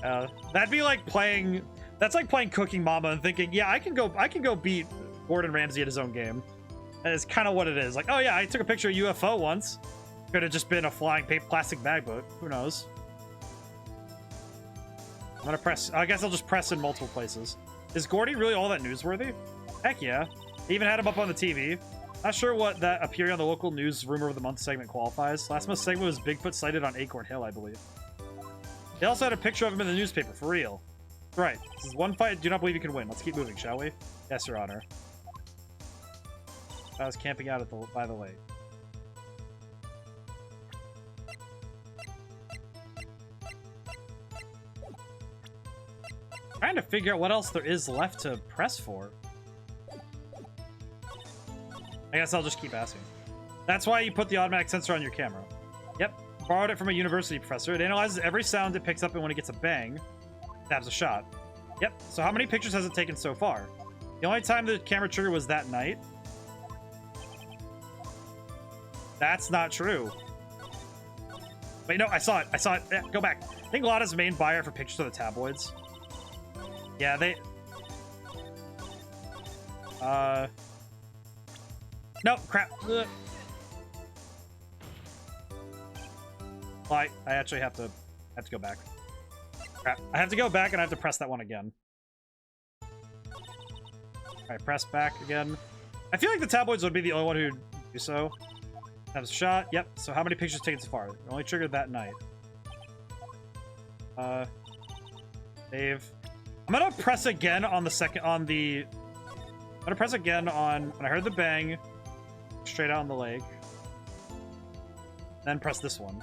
That'd be like playing. That's like playing Cooking Mama and thinking, yeah, I can go beat Gordon Ramsay at his own game. And it's kind of what it is. Like, oh yeah, I took a picture of UFO once. Could have just been a flying plastic bag, but who knows? I'm gonna press. I guess I'll just press in multiple places. Is Gordy really all that newsworthy? Heck yeah. They even had him up on the TV. Not sure what that appearing on the local news rumor of the month segment qualifies. Last month's segment was Bigfoot sighted on Acorn Hill, I believe. They also had a picture of him in the newspaper, for real. Right. This is one fight I do not believe you can win. Let's keep moving, shall we? Yes, Your Honor. I was camping out by the lake. Trying to figure out what else there is left to press for. I guess I'll just keep asking. That's why you put the automatic sensor on your camera. Yep. Borrowed it from a university professor. It analyzes every sound it picks up, and when it gets a bang, stabs a shot. Yep. So how many pictures has it taken so far? The only time the camera trigger was that night. That's not true. Wait, no, I saw it. I saw it. Yeah, go back. I think Lada's main buyer for pictures of the tabloids. Yeah, they... No, crap. Ugh. Well, I actually have to go back. Crap. I have to go back and I have to press that one again. Alright, press back again. I feel like the tabloids would be the only one who'd do so. Have a shot. Yep. So how many pictures taken so far? It only triggered that night. Save. I'm gonna press again on the second, I'm gonna press again on, when I heard the bang, straight out on the lake. Then press this one.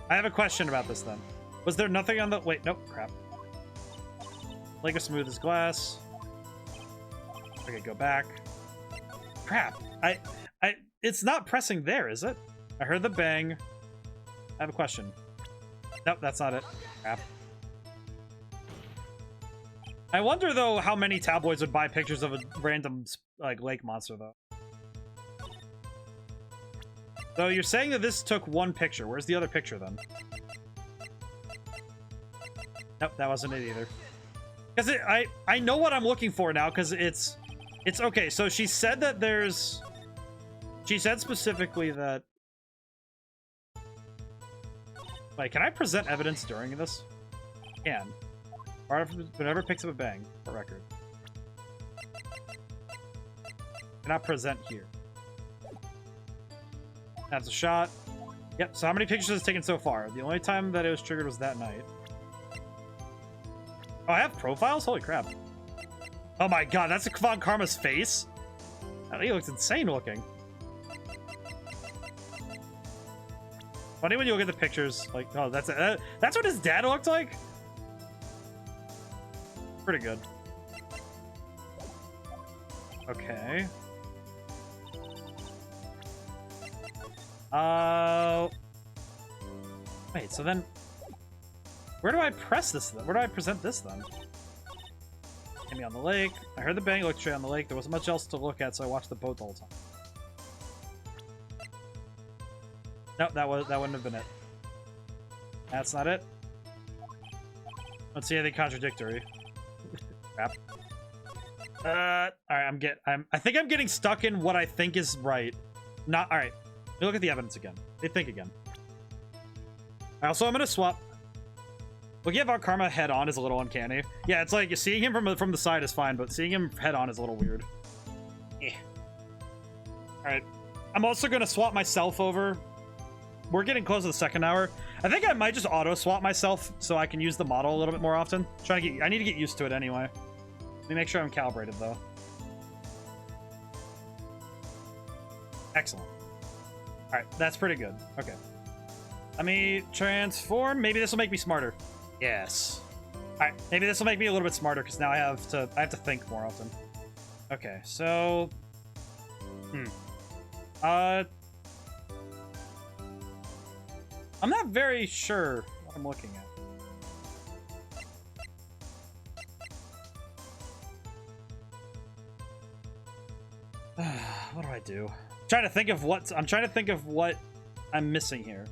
I have a question about this then. Was there nothing on the, wait, nope, crap. Lake is smooth as glass. Okay, go back. Crap, it's not pressing there, is it? I heard the bang. I have a question. Nope, that's not it. Crap. I wonder, though, how many tabloids would buy pictures of a random, like, lake monster, though. So you're saying that this took one picture. Where's the other picture, then? Nope, that wasn't it either. Because I know what I'm looking for now, because it's okay. So she said that there's... She said specifically that... Wait, can I present evidence during this? Can. Whenever it picks up a bang, for record. Cannot present here. That's a shot. Yep, so how many pictures has it taken so far? The only time that it was triggered was that night. Oh, I have profiles? Holy crap. Oh my god, that's Von Karma's face? He looks insane looking. Funny when you look at the pictures, like, oh, that's what his dad looked like? Pretty good. Okay. Wait, so then... Where do I press this then? Where do I present this then? Get me on the lake. I heard the bang, looked straight on the lake. There wasn't much else to look at, so I watched the boat the whole time. Nope, that wouldn't have been it. That's not it. Let's see anything contradictory. Crap. Alright, I think I'm getting stuck in what I think is right. Not alright. Let me look at the evidence again. They think again. Also, I'm gonna swap. Looking at Von Karma head on is a little uncanny. Yeah, it's like seeing him from the side is fine, but seeing him head on is a little weird. Eh. Alright. I'm also gonna swap myself over. We're getting close to the second hour. I think I might just auto swap myself so I can use the model a little bit more often. I need to get used to it anyway. Let me make sure I'm calibrated though. Excellent. All right, that's pretty good. Okay. Let me transform. Maybe this will make me smarter. Yes. All right, maybe this will make me a little bit smarter because now I have to think more often. Okay, so I'm not very sure what I'm looking at. What do I do? I'm trying to think of what I'm missing here,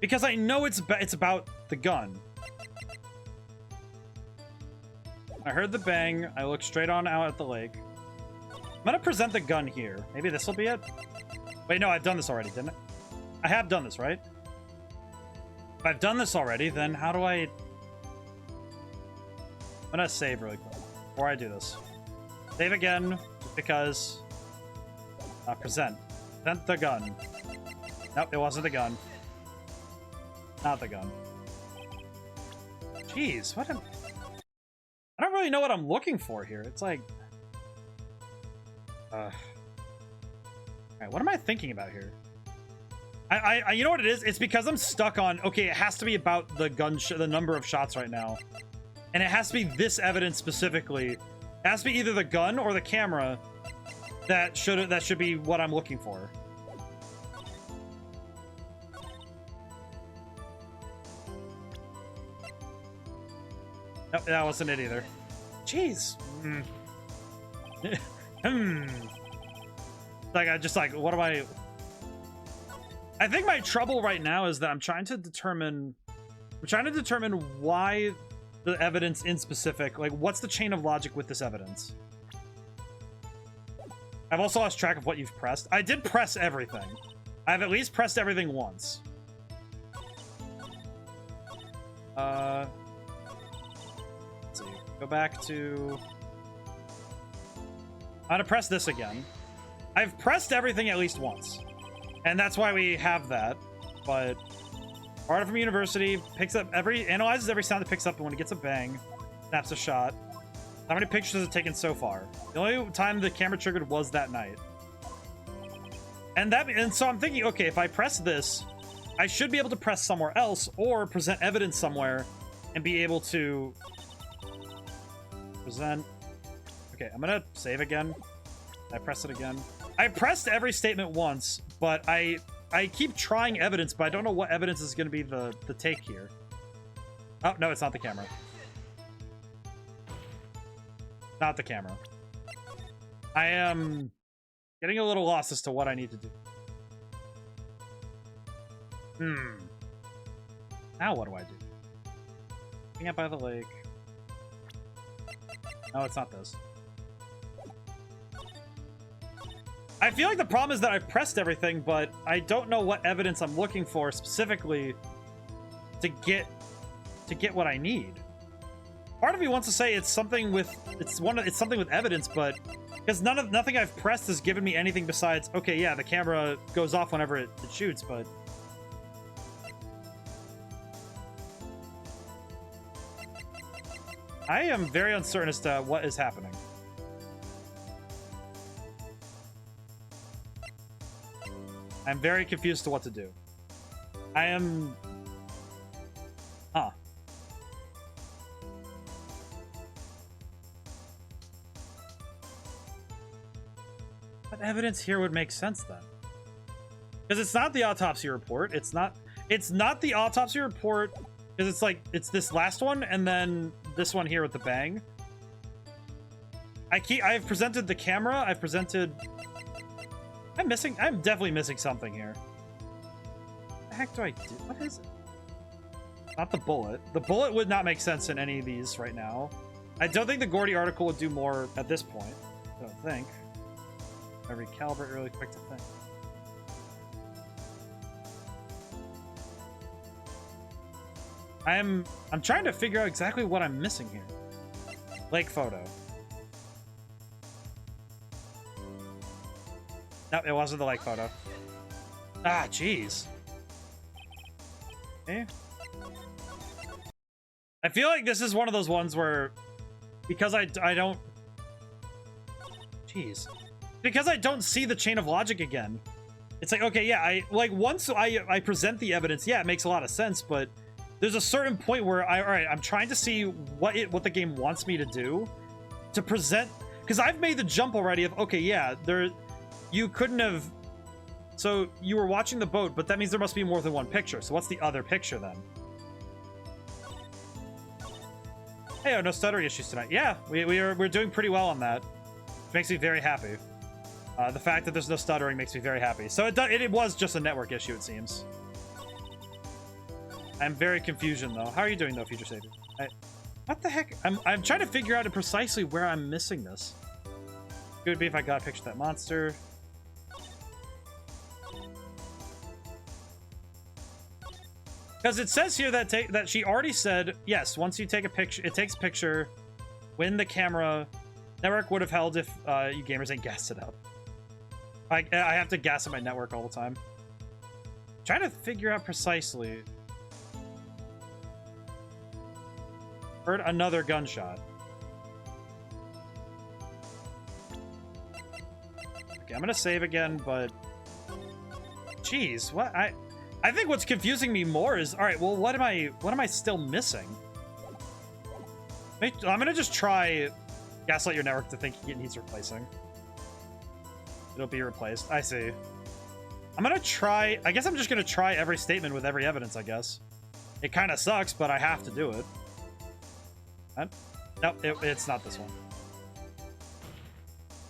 because I know it's about the gun. I heard the bang. I looked straight on out at the lake. I'm gonna present the gun here. Maybe this will be it. Wait, no, I've done this already, didn't I? I have done this, right? If I've done this already, then how do I... I'm gonna save really quick before I do this. Save again, just because... present. Present the gun. Nope, it wasn't the gun. Not the gun. Jeez, what am... I don't really know what I'm looking for here. It's like... Alright, what am I thinking about here? You know what it is? It's because I'm stuck on, okay, it has to be about the gun, the number of shots right now. And it has to be this evidence specifically. It has to be either the gun or the camera that should be what I'm looking for. Nope, that wasn't it either. Jeez. Like, what am I think my trouble right now is that I'm trying to determine why the evidence in specific, like, what's the chain of logic with this evidence? I've also lost track of what you've pressed. I did press everything. I've at least pressed everything once. Let's see. Go back to... I'm gonna press this again. I've pressed everything at least once. And that's why we have that, but Part from university, analyzes every sound it picks up, and when it gets a bang, snaps a shot. How many pictures has it taken so far? The only time the camera triggered was that night. And so I'm thinking, okay, if I press this, I should be able to press somewhere else or present evidence somewhere and be able to present. Okay, I'm gonna save again. I press it again. I pressed every statement once, but I keep trying evidence, but I don't know what evidence is gonna be the take here. Oh, no, it's not the camera. Not the camera. I am getting a little lost as to what I need to do. Now what do I do? Hang out by the lake. No, it's not this. I feel like the problem is that I pressed everything, but I don't know what evidence I'm looking for specifically to get what I need. Part of me wants to say it's something with something with evidence, but because nothing I've pressed has given me anything besides, okay, yeah, the camera goes off whenever it shoots, but I am very uncertain as to what is happening. I'm very confused to what to do. I am... Huh. What evidence here would make sense then? Because it's not the autopsy report. It's not the autopsy report, because it's like, it's this last one and then this one here with the bang. I've presented the camera. I've presented... I'm definitely missing something here. What the heck do I do? What is it? Not the bullet. The bullet would not make sense in any of these right now. I don't think the Gordy article would do more at this point. I don't think. I recalibrate really quick to think. I'm trying to figure out exactly what I'm missing here. Lake photo. No, it wasn't the lake photo. Ah, jeez. Okay. I feel like this is one of those ones where, because I don't... Jeez. Because I don't see the chain of logic again. It's like, okay, yeah, once I present the evidence, yeah, it makes a lot of sense, but there's a certain point where alright, I'm trying to see what the game wants me to do to present, because I've made the jump already of, okay, yeah, you couldn't have, so you were watching the boat, but that means there must be more than one picture. So what's the other picture then? Hey, oh, no stuttering issues tonight. Yeah, we're doing pretty well on that, which makes me very happy. The fact that there's no stuttering makes me very happy. So it was just a network issue, it seems. I'm very confusion though. How are you doing though, Future Savior? What the heck? I'm trying to figure out precisely where I'm missing this. It would be if I got a picture of that monster. Because it says here that she already said, yes, once you take a picture, it takes a picture when the camera network would have held if you gamers ain't gassed it up. I have to gas up my network all the time. I'm trying to figure out precisely. Heard another gunshot. Okay, I'm gonna save again, but jeez, what I think what's confusing me more is, all right, well, what am I still missing? I'm gonna just try gaslight your network to think it needs replacing. It'll be replaced. I see. I'm gonna try. I guess I'm just gonna try every statement with every evidence. I guess it kind of sucks, but I have to do it. Nope, it's not this one.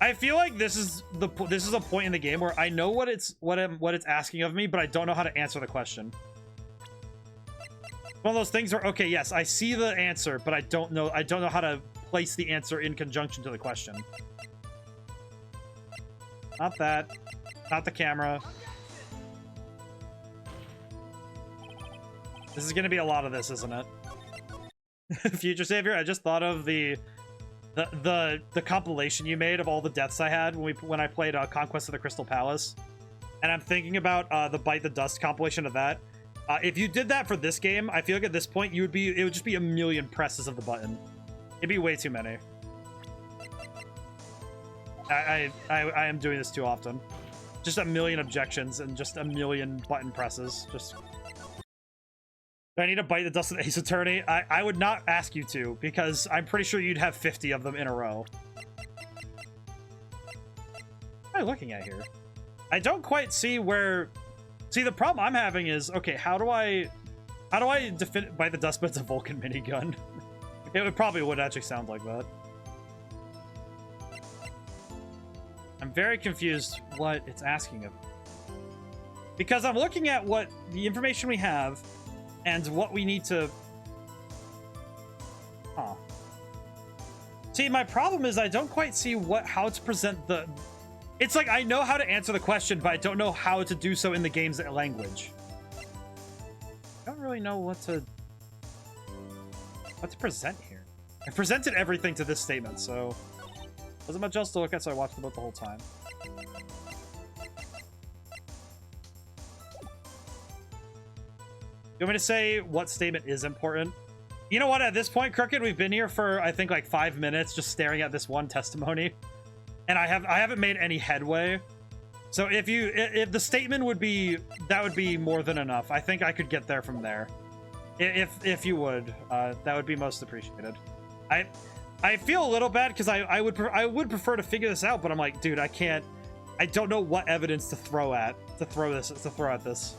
I feel like this is a point in the game where I know what it's asking of me, but I don't know how to answer the question. One of those things where, okay, yes, I see the answer, but I don't know how to place the answer in conjunction to the question. Not that. Not the camera. This is gonna be a lot of this, isn't it? Future Savior, I just thought of the compilation you made of all the deaths I had when I played Conquest of the Crystal Palace, and I'm thinking about the Bite the Dust compilation of that. If you did that for this game, I feel like at this point it would just be a million presses of the button. It'd be way too many. I am doing this too often. Just a million objections and just a million button presses. Just. Do I need to bite the dust of the Ace Attorney? I would not ask you to, because I'm pretty sure you'd have 50 of them in a row. What am I looking at here? I don't quite see where... See, the problem I'm having is, okay, how do I bite the dust, but it's a Vulcan minigun? It probably would actually sound like that. I'm very confused what it's asking of me. Because I'm looking at what the information we have and what we need to... Huh. See, my problem is I don't quite see how to present the... It's like I know how to answer the question, but I don't know how to do so in the game's language. I don't really know what to present here. I presented everything to this statement, so wasn't much else to look at, so I watched the boat the whole time. You want me to say what statement is important? You know what? At this point, Crooked, we've been here for I think like 5 minutes just staring at this one testimony. And I haven't made any headway. So if the statement would be, that would be more than enough. I think I could get there from there. If you would, that would be most appreciated. I feel a little bad because I would prefer to figure this out, but I'm like, dude, I don't know what evidence to throw at this.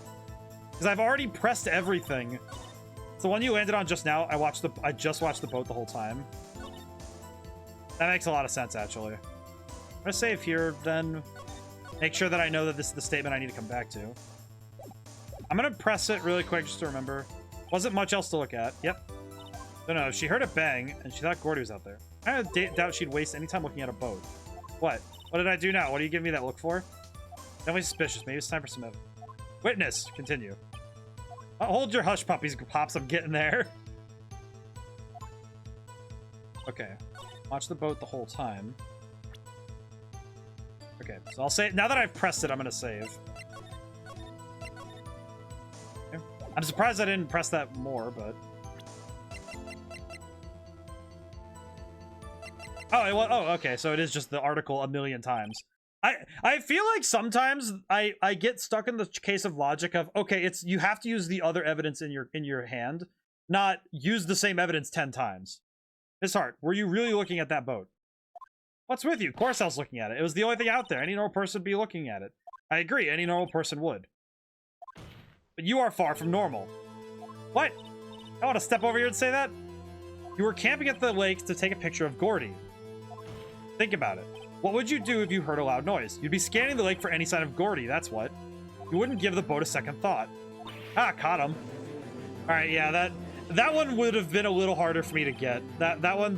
Because I've already pressed everything. It's the one you landed on just now. I just watched the boat the whole time. That makes a lot of sense, actually. I'm gonna save here, then make sure that I know that this is the statement I need to come back to. I'm gonna press it really quick just to remember. Wasn't much else to look at. Yep. No, she heard a bang, and she thought Gordy was out there. I doubt she'd waste any time looking at a boat. What? What did I do now? What are you giving me that look for? Definitely suspicious. Maybe it's time for some evidence. Witness. Continue. Hold your hush puppies, Pops. I'm getting there. Okay. Watch the boat the whole time. Okay, so I'll say, now that I've pressed it, I'm gonna save. Okay. I'm surprised I didn't press that more, but... Oh, okay, so it is just the article a million times. I feel like sometimes I get stuck in the case of logic of, okay, it's you have to use the other evidence in your hand, not use the same evidence 10 times. Miss Hart, were you really looking at that boat? What's with you? Of course I was looking at it. It was the only thing out there. Any normal person would be looking at it. I agree. Any normal person would. But you are far from normal. What? I want to step over here and say that? You were camping at the lake to take a picture of Gordy. Think about it. What would you do if you heard a loud noise? You'd be scanning the lake for any sign of Gordy, that's what. You wouldn't give the boat a second thought. Ah, caught him. Alright, yeah, that one would have been a little harder for me to get. That one,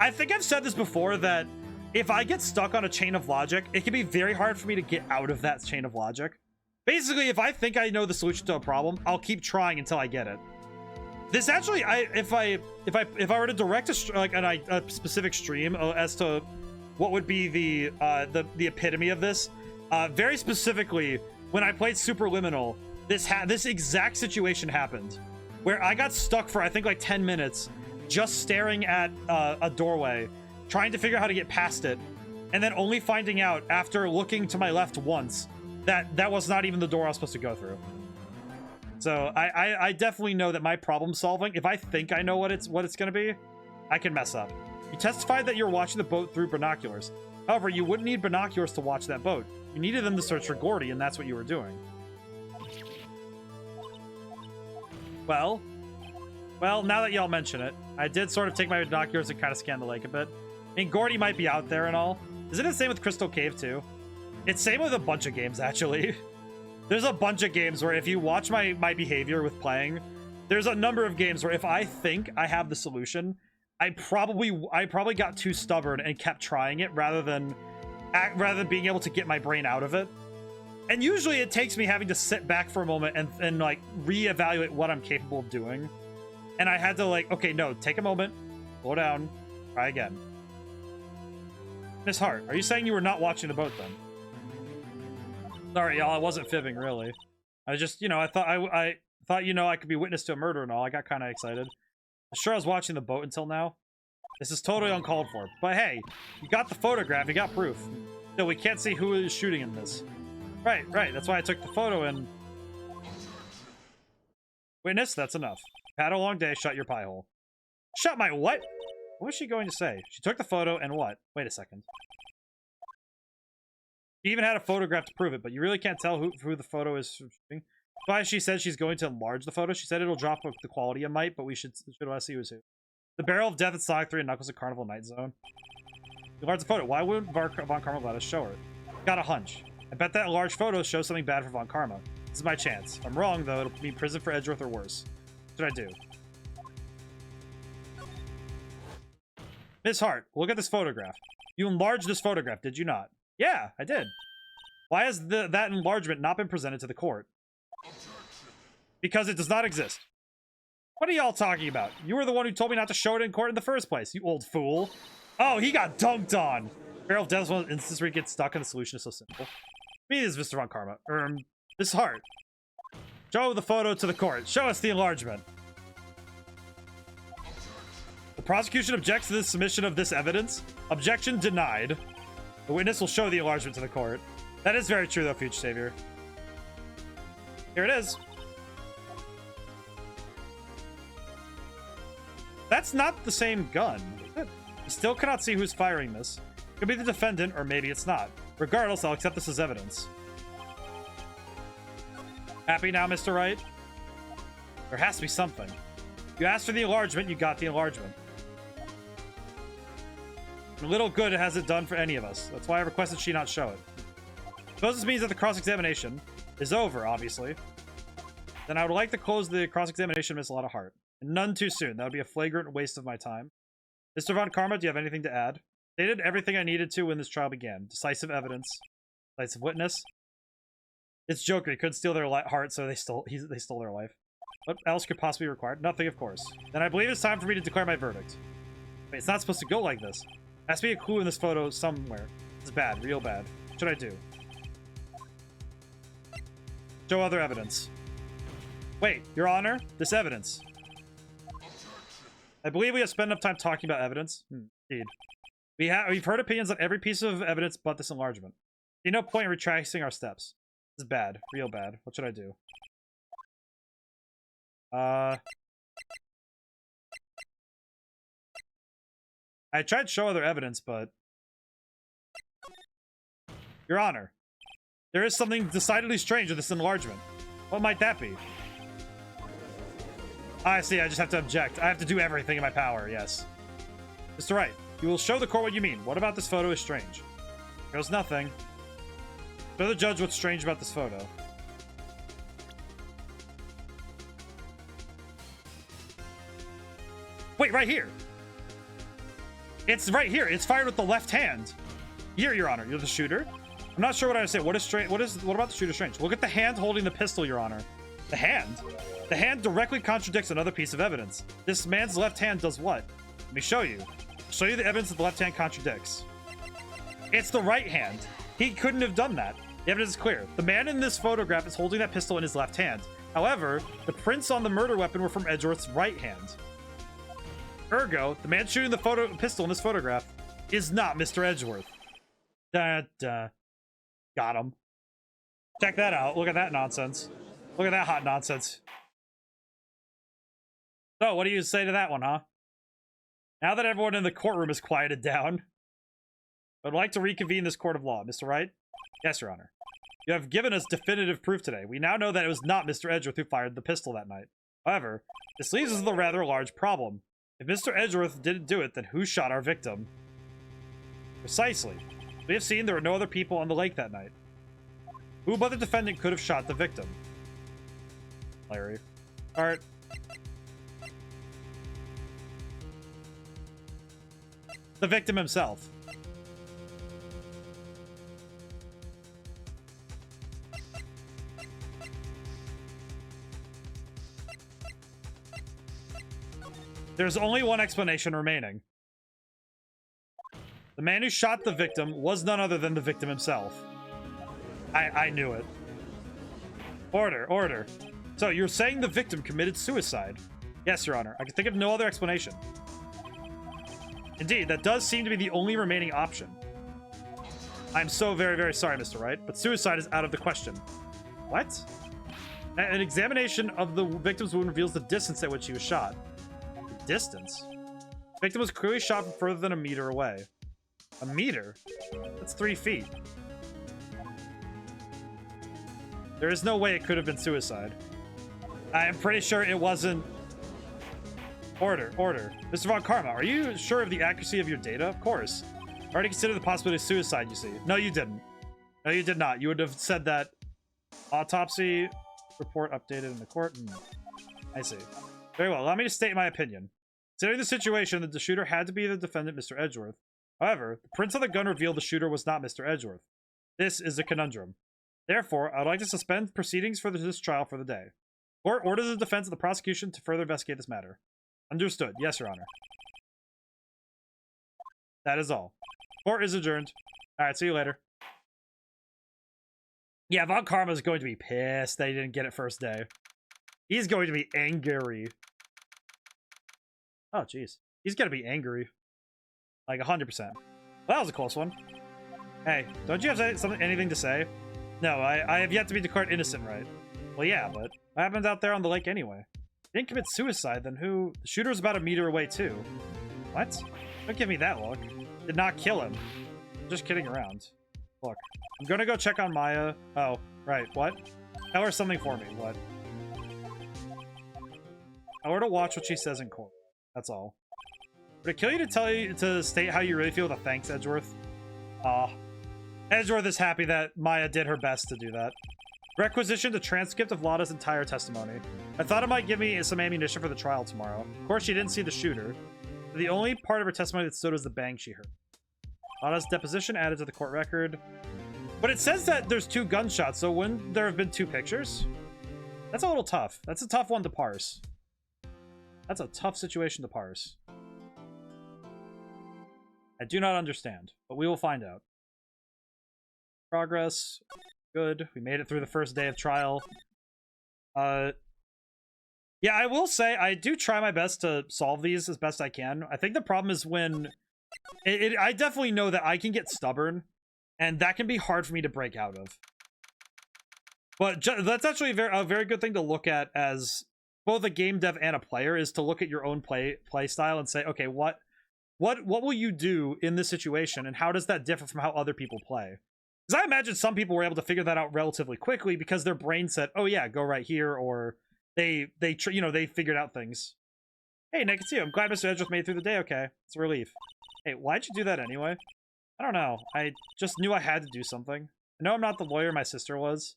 I think I've said this before, that if I get stuck on a chain of logic, it can be very hard for me to get out of that chain of logic. Basically, if I think I know the solution to a problem, I'll keep trying until I get it. This actually, if I were to direct a specific stream as to what would be the epitome of this, very specifically, when I played Superliminal, this exact situation happened, where I got stuck for I think like 10 minutes. Just staring at a doorway, trying to figure out how to get past it, and then only finding out after looking to my left once that was not even the door I was supposed to go through. So I definitely know that my problem solving, if I think I know what it's gonna be, I can mess up. You testified that you were watching the boat through binoculars. However, you wouldn't need binoculars to watch that boat. You needed them to search for Gordy, and that's what you were doing. Well, now that y'all mention it, I did sort of take my binoculars and kind of scan the lake a bit. I mean, Gordy might be out there and all. Isn't it the same with Crystal Cave, too? It's same with a bunch of games, actually. There's a bunch of games where if you watch my behavior with playing, there's a number of games where if I think I have the solution, I probably got too stubborn and kept trying it rather than being able to get my brain out of it. And usually it takes me having to sit back for a moment and like reevaluate what I'm capable of doing. And I had to like, okay, no, take a moment, slow down, try again. Miss Hart, are you saying you were not watching the boat then? Sorry, y'all, I wasn't fibbing, really. I just, I thought I thought, I could be witness to a murder and all. I got kind of excited. I'm sure I was watching the boat until now. This is totally uncalled for. But hey, you got the photograph, you got proof. Still, we can't see who is shooting in this. Right. That's why I took the photo and... Witness, that's enough. Had a long day, shut your pie hole. Shut my what? What was she going to say? She took the photo and what? Wait a second. She even had a photograph to prove it, but you really can't tell who the photo is shooting. Why she said she's going to enlarge the photo. She said it'll drop the quality a mite, but we should want to see who's who. The Barrel of Death at Sonic 3 and Knuckles at Carnival Night Zone. Enlarge the photo. Why wouldn't Von Karma let us show her? Got a hunch. I bet that large photo shows something bad for Von Karma. This is my chance. If I'm wrong, though, it'll mean prison for Edgeworth or worse. What should I do? Miss Hart, look at this photograph. You enlarged this photograph, did you not? Yeah, I did. Why has that enlargement not been presented to the court? Because it does not exist. What are y'all talking about? You were the one who told me not to show it in court in the first place, you old fool. Oh, he got dunked on. Barrel of Death is one of the instances where you get stuck and the solution is so simple. Me is Mr. Von Karma. This Hart. Show the photo to the court. Show us the enlargement. The prosecution objects to the submission of this evidence. Objection denied. The witness will show the enlargement to the court. That is very true, though, Future Savior. Here it is. That's not the same gun. You still cannot see who's firing this. It could be the defendant, or maybe it's not. Regardless, I'll accept this as evidence. Happy now, Mr. Wright? There has to be something. You asked for the enlargement, you got the enlargement. Little good has it done for any of us. That's why I requested she not show it. Suppose this means that the cross-examination is over, obviously. Then I would like to close the cross-examination, Miss Lotta Hart. And none too soon. That would be a flagrant waste of my time. Mr. Von Karma, do you have anything to add? Stated everything I needed to when this trial began. Decisive evidence. Decisive witness. It's Joker. He couldn't steal their heart, so they stole their life. What else could possibly be required? Nothing, of course. Then I believe it's time for me to declare my verdict. Wait, it's not supposed to go like this. There has to be a clue in this photo somewhere. It's bad. Real bad. What should I do? Show other evidence. Wait, Your Honor, this evidence. I believe we have spent enough time talking about evidence. Indeed. We've heard opinions on every piece of evidence but this enlargement. There's no point in retracing our steps. This is bad. Real bad. What should I do? I tried to show other evidence, but... Your Honor, there is something decidedly strange with this enlargement. What might that be? I see, I just have to object. I have to do everything in my power, yes. Mr. Wright, you will show the court what you mean. What about this photo is strange? There's nothing. Show the judge what's strange about this photo. Wait, right here. It's right here. It's fired with the left hand. Here, Your Honor. You're the shooter. I'm not sure what I would say. What is strange? What about the shooter strange? Look at the hand holding the pistol, Your Honor. The hand? The hand directly contradicts another piece of evidence. This man's left hand does what? Let me show you. I'll show you the evidence that the left hand contradicts. It's the right hand. He couldn't have done that. The evidence is clear. The man in this photograph is holding that pistol in his left hand. However, the prints on the murder weapon were from Edgeworth's right hand. Ergo, the man shooting the pistol in this photograph is not Mr. Edgeworth. Got him. Check that out. Look at that nonsense. Look at that hot nonsense. So, what do you say to that one, huh? Now that everyone in the courtroom is quieted down, I'd like to reconvene this court of law. Mr. Wright? Yes, Your Honor. You have given us definitive proof today. We now know that it was not Mr. Edgeworth who fired the pistol that night. However, this leaves us with a rather large problem. If Mr. Edgeworth didn't do it, then who shot our victim? Precisely. We have seen there were no other people on the lake that night. Who but the defendant could have shot the victim? Larry. Art. The victim himself. There's only one explanation remaining. The man who shot the victim was none other than the victim himself. I knew it. Order, order. So, you're saying the victim committed suicide? Yes, Your Honor. I can think of no other explanation. Indeed, that does seem to be the only remaining option. I'm so very, very sorry, Mr. Wright, but suicide is out of the question. What? An examination of the victim's wound reveals the distance at which he was shot. The distance? The victim was clearly shot from further than a meter away. A meter? That's 3 feet. There is no way it could have been suicide. I am pretty sure it wasn't... Order, order. Mr. Von Karma, are you sure of the accuracy of your data? Of course. I already considered the possibility of suicide, you see. No, you didn't. No, you did not. You would have said that autopsy report updated in the court. I see. Very well. Allow me to state my opinion. Considering the situation, the shooter had to be the defendant, Mr. Edgeworth. However, the prints on the gun revealed the shooter was not Mr. Edgeworth. This is a conundrum. Therefore, I would like to suspend proceedings for this trial for the day. Court orders the defense of the prosecution to further investigate this matter. Understood. Yes, Your Honor. That is all. Court is adjourned. Alright, see you later. Yeah, Von Karma is going to be pissed that he didn't get it first day. He's going to be angry. Oh, jeez. He's going to be angry. Like, 100%. Well, that was a close one. Hey, don't you have anything to say? No, I have yet to be declared innocent, right? Well, yeah, but what happened out there on the lake anyway? Didn't commit suicide, then who? The shooter was about a meter away, too. What? Don't give me that look. Did not kill him. I'm just kidding around. Look, I'm gonna go check on Maya. Oh, right, what? Tell her something for me, what? Tell her to watch what she says in court. That's all. Would it kill you to state how you really feel with a thanks, Edgeworth? Edgeworth is happy that Maya did her best to do that. Requisitioned a transcript of Lada's entire testimony. I thought it might give me some ammunition for the trial tomorrow. Of course, she didn't see the shooter. The only part of her testimony that stood was the bang she heard. Lada's deposition added to the court record. But it says that there's 2 gunshots, so wouldn't there have been 2 pictures? That's a little tough. That's a tough one to parse. That's a tough situation to parse. I do not understand, but we will find out. Progress. Good. We made it through the first day of trial. Yeah, I will say I do try my best to solve these as best I can. I think the problem is when... I definitely know that I can get stubborn, and that can be hard for me to break out of. But that's actually a very good thing to look at as both a game dev and a player, is to look at your own play style and say, okay, what will you do in this situation, and how does that differ from how other people play? Because I imagine some people were able to figure that out relatively quickly because their brain said, oh yeah, go right here, or they figured out things. Hey, Nick, it's you. I'm glad Mr. Edgeworth made it through the day okay. It's a relief. Hey, why'd you do that anyway? I don't know. I just knew I had to do something. I know I'm not the lawyer my sister was.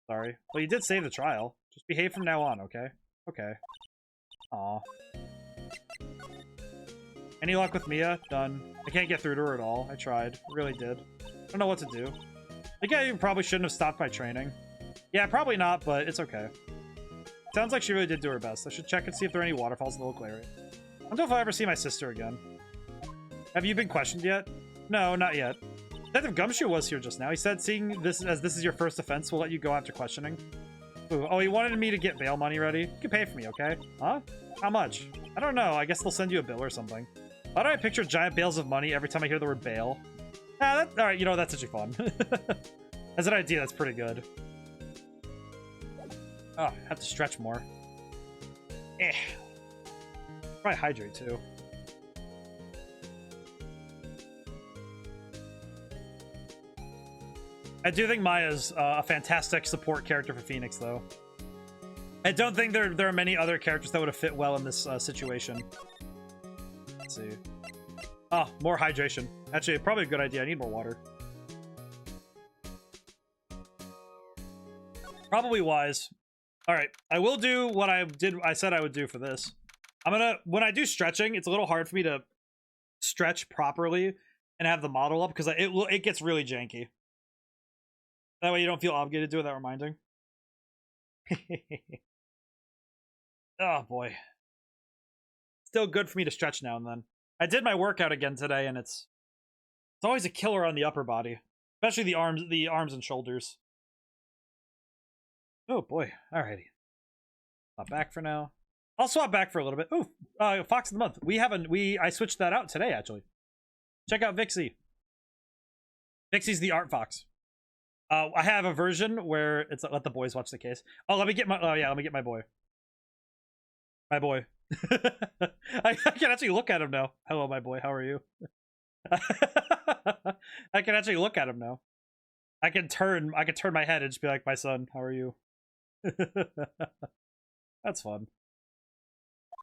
Sorry. Well, you did save the trial. Just behave from now on, okay? Okay. Aw. Any luck with Mia? Done. I can't get through to her at all. I tried. Really did. I don't know what to do. I think I probably shouldn't have stopped my training. Yeah, probably not, but it's okay. Sounds like she really did do her best. I should check and see if there are any waterfalls in the local area. I don't know if I'll ever see my sister again. Have you been questioned yet? No, not yet. Detective Gumshoe was here just now. He said seeing this as this is your first offense, we'll let you go after questioning. Ooh, oh, he wanted me to get bail money ready. You can pay for me, okay? Huh? How much? I don't know. I guess they'll send you a bill or something. Why do I picture giant bales of money every time I hear the word bail? Alright, you know, that's actually fun. As an idea, that's pretty good. Oh, I have to stretch more. Eh. Probably hydrate, too. I do think Maya's a fantastic support character for Phoenix, though. I don't think there are many other characters that would have fit well in this situation. Let's see. Oh, more hydration. Actually, probably a good idea. I need more water. Probably wise. All right, I will do what I said I would do for this. When I do stretching, it's a little hard for me to stretch properly and have the model up because it gets really janky. That way you don't feel obligated to do it without reminding. Oh boy. Still good for me to stretch now and then. I did my workout again today, and it's always a killer on the upper body, especially the arms and shoulders. Oh boy. Alrighty. Swap back for now. I'll swap back for a little bit. Ooh, Fox of the Month. I switched that out today, actually. Check out Vixie. Vixie's the art fox. I have a version where it's let the boys watch the case. Oh, let me get my. Oh yeah, let me get my boy. My boy. I can actually look at him now. Hello, my boy. How are you? I can actually look at him now. I can turn my head and just be like, my son, how are you? That's fun.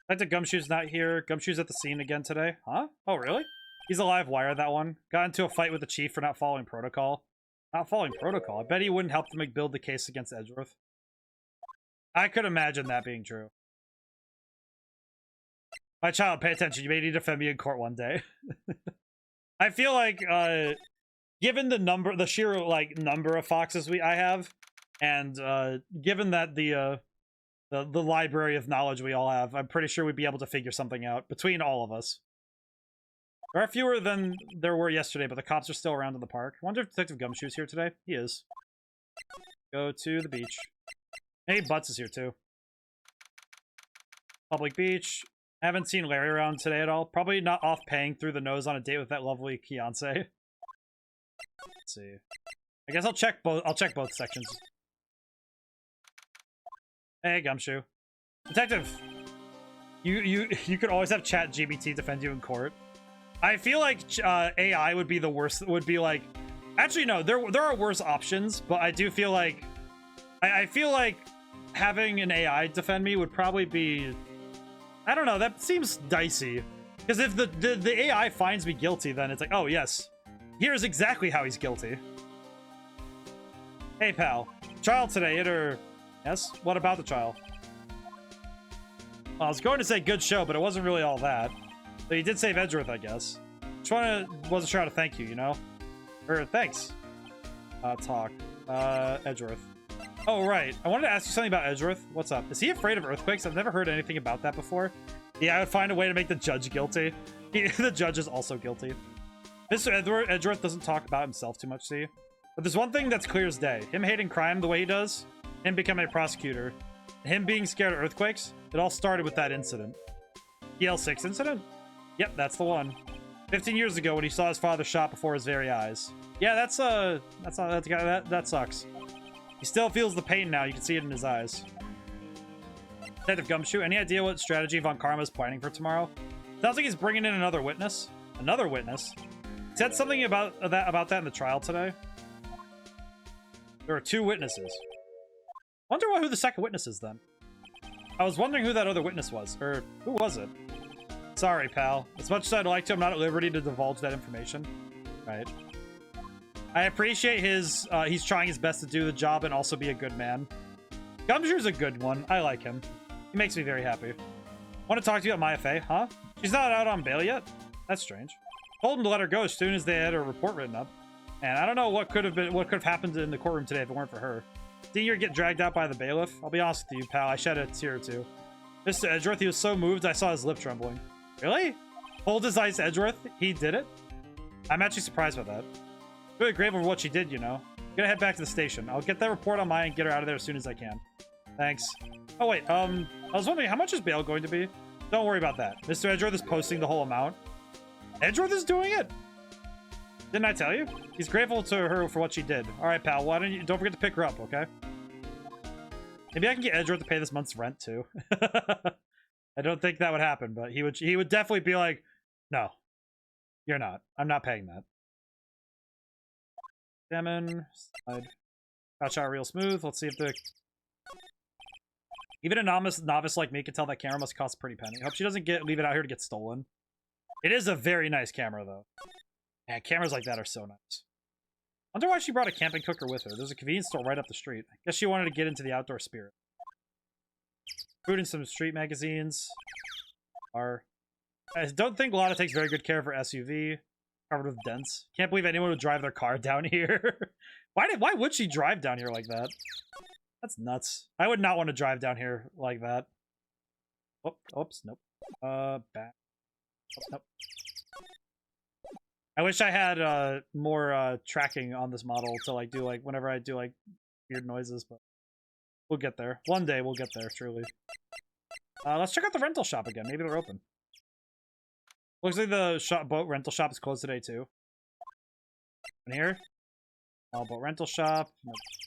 Back to Gumshoe's not here. Gumshoe's at the scene again today. Huh? Oh, really? He's a live wire, that one. Got into a fight with the chief for not following protocol. Not following protocol? I bet he wouldn't help them build the case against Edgeworth. I could imagine that being true. My child, pay attention. You may need to defend me in court one day. I feel like, given the sheer, like, number of foxes I have, and, given that the library of knowledge we all have, I'm pretty sure we'd be able to figure something out between all of us. There are fewer than there were yesterday, but the cops are still around in the park. I wonder if Detective Gumshoe's here today. He is. Go to the beach. Hey, Butts is here too. Public beach. I haven't seen Larry around today at all. Probably not off paying through the nose on a date with that lovely fiance. Let's see. I guess I'll check both sections. Hey, Gumshoe. Detective. You could always have ChatGPT defend you in court. I feel like AI would be the worst. Would be like, actually no, there are worse options, but I do feel like I feel like having an AI defend me would probably be, I don't know, that seems dicey. Because if the AI finds me guilty, then it's like, oh yes, here's exactly how he's guilty. Hey pal, trial today, yes? What about the trial? Well, I was going to say good show, but it wasn't really all that. But he did save Edgeworth, I guess. Wasn't sure how to thank you, you know? Thanks. Talk. Edgeworth. Oh, right. I wanted to ask you something about Edgeworth. What's up? Is he afraid of earthquakes? I've never heard anything about that before. Yeah, I would find a way to make the judge guilty. The judge is also guilty. Mr. Edgeworth doesn't talk about himself too much, see? But there's one thing that's clear as day. Him hating crime the way he does, him becoming a prosecutor, him being scared of earthquakes, it all started with that incident. EL6 incident? Yep, that's the one. 15 years ago when he saw his father shot before his very eyes. Yeah, that sucks. He still feels the pain now. You can see it in his eyes. Detective Gumshoe, any idea what strategy Von Karma is planning for tomorrow? Sounds like he's bringing in another witness. Another witness? He said something about that in the trial today. There are 2 witnesses. Wonder who the second witness is then. I was wondering who that other witness was, or who was it? Sorry, pal. As much as I'd like to, I'm not at liberty to divulge that information. Right. I appreciate he's trying his best to do the job and also be a good man. Gumshoe's a good one. I like him. He makes me very happy. Want to talk to you about Maya Fey, huh? She's not out on bail yet? That's strange. Told him to let her go as soon as they had her report written up. And I don't know what could have happened in the courtroom today if it weren't for her. Seeing her get dragged out by the bailiff? I'll be honest with you, pal. I shed a tear or two. Mr. Edgeworth, he was so moved I saw his lip trembling. Really? Hold his eyes, Edgeworth? He did it? I'm actually surprised by that. Really grateful for what she did, you know. I'm gonna head back to the station. I'll get that report on mine and get her out of there as soon as I can. Thanks. Oh, wait, I was wondering, how much is bail going to be? Don't worry about that. Mr. Edgeworth is posting the whole amount. Edgeworth is doing it? Didn't I tell you? He's grateful to her for what she did. All right, pal, don't forget to pick her up, okay? Maybe I can get Edgeworth to pay this month's rent, too. I don't think that would happen, but he would definitely be like, no, you're not. I'm not paying that. Salmon, slide. Crouch out real smooth. Let's see if even a novice like me can tell that camera must cost a pretty penny. I hope she doesn't leave it out here to get stolen. It is a very nice camera, though. Yeah, cameras like that are so nice. I wonder why she brought a camping cooker with her. There's a convenience store right up the street. I guess she wanted to get into the outdoor spirit. Food and some street magazines. I don't think Lotta takes very good care of her SUV. Covered with dents. Can't believe anyone would drive their car down here. Why would she drive down here like that? That's nuts. I would not want to drive down here like that. Oh, oops, nope. Back. Oops, nope. I wish I had more tracking on this model to like do like whenever I do like weird noises, but We'll get there. One day we'll get there, truly. Let's check out the rental shop again. Maybe they're open. Looks like the boat rental shop is closed today, too. In here. Boat rental shop.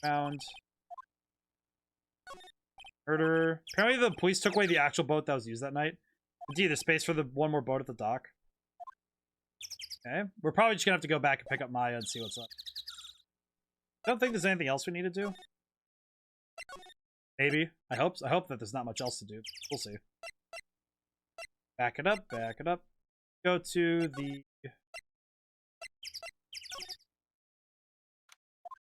Found. Murderer. Apparently the police took away the actual boat that was used that night. Indeed, there's space for the one more boat at the dock. Okay. We're probably just gonna have to go back and pick up Maya and see what's up. I don't think there's anything else we need to do. Maybe. I hope that there's not much else to do. We'll see. Back it up, back it up. Go to the...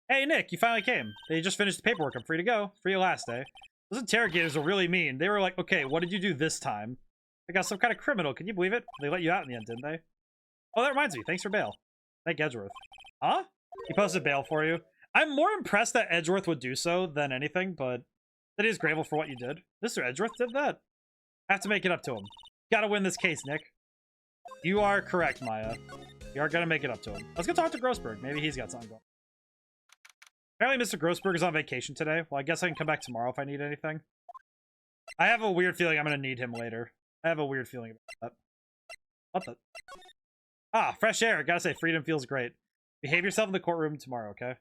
Hey, Nick, you finally came. They just finished the paperwork. I'm free to go. Free your last day. Those interrogators are really mean. They were like, okay, what did you do this time? I got some kind of criminal. Can you believe it? They let you out in the end, didn't they? Oh, that reminds me. Thanks for bail. Thank Edgeworth. Huh? He posted bail for you. I'm more impressed that Edgeworth would do so than anything, but that is grateful for what you did. Mr. Edgeworth did that. I have to make it up to him. Gotta win this case, Nick. You are correct, Maya. You are gonna make it up to him. Let's go talk to Grossberg. Maybe he's got something going. Apparently Mr. Grossberg is on vacation today. Well, I guess I can come back tomorrow if I need anything. I have a weird feeling I'm gonna need him later. I have a weird feeling about that. What the? Ah, fresh air. Gotta say, freedom feels great. Behave yourself in the courtroom tomorrow, okay?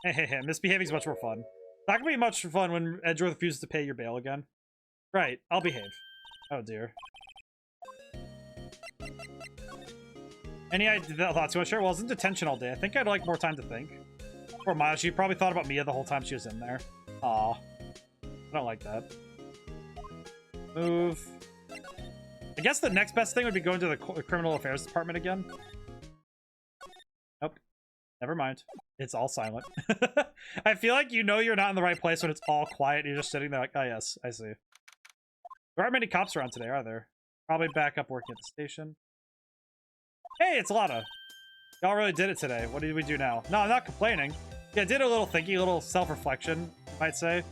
Hey, misbehaving is much more fun. It's not gonna be much fun when Edgeworth refuses to pay your bail again. Right, I'll behave. Oh dear. Any thoughts you want to share? Well, I was in detention all day. I think I'd like more time to think. Poor Maya, she probably thought about Mia the whole time she was in there. Aw. I don't like that. Move. I guess the next best thing would be going to the criminal affairs department again. Nope. Never mind. It's all silent. I feel like you know you're not in the right place when it's all quiet. You're just sitting there like, oh yes, I see. There aren't many cops around today, are there? Probably back up working at the station. Hey, it's Lana. Y'all really did it today. What did we do now? No, I'm not complaining. Yeah, I did a little thinking, a little self-reflection, you might say.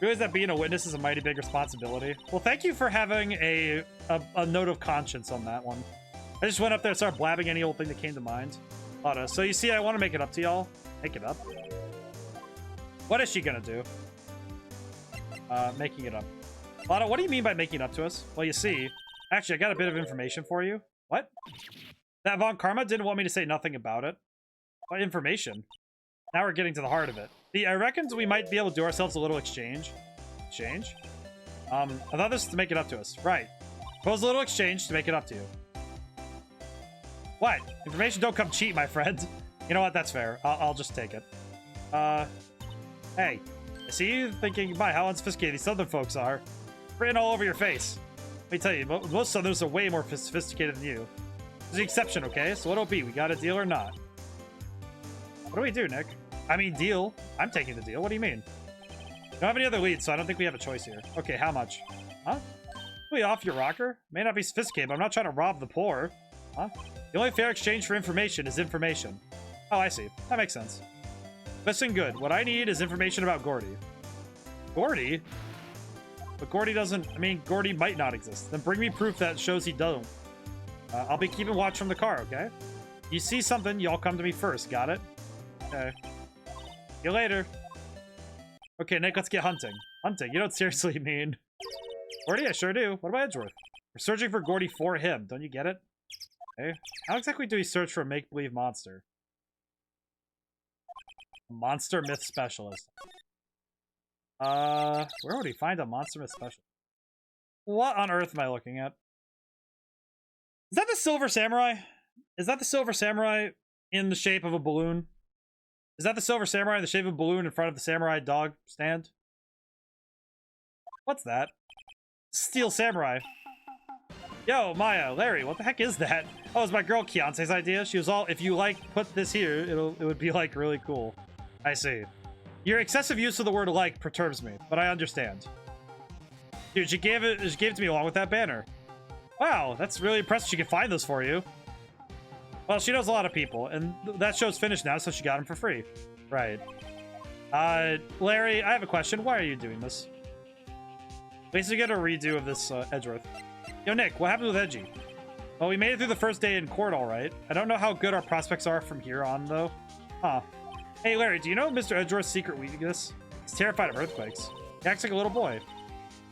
Realize that being a witness is a mighty big responsibility. Well, thank you for having a note of conscience on that one. I just went up there and started blabbing any old thing that came to mind. Lana, so you see, I want to make it up to y'all. Make it up. What is she gonna do? Making it up. Lana, what do you mean by making it up to us? Well, you see, actually, I got a bit of information for you. What? That Von Karma didn't want me to say nothing about it. What information? Now we're getting to the heart of it. See, I reckon we might be able to do ourselves a little exchange. Exchange? I thought this was to make it up to us. Right. Propose a little exchange to make it up to you. What? Information don't come cheap, my friend. You know what? That's fair. I'll just take it. Hey. I see you thinking, my, how unsophisticated these southern folks are. Written all over your face. Let me tell you, most southerners are way more sophisticated than you. There's the exception, okay? So what'll it be? We got a deal or not? What do we do, Nick? I mean, deal. I'm taking the deal. What do you mean? We don't have any other leads, so I don't think we have a choice here. Okay, how much? Huh? We off your rocker? May not be sophisticated, but I'm not trying to rob the poor. Huh? The only fair exchange for information is information. Oh, I see. That makes sense. Listen good. What I need is information about Gordy. Gordy? But Gordy doesn't... I mean, Gordy might not exist. Then bring me proof that shows he doesn't. I'll be keeping watch from the car, okay? You see something, y'all come to me first. Got it? Okay. See you later. Okay, Nick, let's get hunting. Hunting? You don't seriously mean... Gordy? I sure do. What about Edgeworth? We're searching for Gordy for him. Don't you get it? Okay. How exactly do we search for a make-believe monster? A monster myth specialist. Where would he find a monster myth specialist? What on earth am I looking at? Is that the Silver Samurai? Is that the Silver Samurai in the shape of a balloon? Is that the Silver Samurai in the shape of a balloon in front of the samurai dog stand? What's that? Steel Samurai. Yo, Maya, Larry, what the heck is that? Oh, it's my girl Keontae's idea. She was all, if you like, put this here, it would be like really cool. I see. Your excessive use of the word like perturbs me, but I understand. Dude, she gave it to me along with that banner. Wow, that's really impressive she can find those for you. Well, she knows a lot of people, and that show's finished now, so she got them for free. Right. Larry, I have a question. Why are you doing this? Basically get a redo of this, Edgeworth. Yo, Nick, what happened with Edgy? Well, we made it through the first day in court all right. I don't know how good our prospects are from here on, though. Huh. Hey, Larry, do you know Mr. Edgeworth's secret weakness? He's terrified of earthquakes. He acts like a little boy.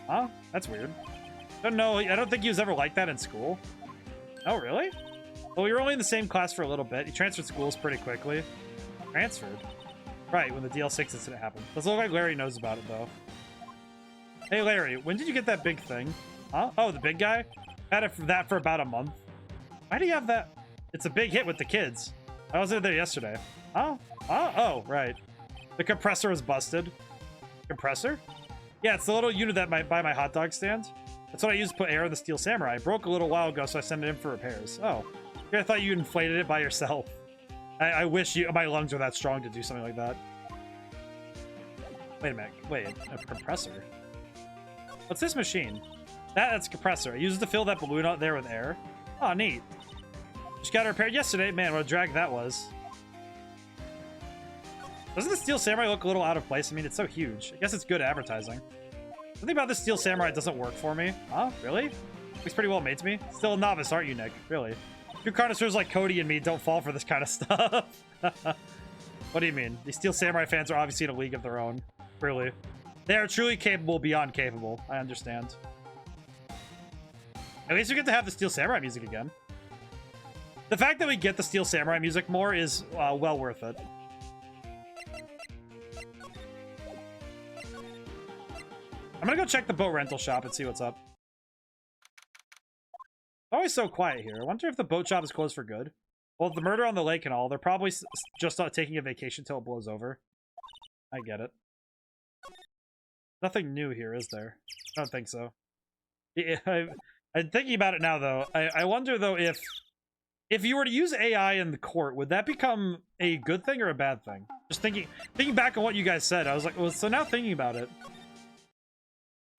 Huh? That's weird. I don't know. I don't think he was ever like that in school. Oh, really? Well, we were only in the same class for a little bit. He transferred schools pretty quickly. Transferred? Right, when the DL6 incident happened. Doesn't look like Larry knows about it, though. Hey, Larry, when did you get that big thing? Huh? Oh, the big guy? Had that for about a month. Why do you have that? It's a big hit with the kids. I was there yesterday. Oh? Oh, right. The compressor was busted. Compressor? Yeah, it's the little unit that might buy my hot dog stand. That's what I used to put air in the Steel Samurai. It broke a little while ago, so I sent it in for repairs. Oh. I thought you inflated it by yourself. I wish my lungs were that strong to do something like that. Wait a minute. Wait, a compressor? What's this machine? That's a compressor. I used it to fill that balloon out there with air. Oh, neat. Just got it repaired yesterday. Man, what a drag that was. Doesn't the Steel Samurai look a little out of place? I mean, it's so huge. I guess it's good advertising. Something about this Steel Samurai doesn't work for me. Huh? Really? Looks pretty well made to me. Still a novice, aren't you, Nick? Really? Two connoisseurs like Cody and me don't fall for this kind of stuff. What do you mean? These Steel Samurai fans are obviously in a league of their own. Really. They are truly capable beyond capable. I understand. At least we get to have the Steel Samurai music again. The fact that we get the Steel Samurai music more is well worth it. I'm gonna go check the boat rental shop and see what's up. Always so quiet here. I wonder if the boat shop is closed for good. Well, the murder on the lake and all, they're probably just not taking a vacation till it blows over. I get it. Nothing new here, is there? I don't think so. Yeah, I'm thinking about it now, though. I wonder, though, if you were to use AI in the court, would that become a good thing or a bad thing? Just thinking back on what you guys said, I was like, well, so now thinking about it.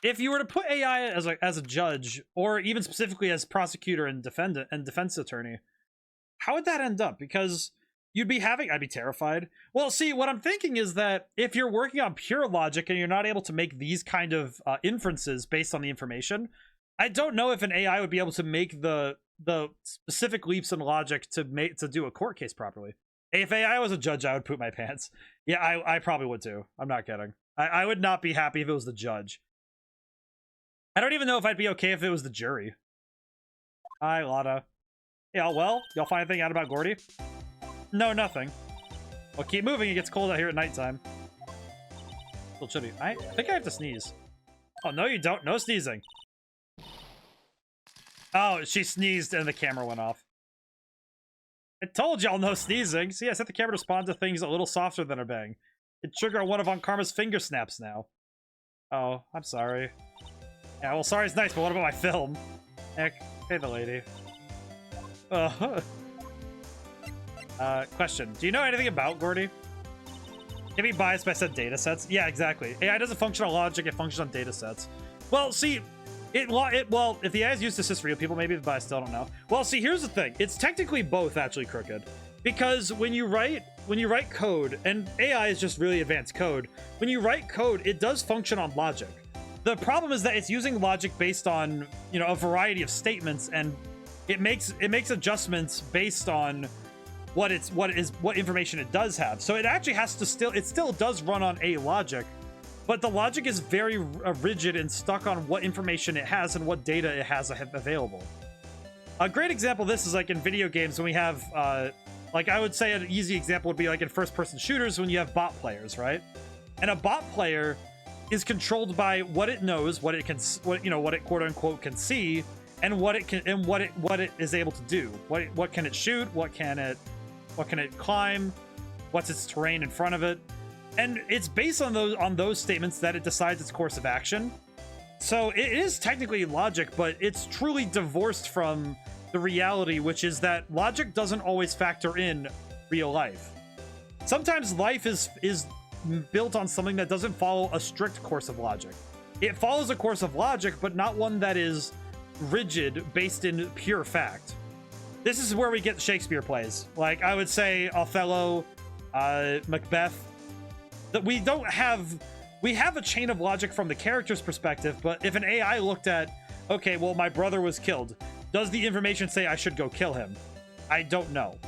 If you were to put AI as a judge, or even specifically as prosecutor and defendant and defense attorney, how would that end up? Because I'd be terrified. Well, see, what I'm thinking is that if you're working on pure logic and you're not able to make these kind of inferences based on the information, I don't know if an AI would be able to make the specific leaps in logic to do a court case properly. If AI was a judge, I would poop my pants. Yeah, I probably would too. I'm not kidding. I would not be happy if it was the judge. I don't even know if I'd be okay if it was the jury. Hi, Lotta. Yeah, well, y'all find anything out about Gordy? No, nothing. Well, keep moving. It gets cold out here at nighttime. Still chilly. I think I have to sneeze. Oh, no, you don't. No sneezing. Oh, she sneezed and the camera went off. I told y'all no sneezing. See, I set the camera to respond to things a little softer than a bang. It triggered one of Aunt Karma's finger snaps now. Oh, I'm sorry. Yeah, well, sorry's nice, but what about my film? Heck, pay the lady. Question. Do you know anything about Gordy? Can be biased by said data sets? Yeah, exactly. AI doesn't function on logic, it functions on data sets. Well, see, well, if the AI is used to assist real people, maybe, but I still don't know. Well, see, here's the thing. It's technically both actually crooked. Because when you write code, and AI is just really advanced code, when you write code, it does function on logic. The problem is that it's using logic based on, you know, a variety of statements, and it makes adjustments based on what information it does have. So it actually has to still does run on a logic, but the logic is very rigid and stuck on what information it has and what data it has available. A great example of this is like in video games when we have, like I would say an easy example would be like in first-person shooters when you have bot players, right? And a bot player is controlled by what it knows, what it quote unquote can see, and what it is able to do. What can it shoot? What can it climb? What's its terrain in front of it? And it's based on those statements that it decides its course of action. So it is technically logic, but it's truly divorced from the reality, which is that logic doesn't always factor in real life. Sometimes life is built on something that doesn't follow a strict course of logic. It follows a course of logic, but not one that is rigid, based in pure fact. This is where we get Shakespeare plays. Like, I would say Othello, Macbeth. That we have a chain of logic from the character's perspective, but if an AI looked at, okay, well, my brother was killed, does the information say I should go kill him? I don't know.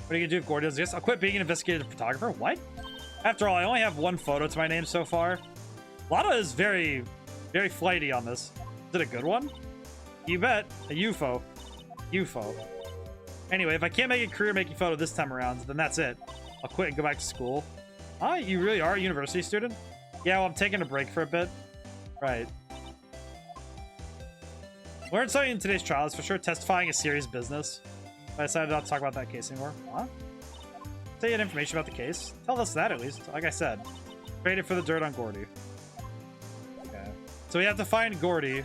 What are you gonna do if Gordy does this? I'll quit being an investigative photographer. What? After all, I only have one photo to my name so far. Lana is very, very flighty on this. Is it a good one? You bet. A UFO. UFO. Anyway, if I can't make a career making photo this time around, then that's it. I'll quit and go back to school. Ah, you really are a university student? Yeah, well, I'm taking a break for a bit. Right. Learn something in today's trial is for sure testifying is serious business. I decided not to talk about that case anymore. Huh? Say you had information about the case. Tell us that at least. Like I said. Traded for the dirt on Gordy. Okay. So we have to find Gordy.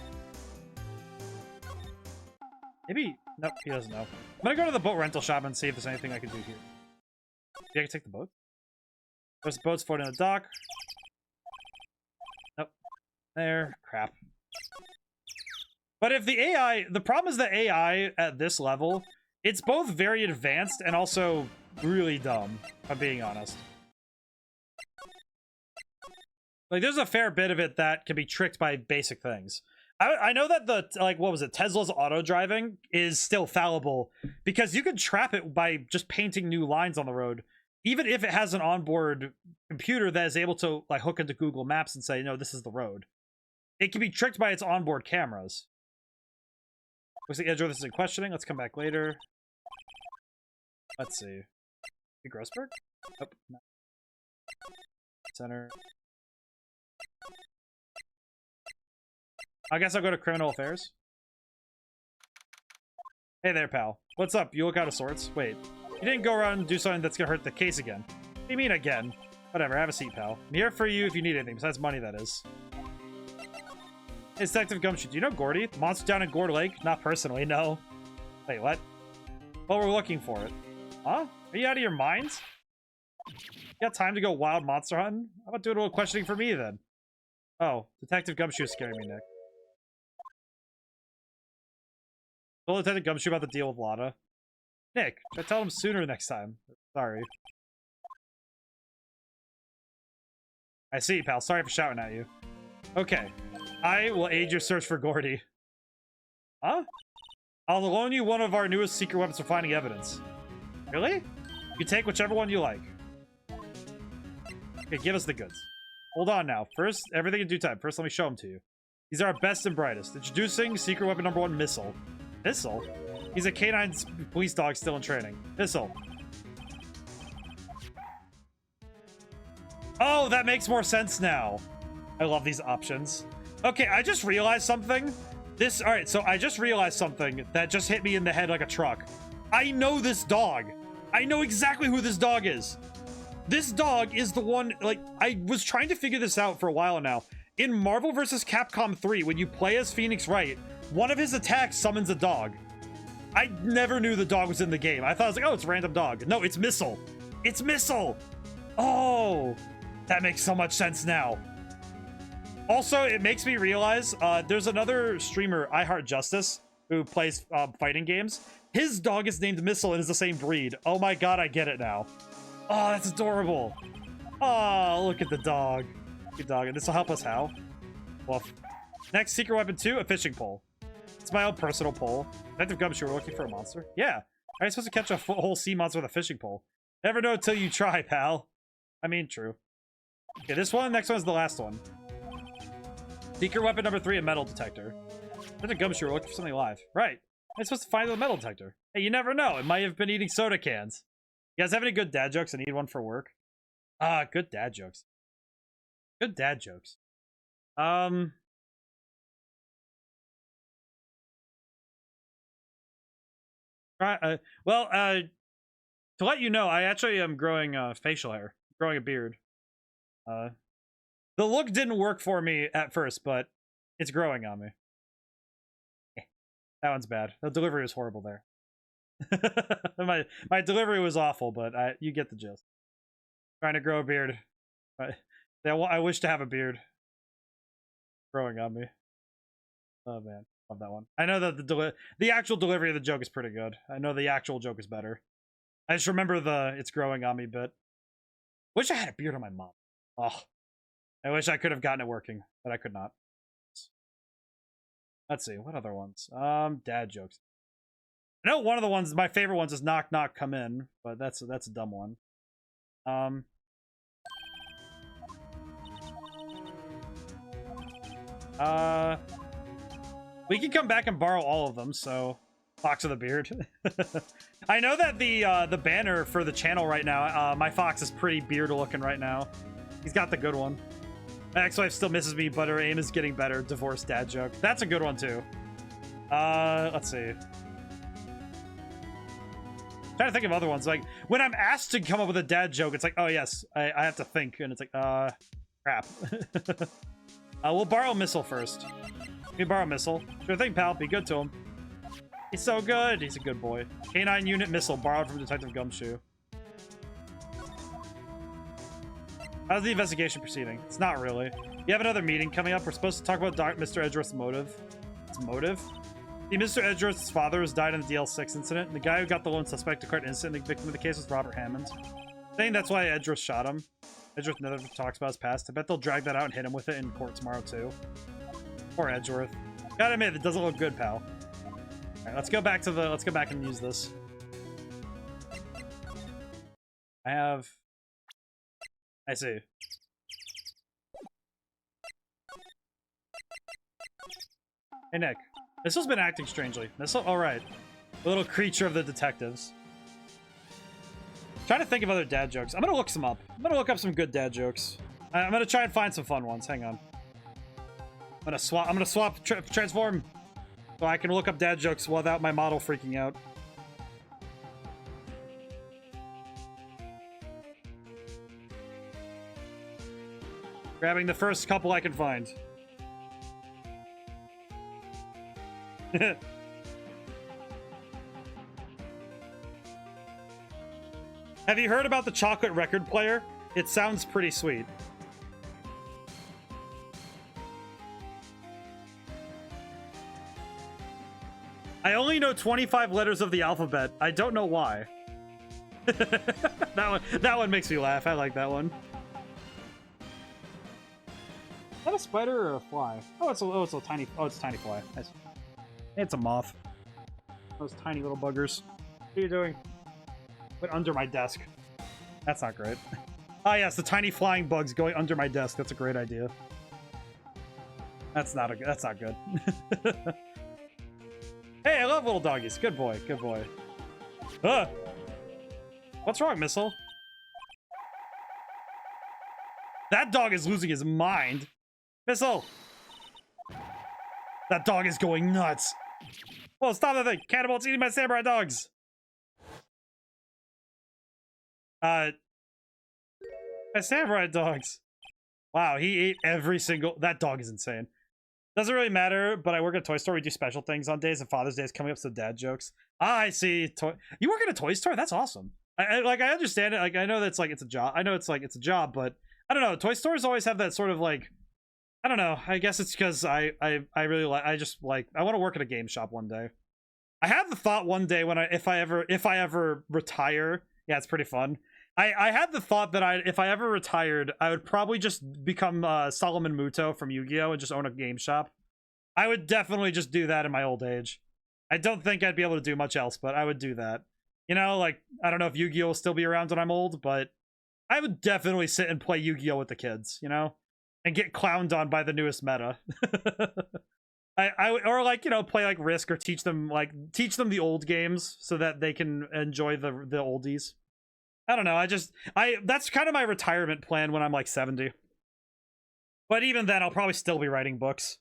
Maybe... Nope, he doesn't know. I'm gonna go to the boat rental shop and see if there's anything I can do here. Yeah, I can take the boat. There's the boat's floating on the dock. Nope. There. Crap. But if the AI... The problem is that AI at this level, it's both very advanced and also really dumb, if I'm being honest. Like, there's a fair bit of it that can be tricked by basic things. I know that the, like, what was it? Tesla's auto driving is still fallible because you can trap it by just painting new lines on the road. Even if it has an onboard computer that is able to, like, hook into Google Maps and say, no, this is the road. It can be tricked by its onboard cameras. Looks like Edgeworth is in questioning. Let's come back later. Let's see. Grossberg? Nope. No. Center. I guess I'll go to criminal affairs. Hey there, pal. What's up? You look out of sorts. Wait, you didn't go around and do something that's gonna hurt the case again. What do you mean again? Whatever, have a seat, pal. I'm here for you if you need anything, besides money, that is. Hey, Detective Gumshoe, do you know Gordy? The monster down in Gourd Lake? Not personally, no. Wait, what? Well, we're looking for it. Huh? Are you out of your minds? You got time to go wild monster hunting? How about doing a little questioning for me, then? Oh, Detective Gumshoe is scaring me, Nick. Told Detective Gumshoe about the deal with Lana. Nick, I tell him sooner next time. Sorry. I see, pal. Sorry for shouting at you. Okay. I will aid your search for Gordy. Huh? I'll loan you one of our newest secret weapons for finding evidence. Really? You take whichever one you like. Okay, give us the goods. Hold on now. First, everything in due time. First, let me show them to you. These are our best and brightest. Introducing secret weapon number 1, Missile. Missile? He's a canine police dog still in training. Missile. Oh, that makes more sense now. I love these options. Okay, I just realized something. Alright, so I just realized something that just hit me in the head like a truck. I know this dog. I know exactly who this dog is. This dog is the one, like, I was trying to figure this out for a while now. In Marvel vs. Capcom 3, when you play as Phoenix Wright, one of his attacks summons a dog. I never knew the dog was in the game. I thought it was like, oh, it's a random dog. No, it's Missile. It's Missile. Oh, that makes so much sense now. Also, it makes me realize there's another streamer, I Heart Justice, who plays fighting games. His dog is named Missile and is the same breed. Oh my god, I get it now. Oh, that's adorable. Oh, look at the dog. Good dog. And this will help us how? Well, next, secret weapon 2, a fishing pole. It's my own personal pole. Detective Gumshoe, we're looking for a monster. Yeah. Are you supposed to catch a whole sea monster with a fishing pole? Never know till you try, pal. I mean, true. Okay, this one, next one's the last one. Secret weapon number 3, a metal detector. Detective Gumshoe, we're looking for something alive. Right. I'm supposed to find the metal detector. Hey, you never know. It might have been eating soda cans. You guys have any good dad jokes? I need one for work. Good dad jokes. Good dad jokes. To let you know, I actually am growing facial hair. Growing a beard. The look didn't work for me at first, but it's growing on me. That one's bad. The delivery was horrible there. my delivery was awful, but you get the gist. Trying to grow a beard. I wish to have a beard. Growing on me. Oh man, love that one. I know that the actual delivery of the joke is pretty good. I know the actual joke is better. I just remember the it's growing on me bit. Wish I had a beard on my mom. Oh, I wish I could have gotten it working, but I could not. Let's see, what other ones? Dad jokes. I know one of the ones, my favorite ones is knock knock come in, but that's a dumb one. We can come back and borrow all of them, so Fox of the Beard. I know that the banner for the channel right now, my Fox is pretty beard looking right now. He's got the good one. My ex-wife still misses me, but her aim is getting better. Divorced dad joke. That's a good one too. Let's see. Trying to think of other ones. Like when I'm asked to come up with a dad joke, it's like, oh yes, I have to think, and it's like, crap. We'll borrow Missile first. Can we borrow Missile? Sure thing, pal. Be good to him. He's so good. He's a good boy. K9 unit Missile borrowed from Detective Gumshoe. How's the investigation proceeding? It's not really. You have another meeting coming up. We're supposed to talk about Mr. Edgeworth's motive. It's motive? See, Mr. Edgeworth's father has died in the DL6 incident, and the guy who got the lone suspect declared innocent in the victim of the case was Robert Hammond. Saying that's why Edgeworth shot him. Edgeworth never talks about his past. I bet they'll drag that out and hit him with it in court tomorrow, too. Poor Edgeworth. Gotta admit, it doesn't look good, pal. Alright, let's go back and use this. I see. Hey, Nick. Missile's been acting strangely. Missile? Alright. The little creature of the detectives. Trying to think of other dad jokes. I'm gonna look some up. I'm gonna look up some good dad jokes. I'm gonna try and find some fun ones. Hang on. I'm gonna swap transform so I can look up dad jokes without my model freaking out. Grabbing the first couple I can find. Have you heard about the chocolate record player? It sounds pretty sweet. I only know 25 letters of the alphabet. I don't know why. That one makes me laugh. I like that one. Is that a spider or a fly? It's a tiny fly. Nice. It's a moth. Those tiny little buggers. What are you doing? Went under my desk. That's not great. Ah, yes, the tiny flying bugs going under my desk. That's a great idea. That's not good. Hey, I love little doggies. Good boy. Good boy. What's wrong, Missile? That dog is losing his mind. Missile! That dog is going nuts. Whoa, stop that thing. Cannibals eating my samurai dogs. My samurai dogs. Wow, he ate every single... That dog is insane. Doesn't really matter, but I work at a toy store. We do special things on days, and Father's Day is coming up, so dad jokes. Ah, I see. You work at a toy store? That's awesome. I understand it. Like, I know that's like it's a job. I know it's like it's a job, but I don't know. Toy stores always have that sort of like, I don't know. I guess it's because I really like. I just like. I want to work at a game shop one day. I had the thought one day when if I ever retire. Yeah, it's pretty fun. I had the thought that if I ever retired, I would probably just become Solomon Muto from Yu-Gi-Oh! And just own a game shop. I would definitely just do that in my old age. I don't think I'd be able to do much else, but I would do that. You know, like, I don't know if Yu-Gi-Oh! Will still be around when I'm old, but I would definitely sit and play Yu-Gi-Oh! With the kids, you know? And get clowned on by the newest meta. Or like, you know, play like Risk or teach them the old games so that they can enjoy the oldies. I don't know. That's kind of my retirement plan when I'm like 70. But even then, I'll probably still be writing books.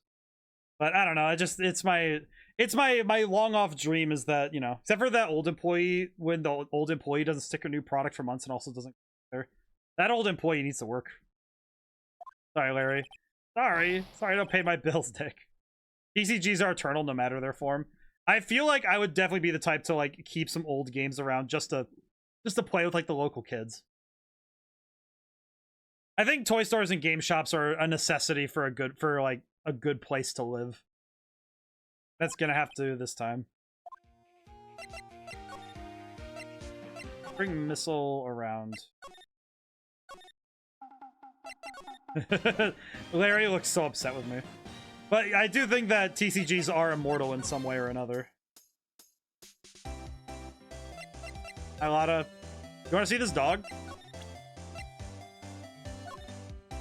But I don't know. It's my long off dream is that, you know, except for that old employee, when the old employee doesn't stick a new product for months and also doesn't care. That old employee needs to work. Sorry, Larry. Sorry, I don't pay my bills, Dick. TCGs are eternal no matter their form. I feel like I would definitely be the type to like keep some old games around just to play with like the local kids. I think toy stores and game shops are a necessity for a good place to live. That's gonna have to this time. Bring Missile around. Larry looks so upset with me. But I do think that TCGs are immortal in some way or another. Hi, Lotta. You want to see this dog?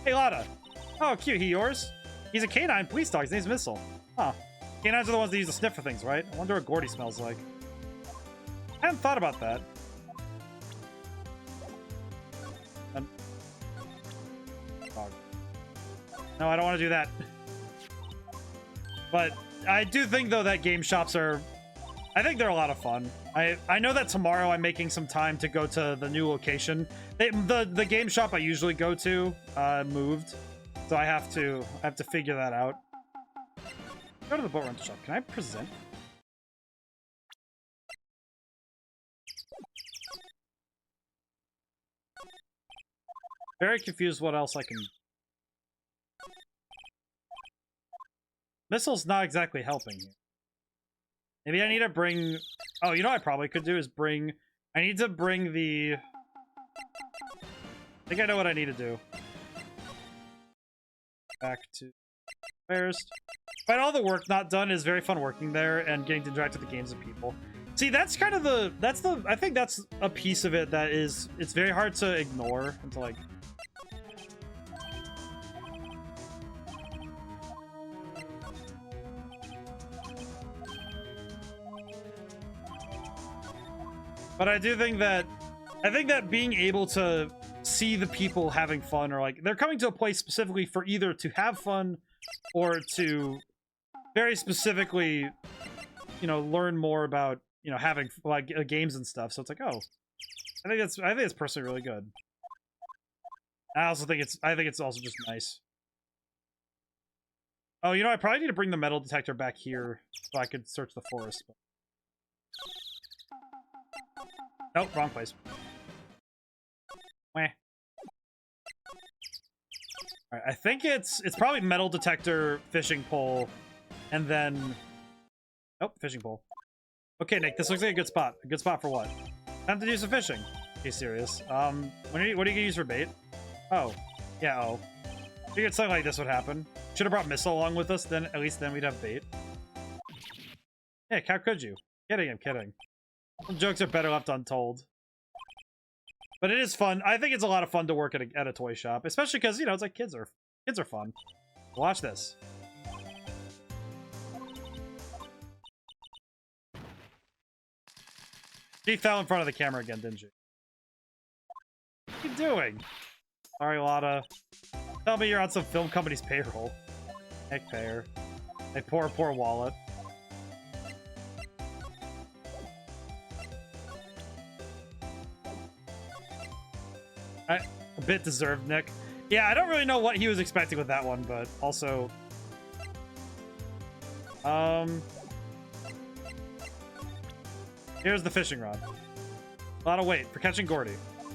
Hey, Lotta. Oh, cute. He yours? He's a canine police dog. His name's Missile. Huh. Canines are the ones that use the sniff for things, right? I wonder what Gordy smells like. I hadn't thought about that. Dog. No, I don't want to do that. But I do think, though, that game shops are... I think they're a lot of fun. I know that tomorrow I'm making some time to go to the new location. The game shop I usually go to moved. So I have to figure that out. Go to the boat rental shop. Can I present? Very confused what else I can... Missile's not exactly helping here. Maybe I need to bring... Oh, you know what I probably could do is bring... I need to bring the... I think I know what I need to do. Back to... First. But all the work not done is very fun working there and getting to interact with the games and people. See, that's kind of the... I think that's a piece of it that is... It's very hard to ignore and to, like... But I do think that... I think that being able to see the people having fun, or like, they're coming to a place specifically for either to have fun or to very specifically, you know, learn more about, you know, having like games and stuff. So it's like, oh, I think it's personally really good. I also think it's also just nice. Oh, you know, I probably need to bring the metal detector back here so I could search the forest. Nope, wrong place. Meh. Alright, I think it's probably metal detector, fishing pole, and then... Nope, fishing pole. Okay, Nick, this looks like a good spot. A good spot for what? Time to do some fishing. Are you serious? What are you gonna use for bait? Oh. Yeah, oh. Figured something like this would happen. Should have brought Missile along with us, then at least then we'd have bait. Nick, how could you? Kidding, I'm kidding. Some jokes are better left untold. But it is fun. I think it's a lot of fun to work at a toy shop, especially because, you know, it's like kids are fun. Watch this. She fell in front of the camera again, didn't she? What are you doing? Sorry, Lotta. Tell me you're on some film company's payroll. Heck, payer. My poor wallet. A bit deserved, Nick. Yeah, I don't really know what he was expecting with that one, but also... Here's the fishing rod. A lot of weight for catching Gordy.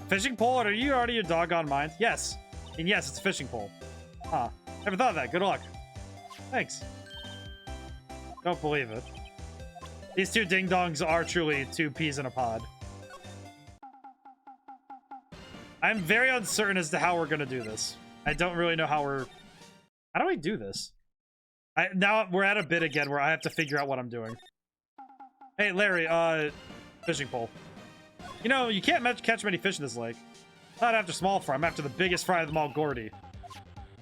Fishing pole? Are you already your doggone mind? Yes. And yes, it's a fishing pole. Huh. Never thought of that. Good luck. Thanks. Don't believe it. These two ding-dongs are truly two peas in a pod. I'm very uncertain as to how we're gonna do this. I don't really know how we're... How do we do this? Now we're at a bit again where I have to figure out what I'm doing. Hey, Larry, fishing pole. You know, you can't catch many fish in this lake. Not after small fry, I'm after the biggest fry of them all, Gordy.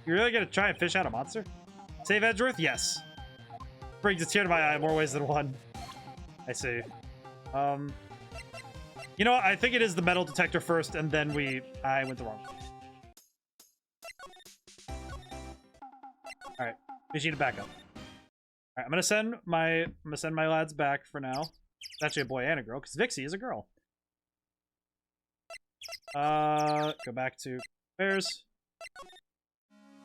You really gonna try and fish out a monster? Save Edgeworth? Yes. Brings a tear to my eye in more ways than one. I see. You know what? I think it is the metal detector first, and then I went the wrong way. Alright. We just need to back up. Alright, I'm gonna send my lads back for now. It's actually a boy and a girl, because Vixie is a girl. Go back to bears.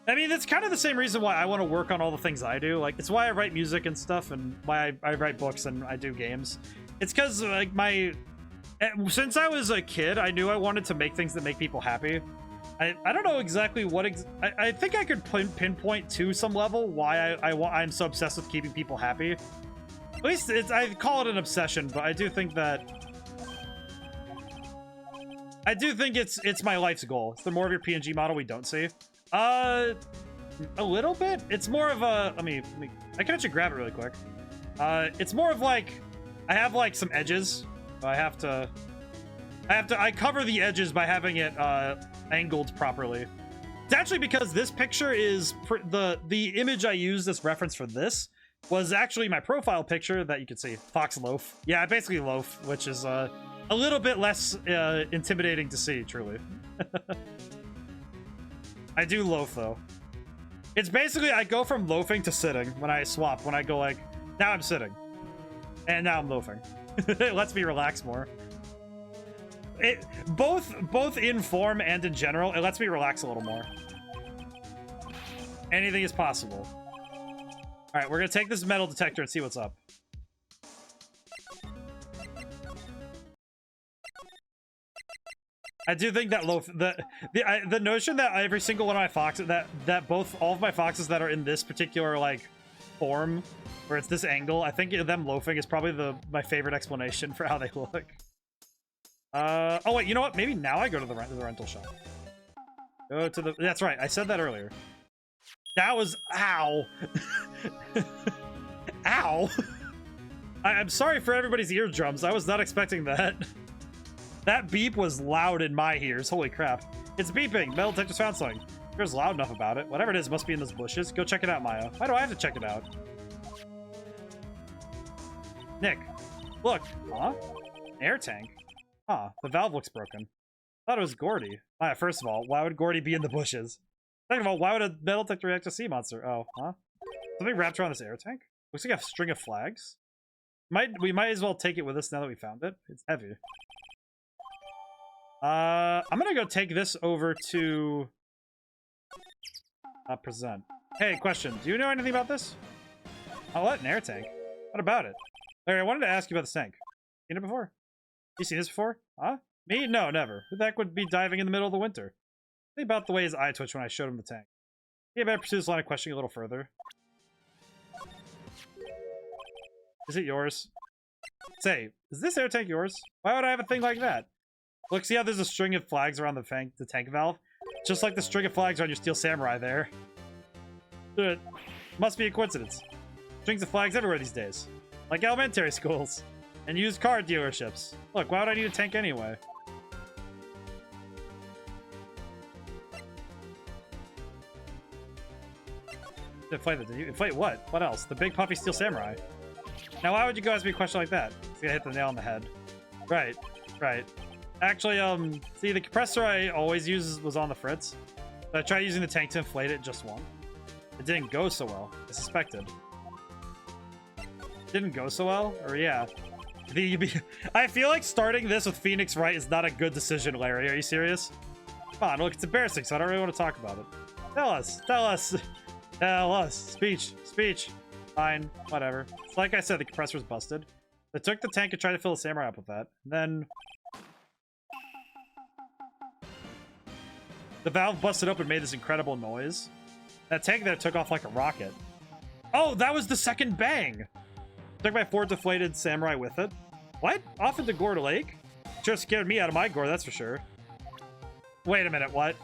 I mean, it's kind of the same reason why I want to work on all the things I do. Like, it's why I write music and stuff, and why I write books and I do games. It's because, like, since I was a kid, I knew I wanted to make things that make people happy. I don't know exactly what... I think I could pinpoint to some level why I'm so obsessed with keeping people happy. At least, I call it an obsession, but I do think that... I do think it's my life's goal. It's the more of your PNG model we don't see. A little bit. It's more of a... Let me I can actually grab it really quick. It's more of like... I have like some edges. I cover the edges by having it angled properly. It's actually because this picture is the image I used as reference for this was actually my profile picture that you can see. Fox loaf. Yeah, I basically loaf, which is a little bit less intimidating to see, truly. I do loaf, though. It's basically, I go from loafing to sitting when I swap. When I go like, now I'm sitting. And now I'm loafing. It lets me relax more. Both in form and in general, it lets me relax a little more. Anything is possible. All right, we're gonna take this metal detector and see what's up. I do think that the notion that every single one of my foxes that both all of my foxes that are in this particular like form where it's this angle, I think them loafing is probably my favorite explanation for how they look. Oh wait, you know what? Maybe now I go to the rental shop. Go to the. That's right. I said that earlier. That was ow. Ow. I'm sorry for everybody's eardrums. I was not expecting that. That beep was loud in my ears. Holy crap. It's beeping. Metal detector's found something. There's loud enough about it. Whatever it is, must be in those bushes. Go check it out, Maya. Why do I have to check it out? Nick, look. Huh? Air tank. Huh. The valve looks broken. Thought it was Gordy. Maya, first of all, why would Gordy be in the bushes? Second of all, why would a metal detector react to a sea monster? Oh, huh? Something wrapped around this air tank? Looks like a string of flags. We might as well take it with us now that we found it. It's heavy. I'm gonna go take this over to present. Hey, question. Do you know anything about this? Oh, what? An air tank? What about it? Larry, I wanted to ask you about this tank. Seen it before? You seen this before? Huh? Me? No, never. Who the heck would be diving in the middle of the winter? Think about the way his eye twitched when I showed him the tank. Yeah, I better pursue this line of questioning a little further. Is it yours? Say, is this air tank yours? Why would I have a thing like that? Look, see how there's a string of flags around the tank valve? Just like the string of flags on your Steel Samurai there. It must be a coincidence. Strings of flags everywhere these days. Like elementary schools. And used car dealerships. Look, why would I need a tank anyway? Inflate it, did you? Inflate what? What else? The big puffy Steel Samurai. Now, why would you go ask me a question like that? See, I hit the nail on the head. Right, right. Actually, see, the compressor I always use was on the fritz. So I tried using the tank to inflate it, just one. It didn't go so well. I suspected. Didn't go so well? Or yeah. I feel like starting this with Phoenix Wright is not a good decision, Larry. Are you serious? Come on, look, it's embarrassing, so I don't really want to talk about it. Tell us, tell us. Tell us. Speech, speech. Fine, whatever. It's like I said, the compressor's busted. They took the tank and tried to fill the Samurai up with that. Then the valve busted open and made this incredible noise. That tank there took off like a rocket. Oh, that was the second bang! Took my 4 deflated Samurai with it. What? Off into Gorda Lake? Sure scared me out of my gore, that's for sure. Wait a minute, what?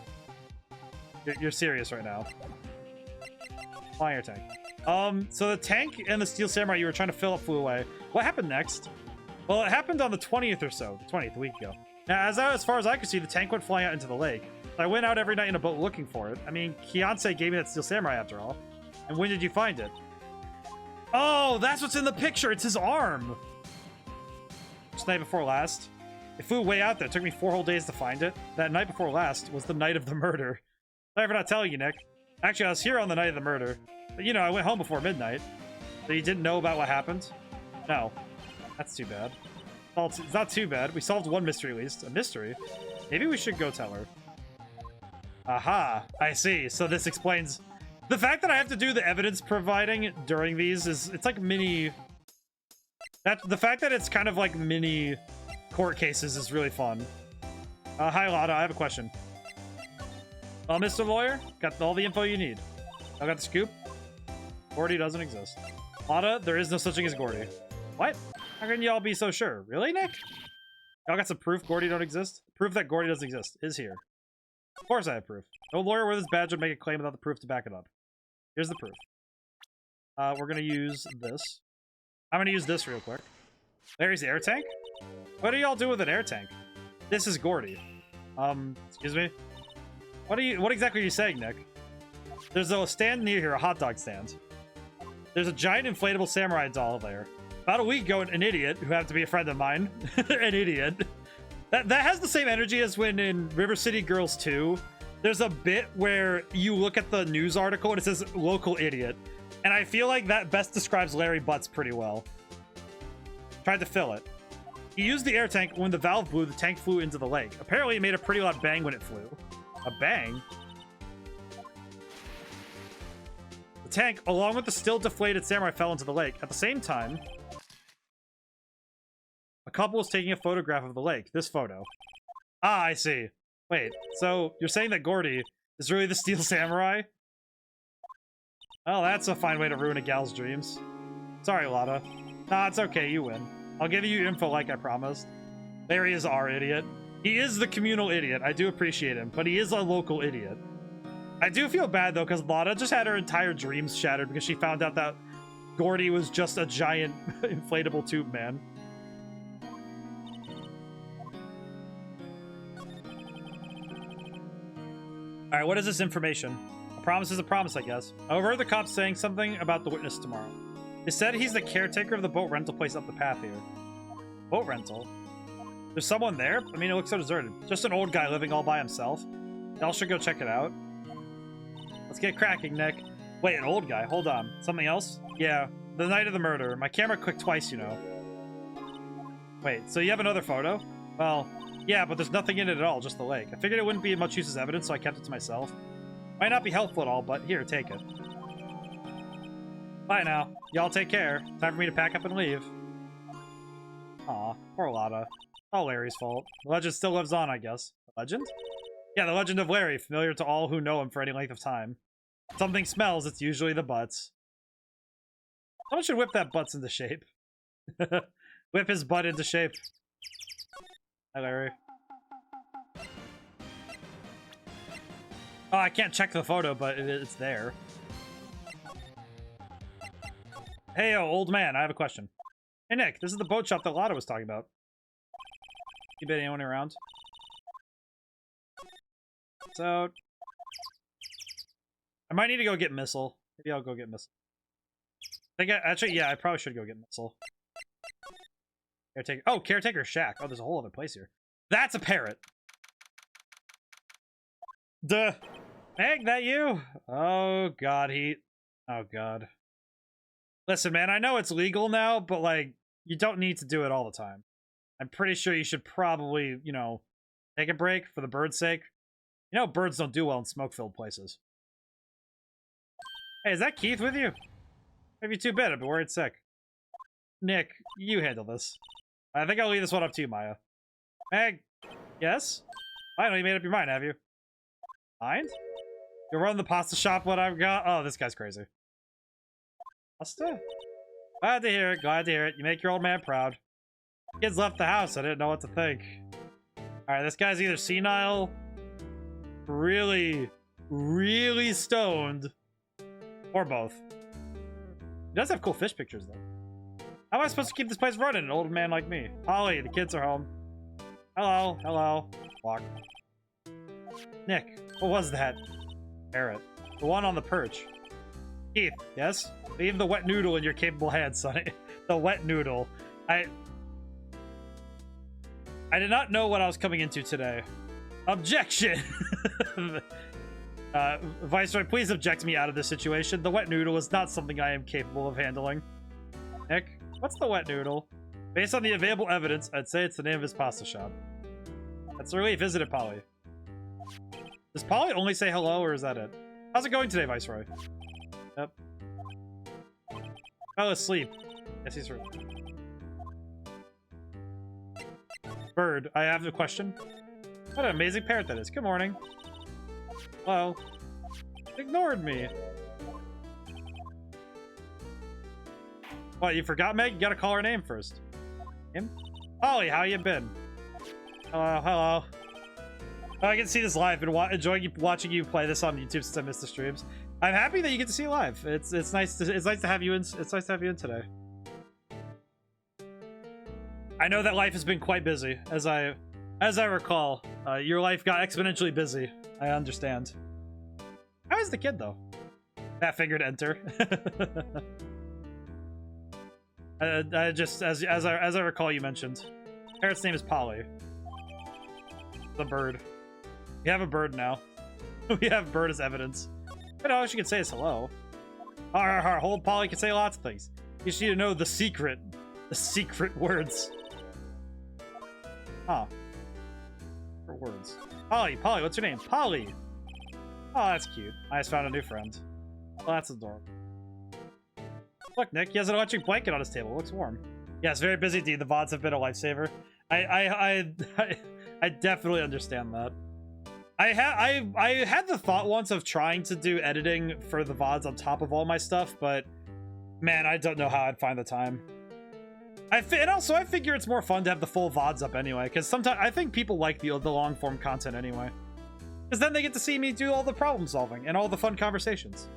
You're serious right now. Flying air tank. So the tank and the Steel Samurai you were trying to fill up flew away. What happened next? Well, it happened on the 20th or so. The 20th, a week ago. Now, as far as I could see, the tank went flying out into the lake. I went out every night in a boat looking for it. I mean, Kianse gave me that Steel Samurai after all. And when did you find it? Oh, that's what's in the picture. It's his arm. Just night before last. It flew way out there. It took me 4 whole days to find it. That night before last was the night of the murder. Sorry for not telling you, Nick. Actually, I was here on the night of the murder. But, you know, I went home before midnight. So you didn't know about what happened? No. That's too bad. Well, it's not too bad. We solved one mystery at least. A mystery? Maybe we should go tell her. Aha. I see. So this explains... The fact that I have to do the evidence providing during these is... It's like mini... The fact that it's kind of like mini court cases is really fun. Hi, Lada. I have a question. Mr. Lawyer? Got all the info you need. I got the scoop. Gordy doesn't exist. Lada, there is no such thing as Gordy. What? How can y'all be so sure? Really, Nick? Y'all got some proof Gordy don't exist? Proof that Gordy doesn't exist is here. Of course I have proof. No lawyer with his badge would make a claim without the proof to back it up. Here's the proof. We're gonna use this. I'm gonna use this real quick. There's the air tank. What do y'all do with an air tank? This is Gordy. Excuse me? What exactly are you saying, Nick? There's a stand near here, a hot dog stand. There's a giant inflatable samurai doll there. About a week ago, an idiot, who happened to be a friend of mine, an idiot. That has the same energy as when in River City Girls 2, there's a bit where you look at the news article and it says local idiot. And I feel like that best describes Larry Butts pretty well. Tried to fill it. He used the air tank. When the valve blew, the tank flew into the lake. Apparently, it made a pretty loud bang when it flew. A bang? The tank, along with the still deflated samurai, fell into the lake. At the same time, a couple was taking a photograph of the lake. This photo. Ah, I see. Wait, so you're saying that Gordy is really the Steel Samurai? Oh, that's a fine way to ruin a gal's dreams. Sorry, Lotta. Nah, it's okay, you win. I'll give you info like I promised. Larry is our idiot. He is the communal idiot. I do appreciate him, but he is a local idiot. I do feel bad, though, because Lotta just had her entire dreams shattered because she found out that Gordy was just a giant inflatable tube man. Alright, what is this information? A promise is a promise, I guess. I overheard the cops saying something about the witness tomorrow. They said he's the caretaker of the boat rental place up the path here. Boat rental? There's someone there? I mean, it looks so deserted. Just an old guy living all by himself. Y'all should go check it out. Let's get cracking, Nick. Wait, an old guy? Hold on. Something else? Yeah, the night of the murder. My camera clicked twice, you know. Wait, so you have another photo? Well, yeah, but there's nothing in it at all, just the lake. I figured it wouldn't be much use as evidence, so I kept it to myself. Might not be helpful at all, but here, take it. Bye now. Y'all take care. Time for me to pack up and leave. Aw, poor Lotta. All Larry's fault. The legend still lives on, I guess. The legend? Yeah, the legend of Larry, familiar to all who know him for any length of time. If something smells, it's usually the butts. Someone should whip that butts into shape. Whip his butt into shape. Hi, Larry. Oh, I can't check the photo, but it's there. Hey, old man, I have a question. Hey, Nick, this is the boat shop that Lotta was talking about. You bet anyone around? So, I might need to go get Missile. Maybe I'll go get Missile. Actually, yeah, I probably should go get Missile. Caretaker. Oh, Caretaker Shack. Oh, there's a whole other place here. That's a parrot. Duh. Meg, that you? Oh, God, Oh, God. Listen, man, I know it's legal now, but, like, you don't need to do it all the time. I'm pretty sure you should probably, you know, take a break for the bird's sake. You know, birds don't do well in smoke-filled places. Hey, is that Keith with you? Maybe too bad, I've been worried sick. Nick, you handle this. I think I'll leave this one up to you, Maya. Meg? Yes? Finally, you made up your mind, have you? Mind? You'll run the pasta shop what I've got? Oh, this guy's crazy. Pasta? Glad to hear it, glad to hear it. You make your old man proud. Kids left the house, I didn't know what to think. Alright, this guy's either senile, really, really stoned, or both. He does have cool fish pictures, though. How am I supposed to keep this place running, an old man like me? Holly, the kids are home. Hello, hello. Walk. Nick, what was that? Parrot. The one on the perch. Keith, yes? Leave the wet noodle in your capable hands, Sonny. The wet noodle. I did not know what I was coming into today. Objection! Viceroy, please object me out of this situation. The wet noodle is not something I am capable of handling. Nick, what's the wet noodle? Based on the available evidence, I'd say it's the name of his pasta shop. That's a relief, isn't it, Polly? Does Polly only say hello, or is that it? How's it going today, Viceroy? Yep. Fell asleep. Yes, he's right. Bird, I have a question. What an amazing parrot that is. Good morning. Hello. Ignored me. What, you forgot, Meg? You gotta call her name first. Him? Polly, how you been? Hello, hello. Oh, I can see this live. Been enjoying watching you play this on YouTube since I missed the streams. I'm happy that you get to see it live. It's nice to have you in. It's nice to have you in today. I know that life has been quite busy, as I recall. Your life got exponentially busy. I understand. How is the kid though? Fat finger to enter. I just as I recall, you mentioned parrot's name is Polly. The bird. We have a bird now. We have bird as evidence. But all she can say is hello. Har, hold Polly can say lots of things. You just need to know the secret words. Huh. For words. Polly, what's your name? Polly. Oh, that's cute. I just found a new friend. Oh, that's adorable. Look, Nick, he has an electric blanket on his table. It looks warm. Yeah, it's very busy, D. The VODs have been a lifesaver. I definitely understand that. I had the thought once of trying to do editing for the VODs on top of all my stuff, but man, I don't know how I'd find the time. And also, I figure it's more fun to have the full VODs up anyway, because sometimes I think people like the long form content anyway. Because then they get to see me do all the problem solving and all the fun conversations.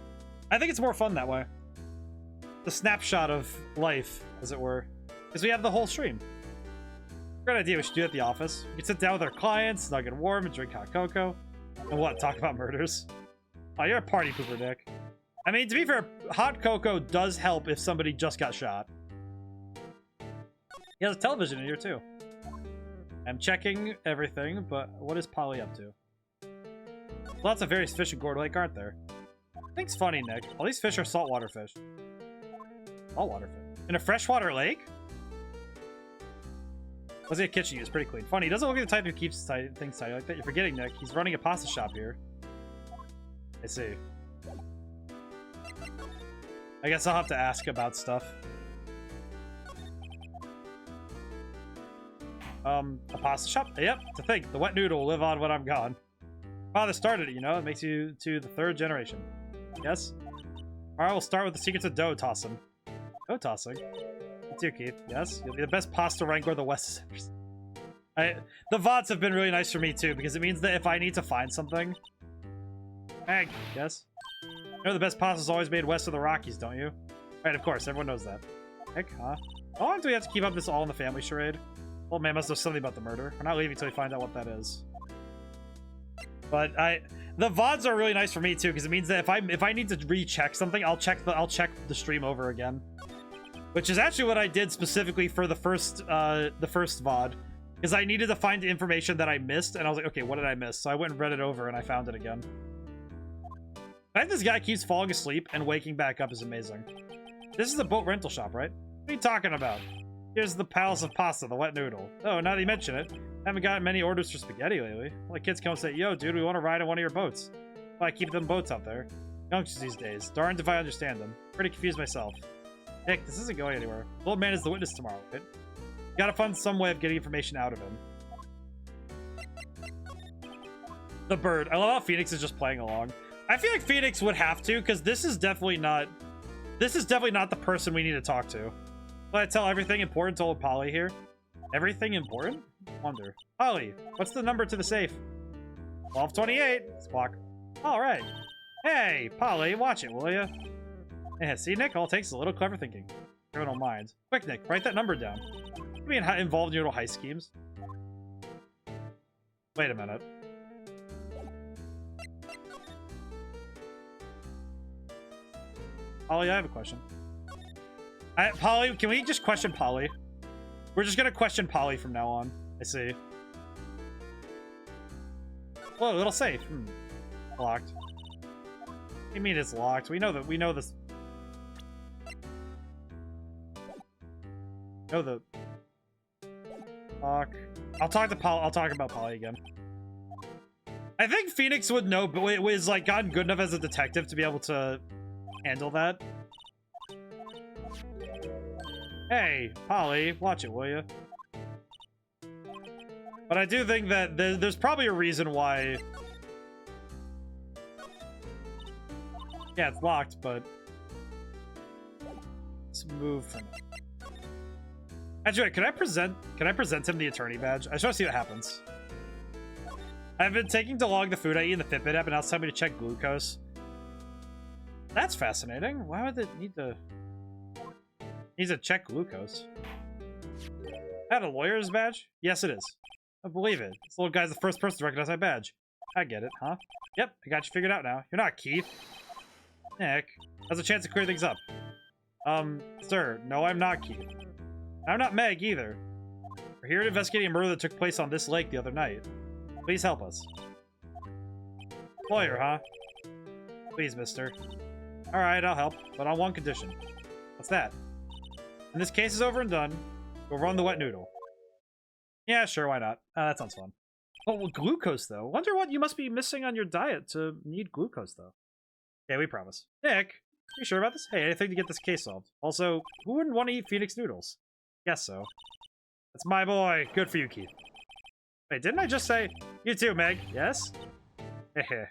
I think it's more fun that way. The snapshot of life, as it were. Because we have the whole stream. Great idea, we should do it at the office. We can sit down with our clients, snug and warm, and drink hot cocoa. And what, talk about murders? Oh, you're a party pooper, Nick. I mean, to be fair, hot cocoa does help if somebody just got shot. He has a television in here, too. I'm checking everything, but what is Polly up to? Lots of various fish in Gourd Lake, aren't there? Thanks funny, Nick. All these fish are saltwater fish. Saltwater fish? In a freshwater lake? What's the kitchen use? Pretty clean. Funny, he doesn't look like the type who keeps things tidy like that. You're forgetting, Nick. He's running a pasta shop here. I see. I guess I'll have to ask about stuff. A pasta shop? Yep, to think. The wet noodle will live on when I'm gone. Father started it, you know? It makes you to the 3rd generation. Yes? Tomorrow we'll start with the secrets of dough tossing. Dough tossing? You too, Keith. Yes? You'll be the best pasta wrangler the West has ever seen. The VODs have been really nice for me, too, because it means that if I need to find something... Hey, yes? You know the best pasta's always made west of the Rockies, don't you? Right, of course. Everyone knows that. Heck, huh? How long do we have to keep up this all in the family charade? Old man must know something about the murder. We're not leaving until we find out what that is. But the VODs are really nice for me too, because it means that if I need to recheck something, I'll check the stream over again. Which is actually what I did specifically for the first VOD. Because I needed to find information that I missed, and I was like, okay, what did I miss? So I went and read it over and I found it again. The fact this guy keeps falling asleep and waking back up is amazing. This is a boat rental shop, right? What are you talking about? Here's the Palace of Pasta, the wet noodle. Oh, now that you mention it, I haven't gotten many orders for spaghetti lately. All the kids come and say, yo, dude, we want to ride on one of your boats. Well, I keep them boats out there. Youngsters these days. Darned if I understand them. Pretty confused myself. Nick, this isn't going anywhere. The old man is the witness tomorrow, right? You gotta find some way of getting information out of him. The bird. I love how Phoenix is just playing along. I feel like Phoenix would have to, because this is definitely not the person we need to talk to. Will I tell everything important to old Polly here? Everything important? Wonder. Polly, what's the number to the safe? 1228. Squawk. All right. Hey, Polly, watch it, will you? Yeah, see, Nick, all it takes is a little clever thinking. Criminal minds. Quick, Nick, write that number down. You mean involved in your little heist schemes? Wait a minute. Polly, I have a question. Polly, can we just question Polly? We're just gonna question Polly from now on. I see. Whoa, little safe. Locked. What do you mean it's locked? We know this. Know the lock. I'll talk about Polly again. I think Phoenix would know, but is like gotten good enough as a detective to be able to handle that. Hey, Polly, watch it, will you? But I do think that there's probably a reason why... Yeah, it's locked, but... Let's move from it. Actually, wait, can I present him the attorney badge? I just want to see what happens. I've been taking to log the food I eat in the Fitbit app, and now it's time me to check glucose. That's fascinating. Why would it need to... Needs to check glucose. That a lawyer's badge? Yes, it is. I believe it. This little guy's the first person to recognize my badge. I get it, huh? Yep, I got you figured out now. You're not Keith. Nick, has a chance to clear things up. Sir, no, I'm not Keith. I'm not Meg, either. We're here to investigate a murder that took place on this lake the other night. Please help us. Lawyer, huh? Please, mister. Alright, I'll help, but on one condition. What's that? When this case is over and done, we'll run the wet noodle. Yeah, sure, why not? That sounds fun. Oh, well, glucose, though. Wonder what you must be missing on your diet to need glucose, though. Yeah, we promise. Nick, you sure about this? Hey, anything to get this case solved. Also, who wouldn't want to eat Phoenix noodles? Guess so. That's my boy. Good for you, Keith. Wait, didn't I just say, you too, Meg? Yes? Heh.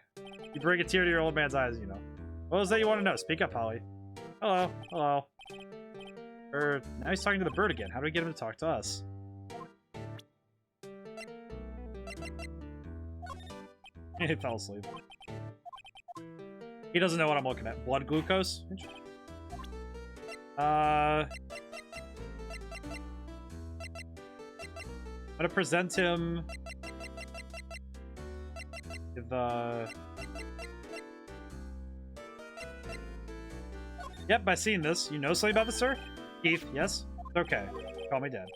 You bring a tear to your old man's eyes, you know. What was that you want to know? Speak up, Holly. Hello. Hello. Now he's talking to the bird again. How do we get him to talk to us? He fell asleep. He doesn't know what I'm looking at. Blood glucose? I'm gonna present him with Yep, I seen this. You know something about this, sir? Keith, yes? Okay. Call me Dad.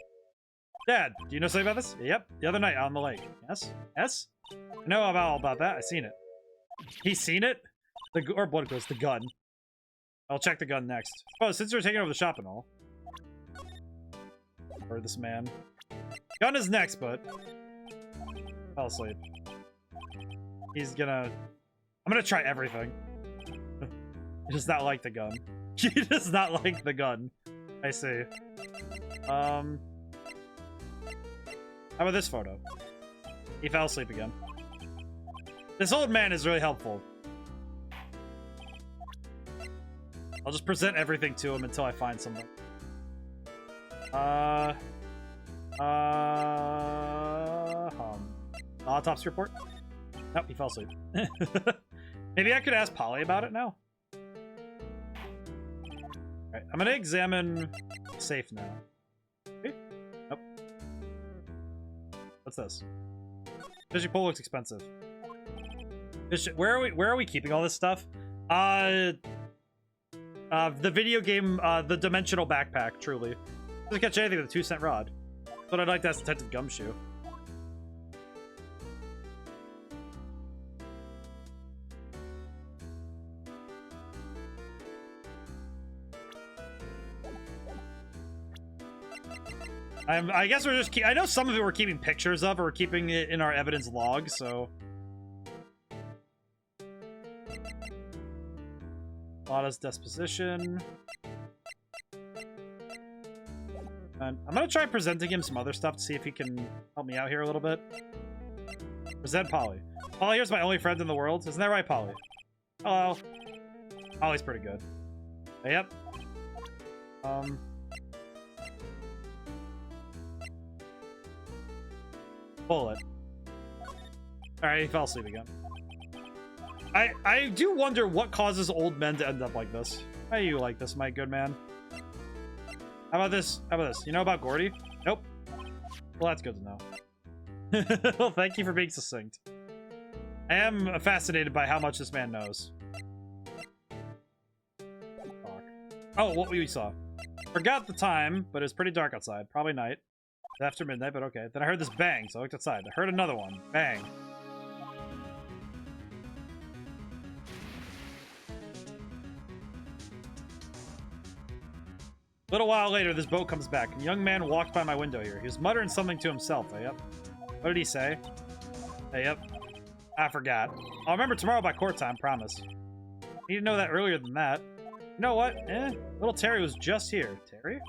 Dad, do you know something about this? Yep, the other night on the lake. Yes? Yes? I know all about that. I seen it. He's seen it? Or blood goes the gun. I'll check the gun next. Oh, since you're taking over the shop and all. Or this man. Gun is next, but fell asleep. He's gonna... I'm gonna try everything. He does not like the gun. He does not like the gun. I see. How about this photo? He fell asleep again. This old man is really helpful. I'll just present everything to him until I find something. Autopsy report? Nope, he fell asleep. Maybe I could ask Polly about it now. Alright, I'm gonna examine the safe now. Okay. Nope. What's this? Fishing pole looks expensive. Where are we keeping all this stuff? The video game, the dimensional backpack, truly. Doesn't catch anything with a 2-cent rod. But I'd like to ask Detective Gumshoe. I guess we're just I know some of it we're keeping pictures of, or we're keeping it in our evidence log, so... Lotta's disposition. And I'm gonna try presenting him some other stuff to see if he can help me out here a little bit. Present Polly. Polly here's my only friend in the world. Isn't that right, Polly? Hello. Polly's pretty good. Yep. Bullet. Alright, he fell asleep again. I do wonder what causes old men to end up like this. How do you like this, my good man? How about this? How about this? You know about Gordy? Nope. Well, that's good to know. Well, thank you for being succinct. I am fascinated by how much this man knows. Oh, what we saw. Forgot the time, but it was pretty dark outside. Probably night. After midnight, but okay. Then I heard this bang, so I looked outside. I heard another one. Bang. A little while later, this boat comes back. A young man walked by my window here. He was muttering something to himself. Yep. What did he say? Yep. I forgot. I'll remember tomorrow by court time, promise. Need to know that earlier than that. You know what? Little Terry was just here. Terry?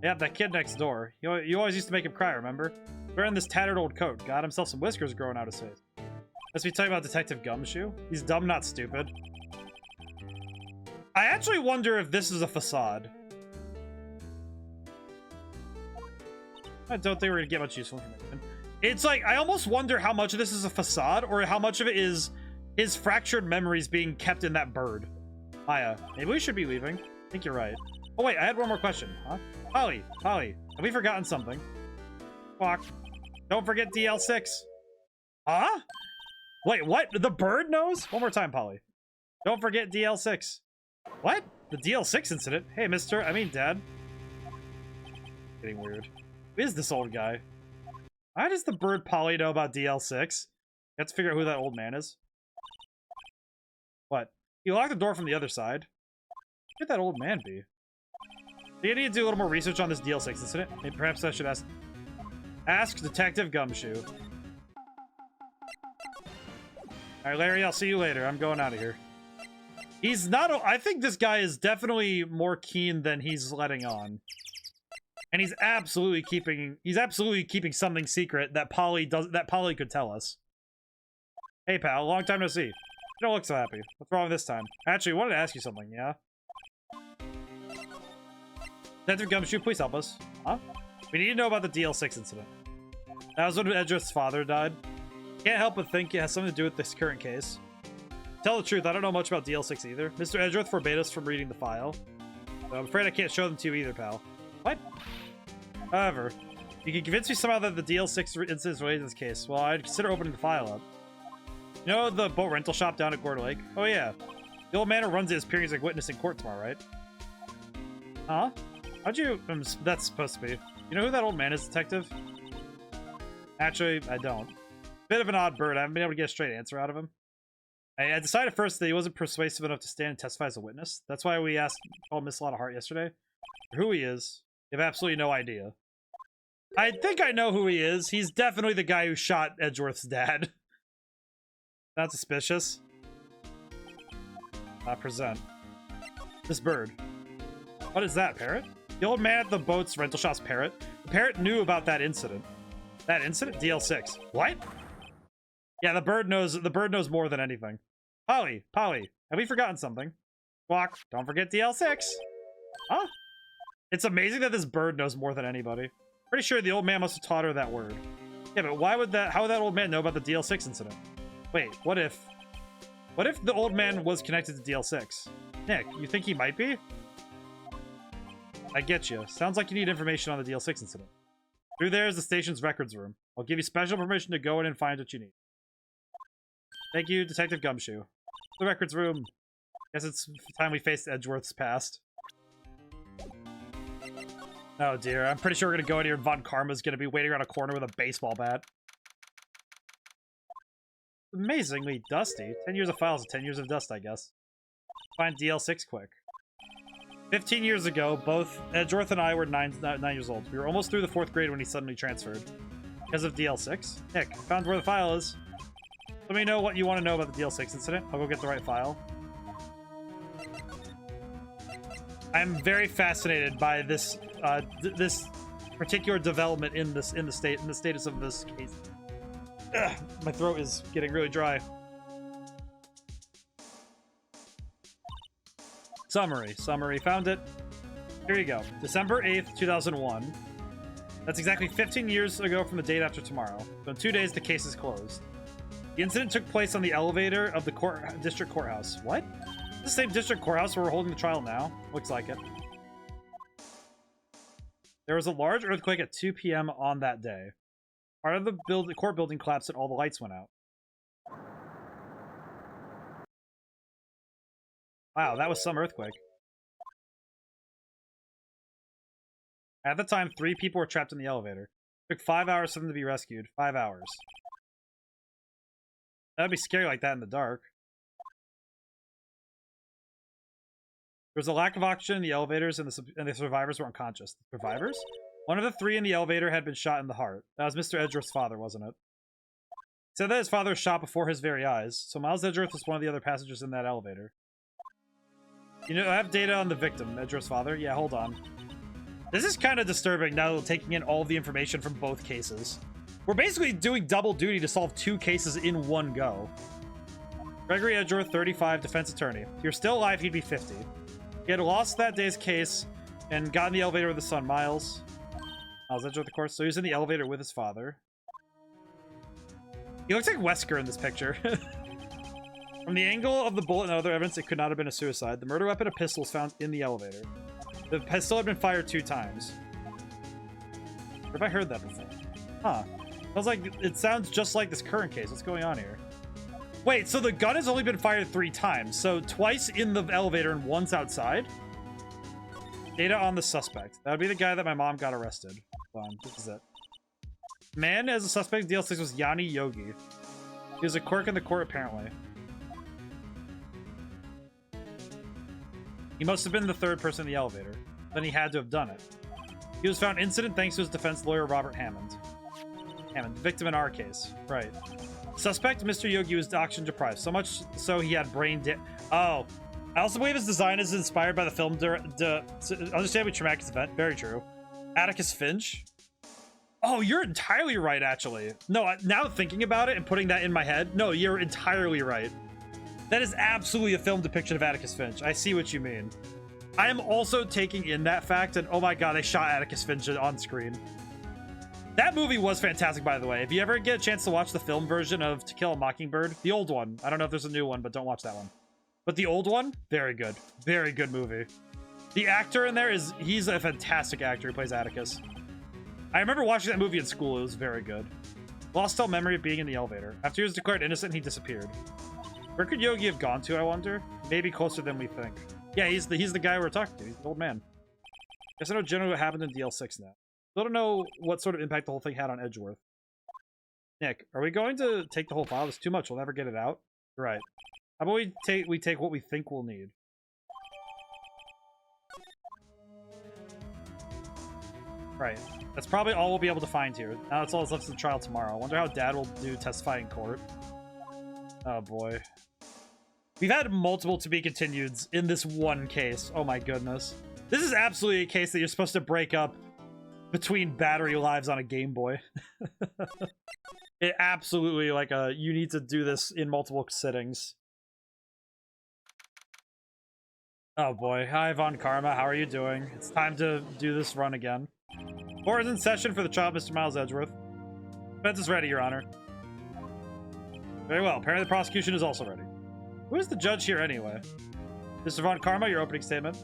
Yep, that kid next door. You always used to make him cry, remember? Wearing this tattered old coat. Got himself some whiskers growing out his face. Must be talking about Detective Gumshoe? He's dumb, not stupid. I actually wonder if this is a facade. I don't think we're gonna get much useful information. It's like, I almost wonder how much of this is a facade, or how much of it is his fractured memories being kept in that bird. Maya, maybe we should be leaving. I think you're right. Oh wait, I had one more question, huh? Polly, have we forgotten something? Fuck. Don't forget DL6. Huh? Wait, what? The bird knows? One more time, Polly. Don't forget DL6. What? The DL6 incident? Hey, Dad. Getting weird. Who is this old guy? How does the bird Polly know about DL6? You have to figure out who that old man is. What? You locked the door from the other side. Who could that old man be? You need to do a little more research on this DL6 incident. Maybe perhaps I should ask Detective Gumshoe. Alright, Larry, I'll see you later. I'm going out of here. He's not... I think this guy is definitely more keen than he's letting on. And he's absolutely keeping something secret that Polly could tell us. Hey, pal. Long time no see. You don't look so happy. What's wrong this time? Actually, I wanted to ask you something, yeah? Detective Gumshoe, please help us. Huh? We need to know about the DL6 incident. That was when Edgeworth's father died. Can't help but think it has something to do with this current case. Tell the truth, I don't know much about DL6 either. Mr. Edgeworth forbade us from reading the file. So I'm afraid I can't show them to you either, pal. What? However, you can convince me somehow that the DL6 incident is related to this case. Well, I'd consider opening the file up. You know the boat rental shop down at Gorda Lake? Oh yeah. The old man who runs it is appearing as a witness in court tomorrow, right? Huh? How'd you... that's supposed to be. You know who that old man is, Detective? Actually, I don't. Bit of an odd bird. I haven't been able to get a straight answer out of him. I decided first that he wasn't persuasive enough to stand and testify as a witness. That's why we called Miss Lotta Hart yesterday. For who he is, you have absolutely no idea. I think I know who he is. He's definitely the guy who shot Edgeworth's dad. Not suspicious. Present. This bird. What is that, parrot? The old man at the boat's rental shop's parrot. The parrot knew about that incident. That incident? DL6. What? Yeah, the bird knows more than anything. Polly, have we forgotten something? Squawk, don't forget DL6. Huh? It's amazing that this bird knows more than anybody. Pretty sure the old man must have taught her that word. Yeah, but how would that old man know about the DL6 incident? Wait, what if the old man was connected to DL6? Nick, you think he might be? I get you. Sounds like you need information on the DL6 incident. Through there is the station's records room. I'll give you special permission to go in and find what you need. Thank you, Detective Gumshoe. The records room. Guess it's time we faced Edgeworth's past. Oh dear, I'm pretty sure we're gonna go in here and Von Karma's gonna be waiting around a corner with a baseball bat. Amazingly dusty. 10 years of files and 10 years of dust, I guess. Find DL6 quick. 15 years ago, both Edgeworth and I were 9 years old. We were almost through the 4th grade when he suddenly transferred. Because of DL6. Nick, found where the file is. Let me know what you want to know about the DL6 incident. I'll go get the right file. I'm very fascinated by this this particular development in the status of this case. Ugh, my throat is getting really dry. Summary. Found it. Here you go. December 8th, 2001. That's exactly 15 years ago from the date after tomorrow. So in 2 days, the case is closed. The incident took place on the elevator of the district courthouse. What? The same district courthouse where we're holding the trial now? Looks like it. There was a large earthquake at 2 p.m. on that day. Part of the court building collapsed and all the lights went out. Wow, that was some earthquake. At the time, 3 people were trapped in the elevator. It took 5 hours for them to be rescued. 5 hours. That'd be scary like that in the dark. There was a lack of oxygen in the elevators, and the survivors were unconscious. The survivors? One of the 3 in the elevator had been shot in the heart. That was Mr. Edgeworth's father, wasn't it? He said that his father was shot before his very eyes, so Miles Edgeworth was one of the other passengers in that elevator. You know, I have data on the victim, Edgeworth's father. Yeah, hold on. This is kind of disturbing now that we're taking in all the information from both cases. We're basically doing double duty to solve 2 cases in one go. Gregory Edgeworth, 35, defense attorney. If you're still alive, he'd be 50. He had lost that day's case and got in the elevator with his son, Miles. Miles Edgeworth, of course. So he was in the elevator with his father. He looks like Wesker in this picture. From the angle of the bullet and other evidence, it could not have been a suicide. The murder weapon, a pistol, was found in the elevator. The pistol had been fired 2 times. Where have I heard that before? Huh. It sounds just like this current case. What's going on here? Wait, so the gun has only been fired 3 times. So twice in the elevator and once outside? Data on the suspect. That would be the guy that my mom got arrested. Hold on, this is it. Man as a suspect in DL6 was Yanni Yogi. He was a quirk in the court, apparently. He must have been the 3rd person in the elevator. Then he had to have done it. He was found innocent thanks to his defense lawyer, Robert Hammond. Victim in our case. Right. Suspect, Mr. Yogi, was oxygen deprived. So much so he had brain Oh. I also believe his design is inspired by the film Understandably Traumatic Event. Very true. Atticus Finch. Oh, you're entirely right, actually. No, now thinking about it and putting that in my head, no, you're entirely right. That is absolutely a film depiction of Atticus Finch. I see what you mean. I am also taking in that fact, and oh my god, they shot Atticus Finch on screen. That movie was fantastic, by the way. If you ever get a chance to watch the film version of To Kill a Mockingbird, the old one. I don't know if there's a new one, but don't watch that one. But the old one, very good. Very good movie. The actor in there he's a fantastic actor who plays Atticus. I remember watching that movie in school. It was very good. Lost all memory of being in the elevator. After he was declared innocent, he disappeared. Where could Yogi have gone to, I wonder? Maybe closer than we think. Yeah, he's the guy we're talking to. He's the old man. Guess I know generally what happened in DL6 now. Still don't know what sort of impact the whole thing had on Edgeworth. Nick, are we going to take the whole file? It's too much. We'll never get it out. Right. How about we take what we think we'll need? Right. That's probably all we'll be able to find here. Now that's all that's left of the trial tomorrow. I wonder how Dad will do testifying in court. Oh boy. We've had multiple to be continueds in this one case. Oh my goodness. This is absolutely a case that you're supposed to break up between battery lives on a Game Boy. It absolutely, like, you need to do this in multiple sittings. Oh boy. Hi, Von Karma. How are you doing? It's time to do this run again. Court is in session for the trial of Mr. Miles Edgeworth. Defense is ready, Your Honor. Very well. Apparently the prosecution is also ready. Who is the judge here anyway? Mr. Von Karma, your opening statement.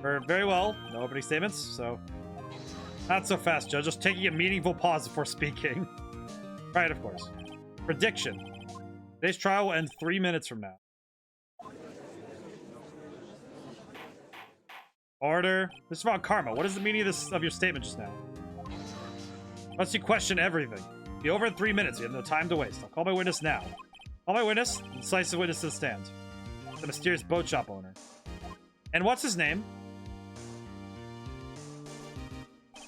Very well. No opening statements, so... Not so fast, Judge. Just taking a meaningful pause before speaking. Right, of course. Prediction. Today's trial will end 3 minutes from now. Order. Mr. Von Karma, what is the meaning of your statement just now? Unless you question everything. Be over in 3 minutes. You have no time to waste. I'll call my witness now. Call my witness. Decisive witness to the stand. The mysterious boat shop owner. And what's his name?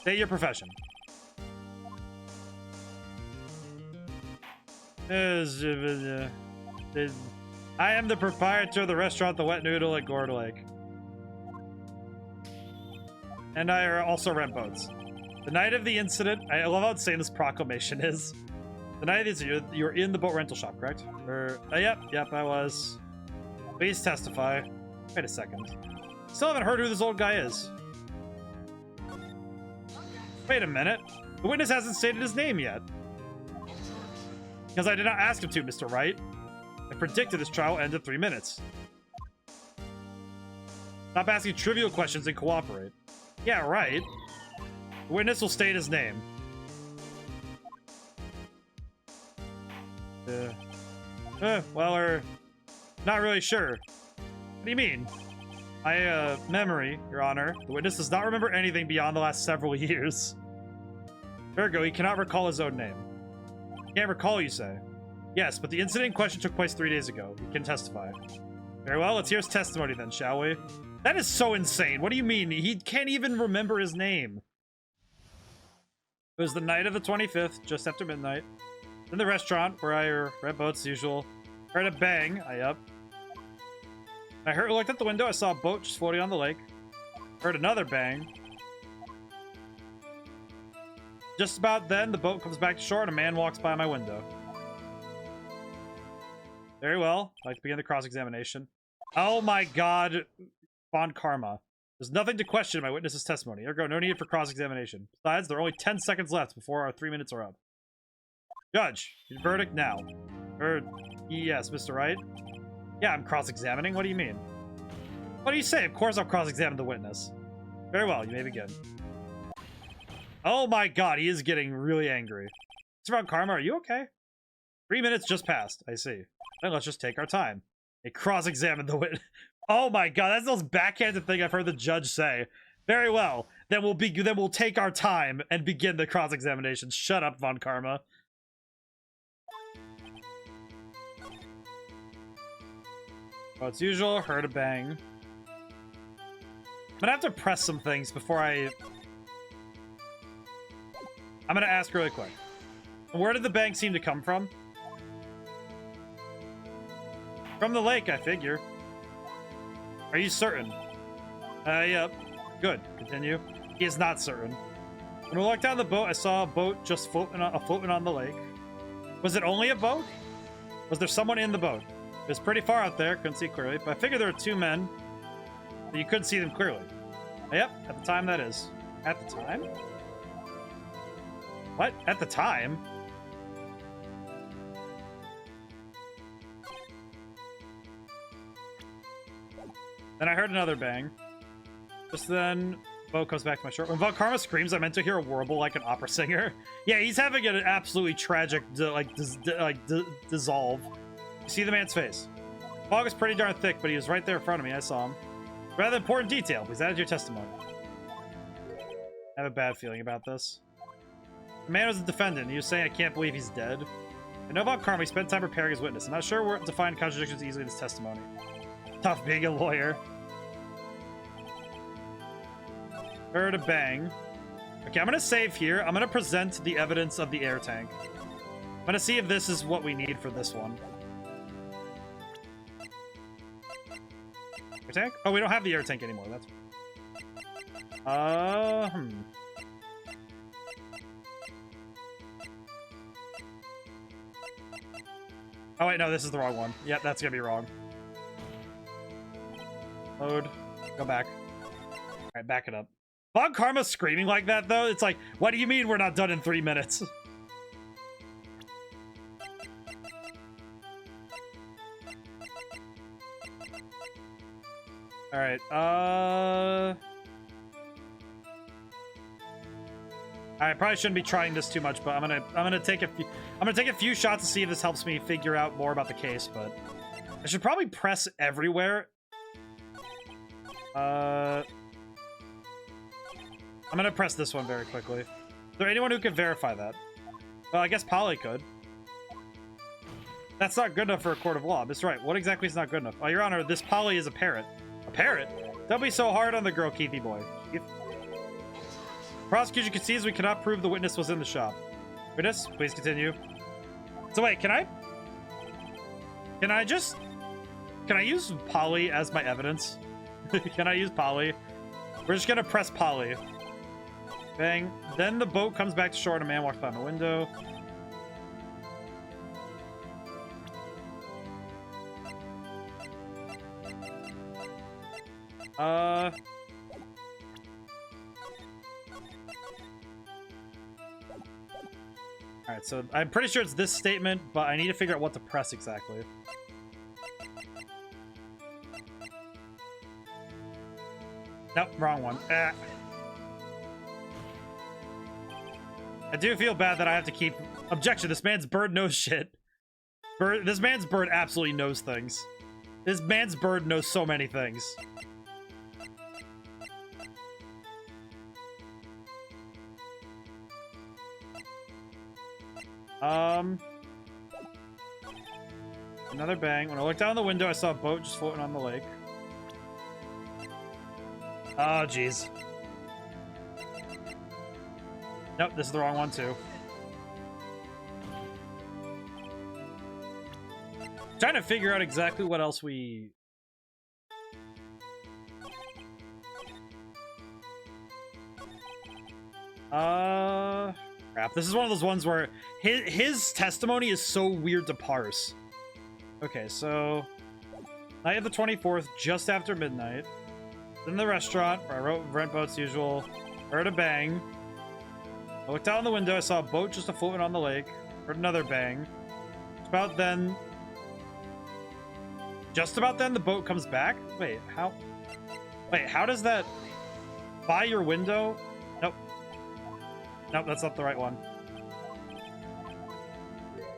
State your profession. I am the proprietor of the restaurant The Wet Noodle at Gourd Lake. And I also rent boats. The night of the incident, I love how insane this proclamation is. The night of the incident, you're in the boat rental shop, correct? Yep, I was. Please testify. Wait a second. Still haven't heard who this old guy is. Wait a minute. The witness hasn't stated his name yet. Because I did not ask him to, Mr. Wright. I predicted this trial will end in 3 minutes. Stop asking trivial questions and cooperate. Yeah, right. The witness will state his name. Well, not really sure. What do you mean? My, memory, Your Honor. The witness does not remember anything beyond the last several years. Ergo, he cannot recall his own name. He can't recall, you say? Yes, but the incident in question took place 3 days ago. He can testify. Very well, let's hear his testimony then, shall we? That is so insane. What do you mean? He can't even remember his name. It was the night of the 25th, just after midnight. In the restaurant, where I rent boats as usual. Heard a bang. I looked out the window, I saw a boat just floating on the lake. Heard another bang. Just about then, the boat comes back to shore and a man walks by my window. Very well. I'd like to begin the cross-examination. Oh my god. Von Karma. There's nothing to question in my witness's testimony. Ergo, no need for cross-examination. Besides, there are only 10 seconds left before our 3 minutes are up. Judge, your verdict now. Yes, Mr. Wright. Yeah, I'm cross-examining. What do you mean? What do you say? Of course I'll cross-examine the witness. Very well, you may begin. Oh my god, he is getting really angry. Mr. Von Karma, are you okay? 3 minutes just passed. I see. Then let's just take our time. They cross-examined the witness. Oh my god, that's the most backhanded thing I've heard the judge say. Very well. Then we'll take our time and begin the cross-examination. Shut up, Von Karma. Well, it's usual. Heard a bang. I'm gonna have to press some things before I'm gonna ask really quick. Where did the bang seem to come from? From the lake, I figure. Are you certain? Yep. Good. Continue. He is not certain. When we walked down the boat, I saw a boat just floating on the lake. Was it only a boat? Was there someone in the boat? It was pretty far out there. Couldn't see clearly. But I figured there were two men. But you couldn't see them clearly. Yep. At the time, that is. At the time? What? At the time? Then I heard another bang. Just then, boat comes back to my shore. When Von Karma screams, I meant to hear a warble like an opera singer. Yeah, he's having an absolutely tragic, dissolve. You see the man's face. Fog was pretty darn thick, but he was right there in front of me. I saw him. Rather important detail. Please add your testimony. I have a bad feeling about this. The man was a defendant. He was saying, I can't believe he's dead. I know Von Karma. He spent time preparing his witness. I'm not sure where to find contradictions easily in his testimony. Tough being a lawyer. Heard a bang. Okay, I'm gonna save here. I'm gonna present the evidence of the air tank. I'm gonna see if this is what we need for this one. Air tank? Oh, we don't have the air tank anymore. That's... Oh, wait, no, this is the wrong one. Yeah, that's gonna be wrong. Load. Go back. Alright, back it up. Von Karma screaming like that, though? It's like, what do you mean we're not done in 3 minutes? Alright, I probably shouldn't be trying this too much, but I'm gonna take a few shots to see if this helps me figure out more about the case, but I should probably press everywhere. I'm gonna press this one very quickly. Is there anyone who could verify that? Well, I guess Polly could. That's not good enough for a court of law. That's right. What exactly is not good enough? Oh, Your Honor, this Polly is a parrot. A parrot? Don't be so hard on the girl, Keithy boy. Keith? Prosecution concedes we cannot prove the witness was in the shop. Witness, please continue. So wait, can I use Polly as my evidence? Can I use Polly? We're just gonna press Polly. Bang. Then the boat comes back to shore and a man walks by the window. Alright, so I'm pretty sure it's this statement, but I need to figure out what to press exactly. Nope, wrong one. Ah. I do feel bad that I have to keep... Objection, this man's bird knows shit. This man's bird absolutely knows things. This man's bird knows so many things. Another bang. When I looked down the window, I saw a boat just floating on the lake. Oh, jeez. Nope, this is the wrong one, too. Trying to figure out exactly what else we... Crap. This is one of those ones where his testimony is so weird to parse. Okay, so... Night of the 24th, just after midnight. In the restaurant, where I wrote rent boats usual. Heard a bang. I looked out on the window, I saw a boat just floating on the lake. Heard another bang. About then... Just about then, the boat comes back? Wait, how... Wait, how does that... By your window? Nope. Nope, that's not the right one.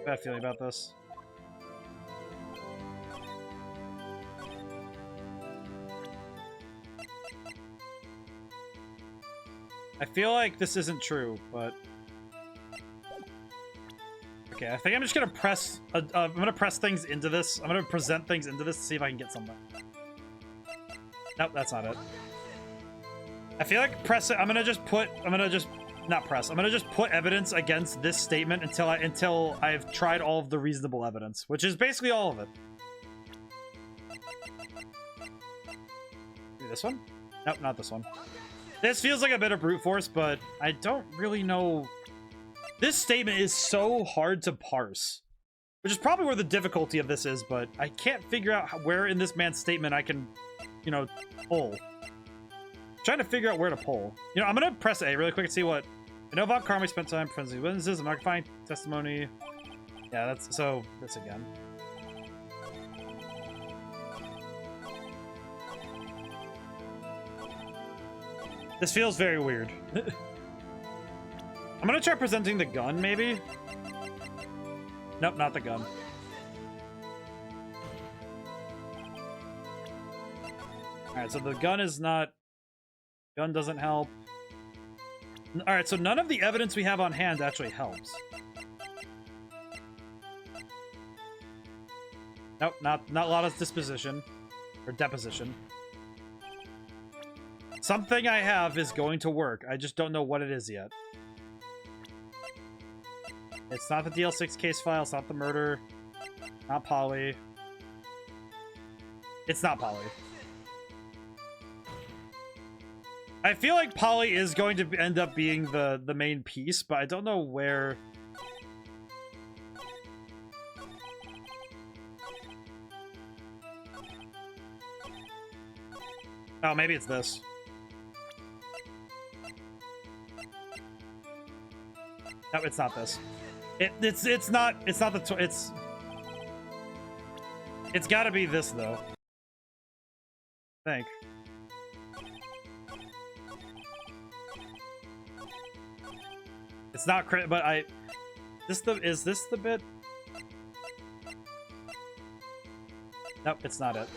Bad feeling about this. I feel like this isn't true, but... Okay, I think I'm just gonna press... I'm gonna press things into this. I'm gonna present things into this to see if I can get something. Nope, that's not it. I feel like press it. I'm gonna just not press. I'm gonna just put evidence against this statement until I've tried all of the reasonable evidence, which is basically all of it. Maybe this one? Nope, not this one. This feels like a bit of brute force, but I don't really know. This statement is so hard to parse, which is probably where the difficulty of this is, but I can't figure out where in this man's statement I can, you know, pull. I'm trying to figure out where to pull. You know, I'm gonna press A really quick and see what. I know about Karma spent time presenting witnesses. I'm not gonna find testimony. Yeah, that's so. This again. This feels very weird. I'm gonna try presenting the gun, maybe? Nope, not the gun. Alright, so the gun is not... Gun doesn't help. Alright, so none of the evidence we have on hand actually helps. Nope, not Lotta's disposition. Or deposition. Something I have is going to work. I just don't know what it is yet. It's not the DL6 case file. It's not the murder. Not Polly. It's not Polly. I feel like Polly is going to end up being the main piece, but I don't know where... Oh, maybe it's this. No, it's not this. It's not the it's got to be this though. I think. It's not crit, but is this the bit? Nope, it's not it.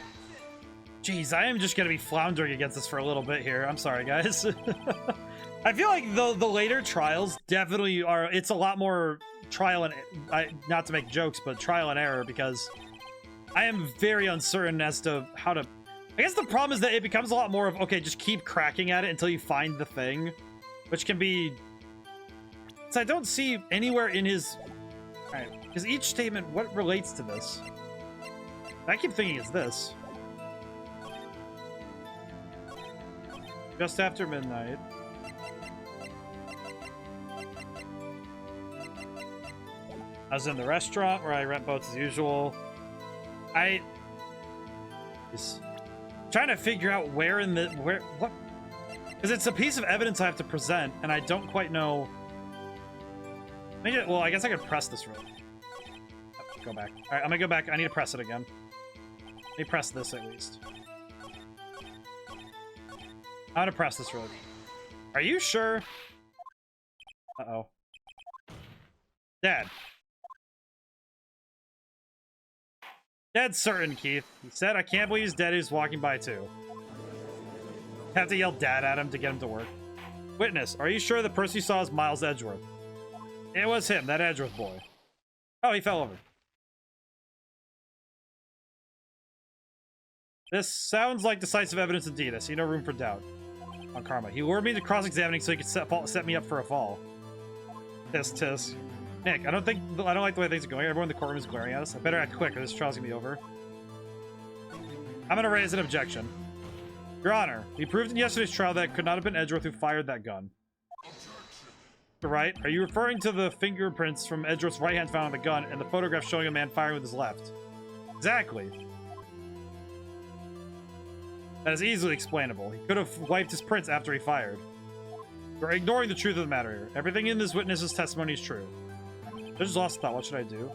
Jeez, I am just gonna be floundering against this for a little bit here. I'm sorry, guys. I feel like the later trials definitely are. It's a lot more trial and not to make jokes, but trial and error, because I am very uncertain as to how to. I guess the problem is that it becomes a lot more of, okay, just keep cracking at it until you find the thing, which can be. So I don't see anywhere in his. All right, because each statement, what relates to this? I keep thinking it's this. Just after midnight. I was in the restaurant where I rent boats as usual. I just trying to figure out where in the what, because it's a piece of evidence I have to present, and I don't quite know. Well, I guess I could press this road. Go back. All right, I'm gonna go back. I need to press it again. Let me press this at least. I'm gonna press this road. Are you sure? Uh-oh. Dad. Dead certain, Keith. He said, I can't believe he's dead. He's walking by too. Have to yell dad at him to get him to work. Witness, are you sure the person you saw is Miles Edgeworth? It was him, that Edgeworth boy. Oh, he fell over. This sounds like decisive evidence indeed. I see no room for doubt. On Karma. He lured me to cross-examining so he could set me up for a fall. Tisk. Nick, I don't like the way things are going. Everyone in the courtroom is glaring at us. I better act quick or this trial's gonna be over. I'm gonna raise an objection. Your Honor, we proved in yesterday's trial that it could not have been Edgeworth who fired that gun. Right? Are you referring to the fingerprints from Edgeworth's right hand found on the gun and the photograph showing a man firing with his left? Exactly. That is easily explainable. He could have wiped his prints after he fired. You're ignoring the truth of the matter here. Everything in this witness's testimony is true. I just lost thought. What should I do?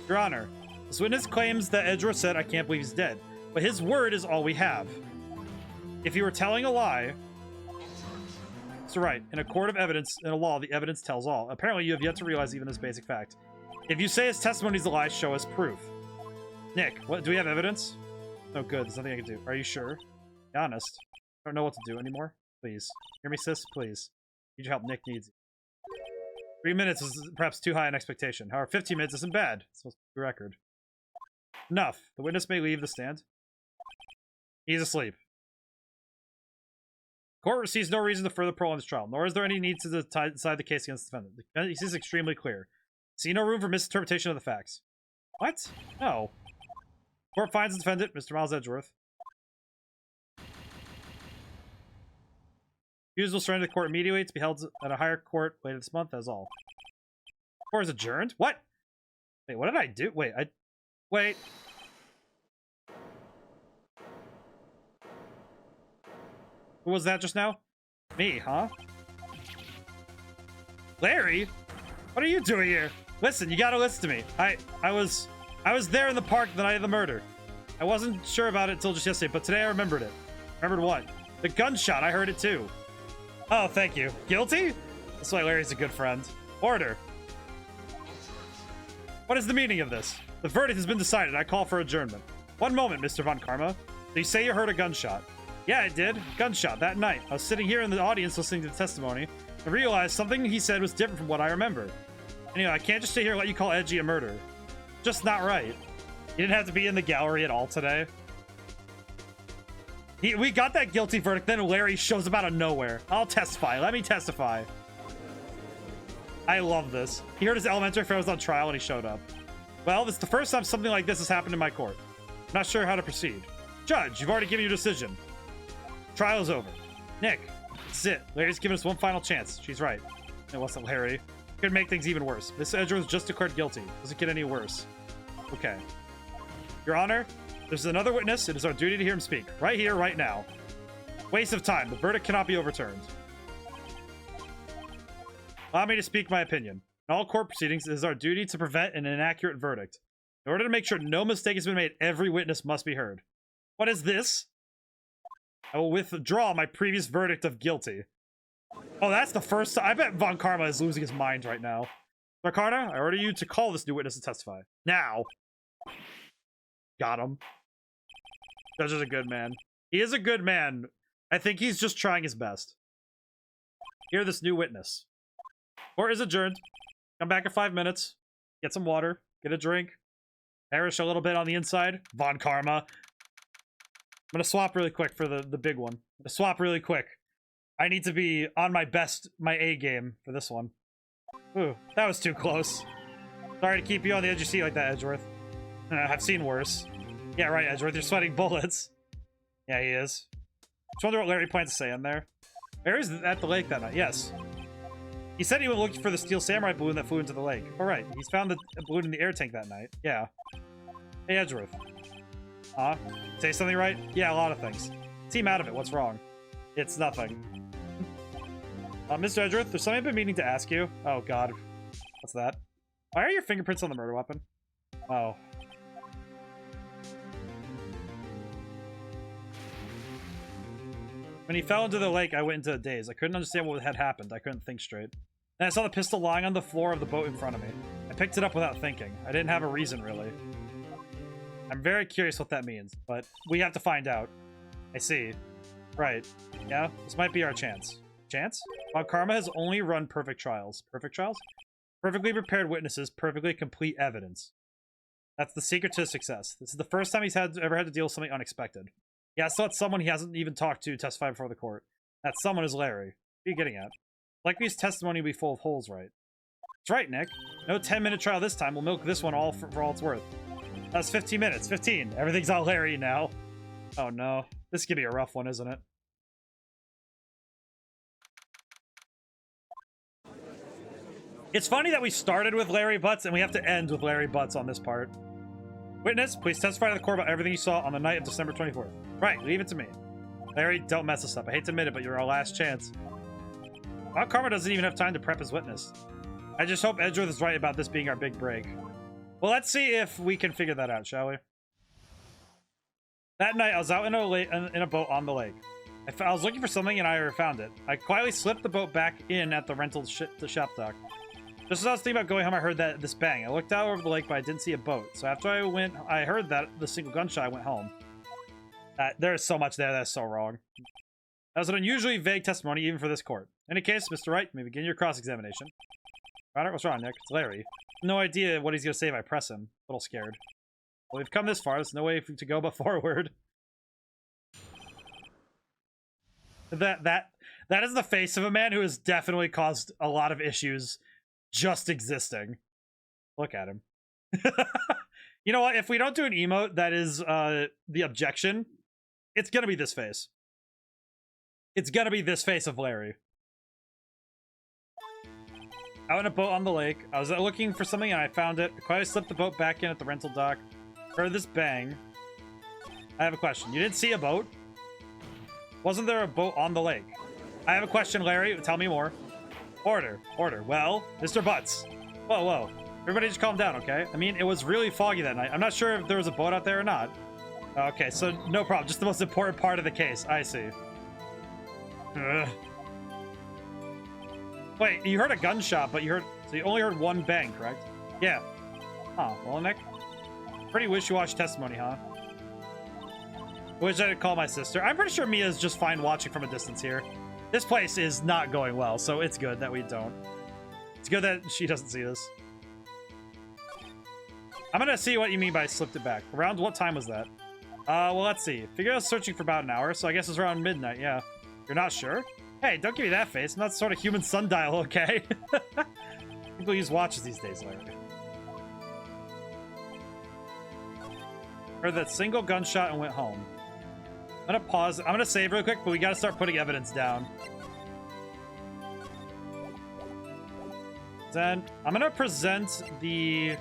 Your Honor, this witness claims that Edgeworth said, I can't believe he's dead. But his word is all we have. If he were telling a lie... Mr. Wright, in a court of evidence, in a law, the evidence tells all. Apparently, you have yet to realize even this basic fact. If you say his testimony is a lie, show us proof. Nick, what do we have evidence? Oh, good. There's nothing I can do. Are you sure? Be honest. I don't know what to do anymore. Please. Hear me, sis? Please. Need your help. Nick needs you. 3 minutes is perhaps too high an expectation. However, 15 minutes isn't bad. It's supposed to be a record. Enough. The witness may leave the stand. He's asleep. Court sees no reason to further prolong this trial, nor is there any need to decide the case against the defendant. The case is extremely clear. See no room for misinterpretation of the facts. What? No. Court finds the defendant, Mr. Miles Edgeworth. Accused will surrender to the court immediately to be held at a higher court later this month, as all. Court is adjourned? What? Wait, what did I do? Wait, Wait. Who was that just now? Me, huh? Larry? What are you doing here? Listen, you gotta listen to me. I was there in the park the night of the murder. I wasn't sure about it until just yesterday, but today I remembered it. Remembered what? The gunshot, I heard it too. Oh, thank you. Guilty? That's why Larry's a good friend. Order. What is the meaning of this? The verdict has been decided. I call for adjournment. One moment, Mr. Von Karma. So you say you heard a gunshot? Yeah, I did. Gunshot that night. I was sitting here in the audience listening to the testimony and realized something he said was different from what I remember. Anyway, I can't just sit here and let you call Edgy a murderer. Just not right. You didn't have to be in the gallery at all today. We got that guilty verdict, then Larry shows up out of nowhere. I'll testify. Let me testify. I love this. He heard his elementary friend was on trial and he showed up. Well, this is the first time something like this has happened in my court. I'm not sure how to proceed. Judge, you've already given your decision. Trial is over. Nick, that's it. Larry's given us one final chance. She's right. It wasn't Larry. Could make things even worse. Miss Edgeworth was just declared guilty. Doesn't get any worse. Okay. Your Honor, there's another witness. It is our duty to hear him speak. Right here, right now. Waste of time. The verdict cannot be overturned. Allow me to speak my opinion. In all court proceedings, it is our duty to prevent an inaccurate verdict. In order to make sure no mistake has been made, every witness must be heard. What is this? I will withdraw my previous verdict of guilty. Oh, that's the first time. I bet Von Karma is losing his mind right now. Varkarna, I order you to call this new witness to testify. Now. Got him. Judge is a good man. He is a good man. I think he's just trying his best. Hear this new witness. Court is adjourned. Come back in 5 minutes. Get some water. Get a drink. Perish a little bit on the inside. Von Karma. I'm gonna swap really quick for the big one. I'm gonna swap really quick. I need to be on my best, my A game for this one. Ooh, that was too close. Sorry to keep you on the edge of your seat like that, Edgeworth. I've seen worse. Yeah, right, Edgeworth, you're sweating bullets. Yeah, he is. Just wonder what Larry plans to say in there. Larry's at the lake that night, yes. He said he went looking for the steel samurai balloon that flew into the lake. All right, he's found the balloon in the air tank that night. Yeah. Hey, Edgeworth. Say something right? Yeah, a lot of things. Team out of it, what's wrong? It's nothing. Mr. Edgeworth, there's something I've been meaning to ask you. Oh, God. What's that? Why are your fingerprints on the murder weapon? Oh. When he fell into the lake, I went into a daze. I couldn't understand what had happened. I couldn't think straight. Then I saw the pistol lying on the floor of the boat in front of me. I picked it up without thinking. I didn't have a reason, really. I'm very curious what that means, but we have to find out. I see. Right. Yeah, this might be our chance. Chance? Von Karma has only run perfect trials. Perfect trials? Perfectly prepared witnesses, perfectly complete evidence. That's the secret to success. This is the first time he's ever had to deal with something unexpected. Yeah, so it's someone he hasn't even talked to testify before the court. That someone is Larry. What are you getting at? Likely his testimony will be full of holes, right? That's right, Nick. No 10-minute trial this time. We'll milk this one all for all it's worth. That's 15 minutes. 15. Everything's all Larry now. Oh, no. This could be a rough one, isn't it? It's funny that we started with Larry Butts and we have to end with Larry Butts on this part. Witness, please testify to the court about everything you saw on the night of December 24th. Right, leave it to me. Larry, don't mess us up. I hate to admit it, but you're our last chance. Well, Karma doesn't even have time to prep his witness. I just hope Edgeworth is right about this being our big break. Well, let's see if we can figure that out, shall we? That night, I was out in a boat on the lake. I was looking for something and I found it. I quietly slipped the boat back in at the rental shop dock. Just as I was thinking about going home, I heard this bang. I looked out over the lake, but I didn't see a boat. So after I heard that the single gunshot, I went home. There is so much there that's so wrong. That was an unusually vague testimony even for this court. In any case, Mr. Wright, you may begin your cross-examination. Ryder, what's wrong, Nick? It's Larry. No idea what he's going to say if I press him. A little scared. Well, we've come this far. There's no way to go but forward. That is the face of a man who has definitely caused a lot of issues just existing. Look at him. You know what? If we don't do an emote that is the objection, it's going to be this face. It's going to be this face of Larry. Out in a boat on the lake. I was looking for something and I found it. I quietly slipped the boat back in at the rental dock. Heard this bang. I have a question. You didn't see a boat? Wasn't there a boat on the lake? I have a question, Larry. Tell me more. Order. Well, Mr. Butts. Whoa. Everybody just calm down, okay? I mean, it was really foggy that night. I'm not sure if there was a boat out there or not. Okay, so no problem. Just the most important part of the case. I see. Ugh. Wait, you heard a gunshot, but so you only heard one bang, correct? Yeah. Huh, well, Nick. Pretty wishy-washy testimony, huh? Wish I could call my sister. I'm pretty sure Mia's just fine watching from a distance here. This place is not going well, so it's good that we don't. It's good that she doesn't see this. I'm gonna see what you mean by slipped it back. Around what time was that? Well, let's see. Figured I was searching for about an hour, so I guess it's around midnight, yeah. You're not sure? Hey, don't give me that face. I'm not sort of human sundial, okay? People use watches these days, Larry. Heard that single gunshot and went home. I'm gonna pause. I'm gonna save real quick, but we gotta start putting evidence down. Then I'm gonna present the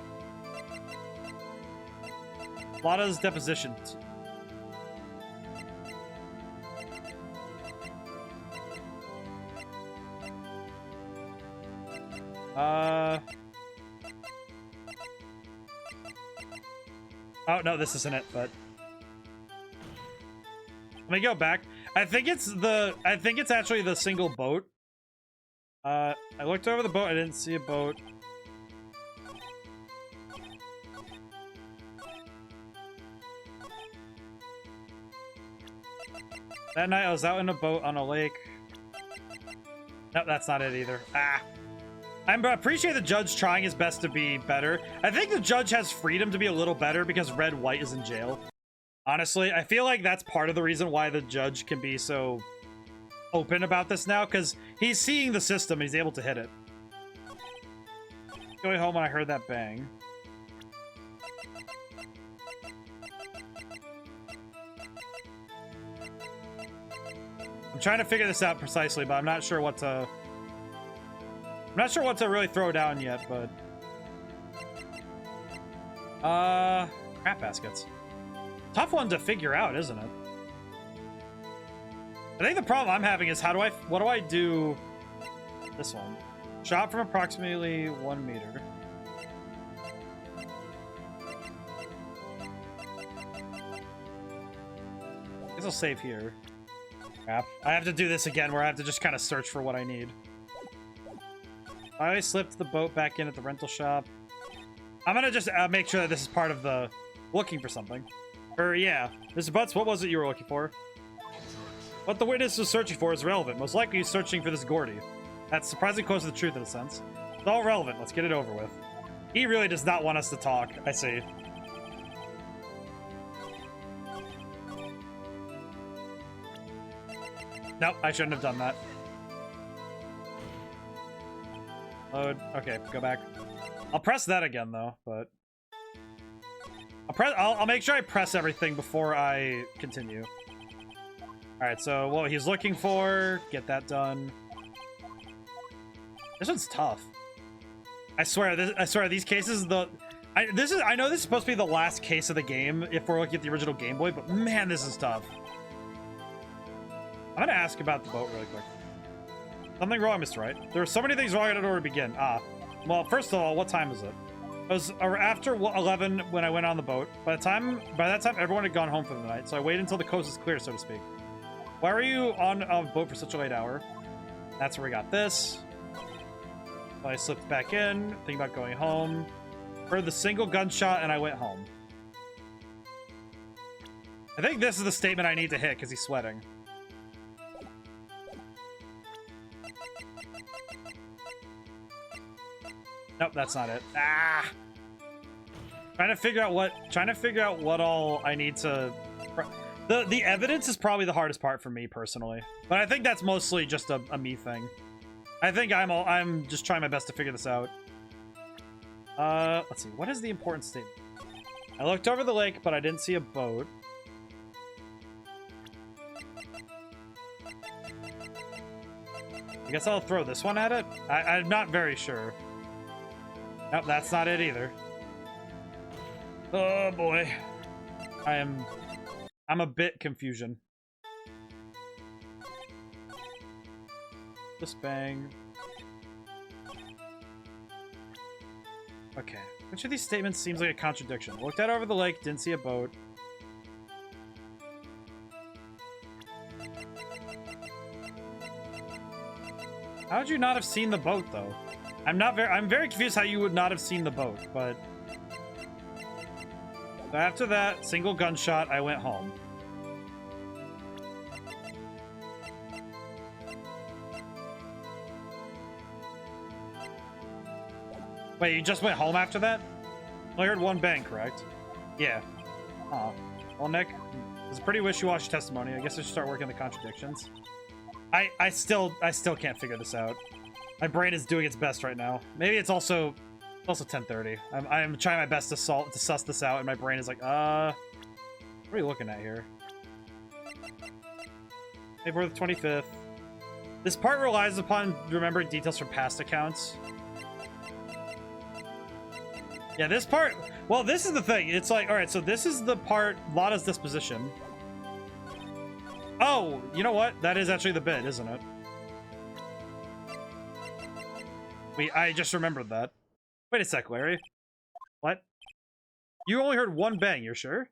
Lada's deposition. Oh no, this isn't it, but let me go back. I think it's actually the single boat. I looked over the boat, I didn't see a boat. That night I was out in a boat on a lake. Nope, that's not it either. Ah. I appreciate the judge trying his best to be better. I think the judge has freedom to be a little better because Red White is in jail. Honestly, I feel like that's part of the reason why the judge can be so open about this now, because he's seeing the system and he's able to hit it. Going home when I heard that bang. I'm trying to figure this out precisely, but I'm not sure what to... I'm not sure what to really throw down yet, but... crap baskets. Tough one to figure out, isn't it? I think the problem I'm having is what do I do... This one. Shot from approximately 1 meter. I guess I'll save here. Crap. I have to do this again where I have to just kind of search for what I need. I always slipped the boat back in at the rental shop. I'm gonna just make sure that this is part of the looking for something. Yeah. Mr. Butts, what was it you were looking for? What the witness was searching for is relevant. Most likely he's searching for this Gordy. That's surprisingly close to the truth in a sense. It's all relevant. Let's get it over with. He really does not want us to talk. I see. Nope, I shouldn't have done that. Load. Okay, go back. I'll press that again though, but I'll make sure I press everything before I continue. All right, so what he's looking for, get that done. This one's tough. I swear these cases I know this is supposed to be the last case of the game if we're looking at the original Game Boy, but man, this is tough. I'm gonna ask about the boat really quick. Something wrong, Mr. Wright. There are so many things wrong, I don't know where to begin. Well, first of all, what time is it? It was after 11 when I went on the boat. By that time, everyone had gone home for the night, so I waited until the coast is clear, so to speak. Why were you on a boat for such a late hour? That's where we got this. So I slipped back in, thinking about going home. Heard the single gunshot, and I went home. I think this is the statement I need to hit, because he's sweating. Nope, that's not it. Ah! Trying to figure out what all I need to... The evidence is probably the hardest part for me personally, but I think that's mostly just a me thing. I think I'm just trying my best to figure this out. Let's see. What is the important statement? I looked over the lake, but I didn't see a boat. I guess I'll throw this one at it. I'm not very sure. Nope, that's not it either. Oh boy. I'm a bit confusion. Just bang. Okay. Which of these statements seems like a contradiction? Looked out over the lake, didn't see a boat. How would you not have seen the boat, though? I'm very confused how you would not have seen the boat, but... After that single gunshot, I went home. Wait, you just went home after that? I heard one bang, correct? Yeah. Oh. Well, Nick, it's a pretty wishy-washy testimony. I guess I should start working the contradictions. I still can't figure this out. My brain is doing its best right now. Maybe it's also 10:30. I'm trying my best to suss this out, and my brain is like, what are you looking at here? April 25th. This part relies upon remembering details from past accounts. Yeah, this part... Well, this is the thing. It's like, alright, so this is the part, Lotta's disposition. Oh, you know what? That is actually the bit, isn't it? I just remembered that. Wait a sec, Larry. What? You only heard one bang, you're sure?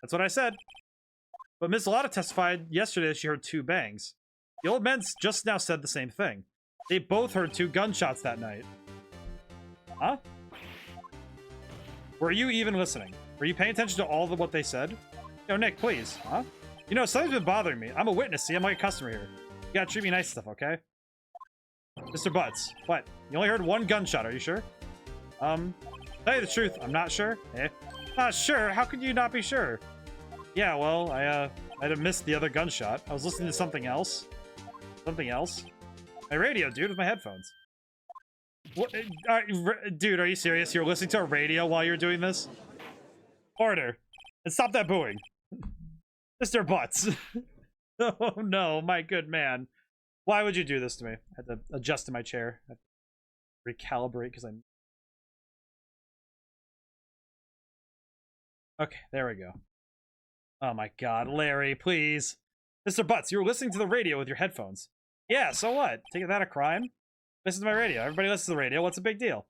That's what I said. But Miss Lotta testified yesterday that she heard 2 bangs. The old men just now said the same thing. They both heard 2 gunshots that night. Huh? Were you even listening? Were you paying attention to all of what they said? Yo, Nick, please. Huh? You know, something's been bothering me. I'm a witness, see? I'm like a customer here. You gotta treat me nice stuff, okay? Mr. Butts, what? You only heard 1 gunshot, are you sure? Tell you the truth, I'm not sure. Eh? Not sure? How could you not be sure? Yeah, well, I'd have missed the other gunshot. I was listening to something else. Something else? My radio, dude, with my headphones. What? Dude, are you serious? You're listening to a radio while you're doing this? Order. And stop that booing. Mr. Butts. Oh no, my good man. Why would you do this to me? I had to adjust in my chair. I had to recalibrate because I'm... Okay, there we go. Oh my god, Larry, please. Mr. Butts, you were listening to the radio with your headphones. Yeah, so what? Taking that a crime? Listen to my radio. Everybody listens to the radio. What's the big deal?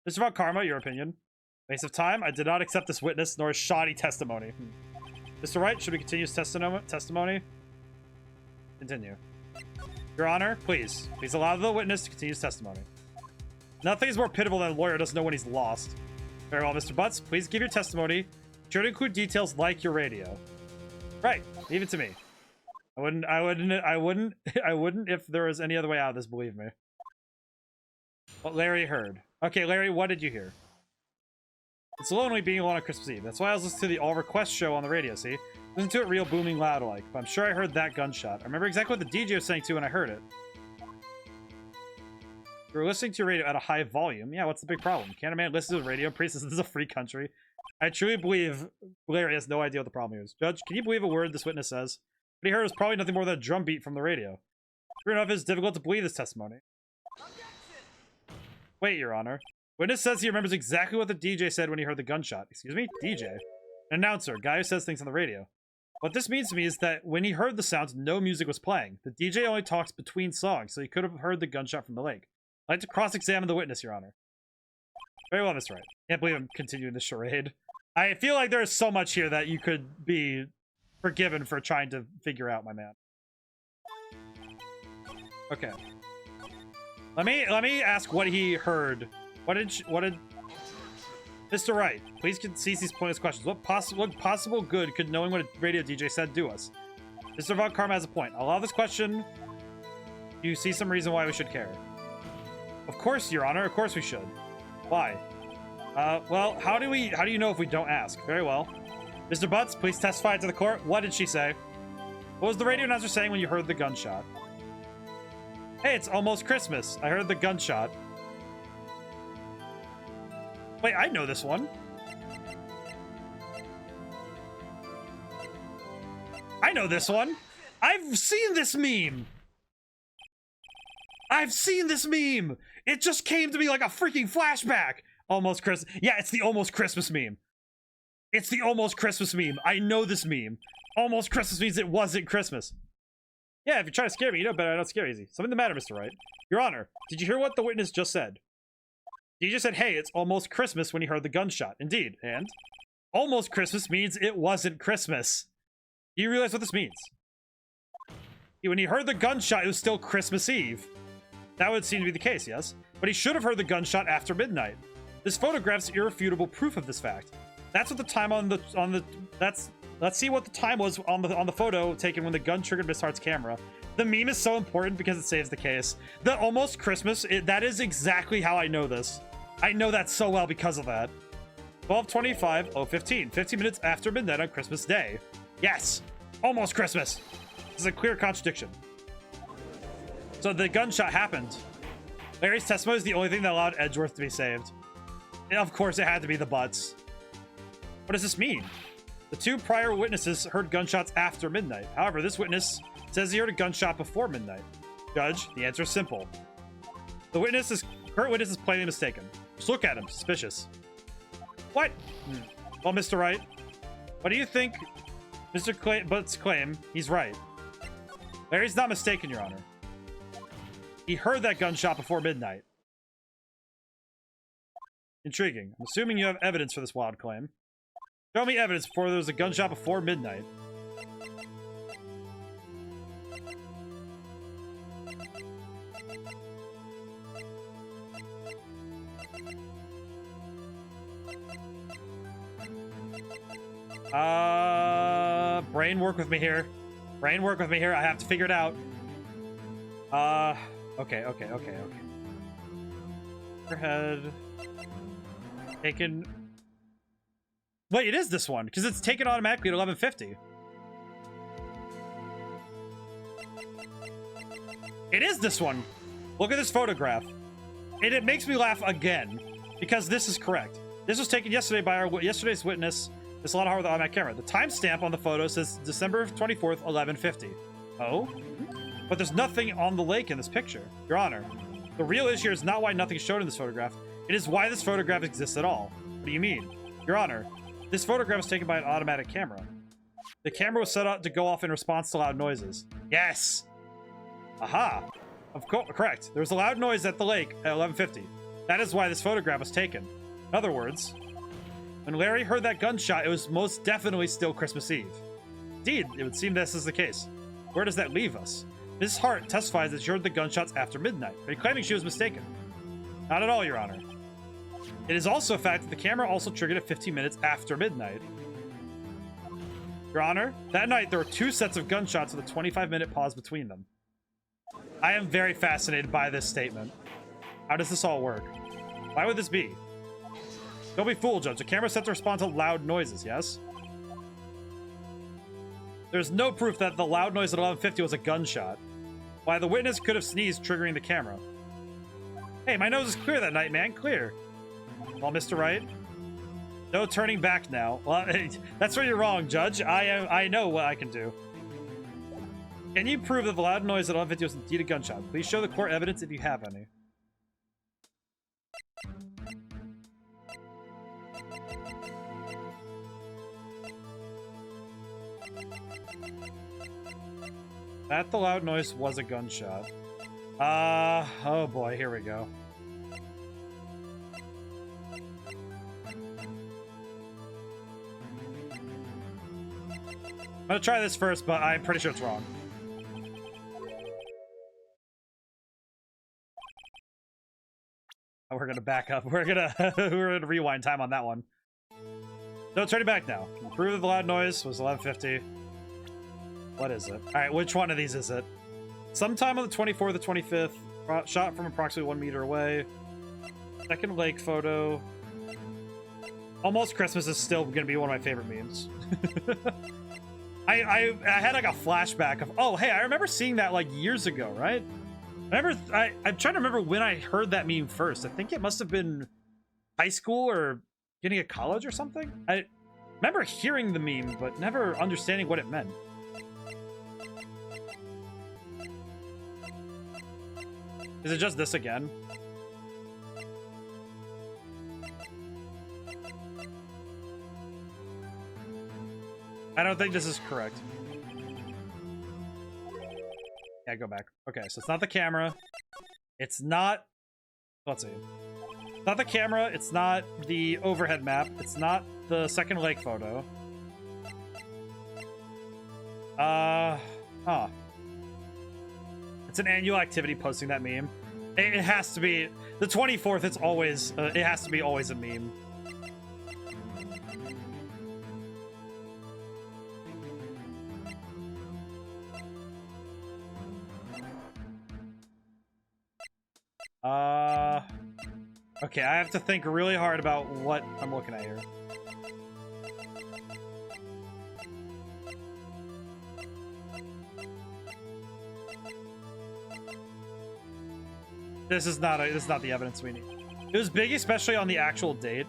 Mr. Von Karma, your opinion. Waste of time. I did not accept this witness nor his shoddy testimony. Mr. Wright, should we continue his testimony? Continue. Your Honor, please. Please allow the witness to continue his testimony. Nothing is more pitiable than a lawyer doesn't know when he's lost. Very well, Mr. Butts. Please give your testimony. Sure to include details like your radio. Right. Leave it to me. I wouldn't if there was any other way out of this, believe me. What Larry heard. Okay, Larry, what did you hear? It's lonely being alone on Christmas Eve. That's why I was listening to the All Request show on the radio, see? Listen to it real booming loud like, but I'm sure I heard that gunshot. I remember exactly what the DJ was saying too when I heard it. You were listening to your radio at a high volume. Yeah, what's the big problem? Can't a man listen to the radio? Priest, this is a free country. I truly believe Larry has no idea what the problem is. Judge, can you believe a word this witness says? What he heard was probably nothing more than a drum beat from the radio. Sure enough, it's difficult to believe this testimony. Wait, Your Honor. Witness says he remembers exactly what the DJ said when he heard the gunshot. Excuse me? DJ? An announcer, guy who says things on the radio. What this means to me is that when he heard the sounds, no music was playing. The DJ only talks between songs, so he could have heard the gunshot from the lake. I'd like to cross-examine the witness, Your Honor. Very well, Mr. Wright. Can't believe I'm continuing this charade. I feel like there's so much here that you could be forgiven for trying to figure out, my man. Okay. Let me ask what he heard. What did Mr. Wright, please cease these pointless questions. What possible good could knowing what a radio DJ said do us? Mr. Von Karma has a point. I'll allow this question. Do you see some reason why we should care? Of course, Your Honor. Of course we should. Why? Well, how do you know if we don't ask? Very well. Mr. Butts, please testify to the court. What did she say? What was the radio announcer saying when you heard the gunshot? Hey, it's almost Christmas. I heard the gunshot. Wait, I know this one. I know this one. I've seen this meme. I've seen this meme. It just came to me like a freaking flashback. Almost Christmas. Yeah, it's the almost Christmas meme. It's the almost Christmas meme. I know this meme. Almost Christmas means it wasn't Christmas. Yeah, if you try to scare me, you know better I don't scare easy. Something the matter, Mr. Wright. Your Honor, did you hear what the witness just said? He just said, hey, it's almost Christmas when he heard the gunshot. Indeed, and almost Christmas means it wasn't Christmas. Do you realize what this means? When he heard the gunshot, it was still Christmas Eve. That would seem to be the case, yes? But he should have heard the gunshot after midnight. This photograph's irrefutable proof of this fact. That's what the time let's see what the time was on the photo taken when the gun triggered Miss Hart's camera. The meme is so important because it saves the case. The almost Christmas, that is exactly how I know this. I know that so well because of that. 12:25, 0:15, 15 minutes after midnight on Christmas Day. Yes, almost Christmas. This is a clear contradiction. So the gunshot happened. Larry's testimony is the only thing that allowed Edgeworth to be saved. And of course, it had to be the Butts. What does this mean? The two prior witnesses heard gunshots after midnight. However, this witness says he heard a gunshot before midnight. Judge, the answer is simple. The current witness is plainly mistaken. Just look at him. Suspicious. What? Well, Mr. Wright, what do you think? Mr. Butts' claim, he's right. Larry's not mistaken, Your Honor. He heard that gunshot before midnight. Intriguing. I'm assuming you have evidence for this wild claim. Show me evidence before there was a gunshot before midnight. Brain work with me here. Brain work with me here. I have to figure it out. Okay. Overhead. Taken. Wait, it is this one, because it's taken automatically at 11:50. It is this one. Look at this photograph. And it makes me laugh again, because this is correct. This was taken yesterday by yesterday's witness. It's a lot harder with the automatic camera. The timestamp on the photo says December 24th, 11:50. Oh? But there's nothing on the lake in this picture. Your Honor, the real issue here is not why nothing's shown in this photograph. It is why this photograph exists at all. What do you mean? Your Honor, this photograph was taken by an automatic camera. The camera was set up to go off in response to loud noises. Yes! Aha! Of course, correct. There was a loud noise at the lake at 11:50. That is why this photograph was taken. In other words, when Larry heard that gunshot, it was most definitely still Christmas Eve. Indeed, it would seem this is the case. Where does that leave us? Mrs. Hart testifies that she heard the gunshots after midnight. Are you claiming she was mistaken? Not at all, Your Honor. It is also a fact that the camera also triggered at 15 minutes after midnight. Your Honor, that night there were two sets of gunshots with a 25-minute pause between them. I am very fascinated by this statement. How does this all work? Why would this be? Don't be fooled, Judge. The camera set to respond to loud noises, yes? There's no proof that the loud noise at 11:50 was a gunshot. Why, the witness could have sneezed, triggering the camera. Hey, my nose is clear that night, man. Clear. Well, Mr. Wright? No turning back now. Well, that's where you're wrong, Judge. I know what I can do. Can you prove that the loud noise at 11:50 was indeed a gunshot? Please show the court evidence if you have any. That the loud noise was a gunshot. Oh boy, here we go. I'm gonna try this first, but I'm pretty sure it's wrong. Oh, we're gonna back up. We're gonna rewind time on that one. No, turning back now. Prove that the loud noise was 11:50. What is it? All right, which one of these is it? Sometime on the 24th or 25th. Shot from approximately 1 meter away. Second lake photo. Almost Christmas is still going to be one of my favorite memes. I had like a flashback of, oh, hey, I remember seeing that like years ago, right? I'm trying to remember when I heard that meme first. I think it must have been high school or getting a college or something. I remember hearing the meme, but never understanding what it meant. Is it just this again? I don't think this is correct. Yeah, go back. Okay, so it's not the camera. It's not... Let's see. It's not the camera. It's not the overhead map. It's not the second lake photo. Huh. It's an annual activity posting that meme. It has to be... The 24th, it's always... it has to be always a meme. Okay, I have to think really hard about what I'm looking at here. This is not the evidence we need. It was big, especially on the actual date.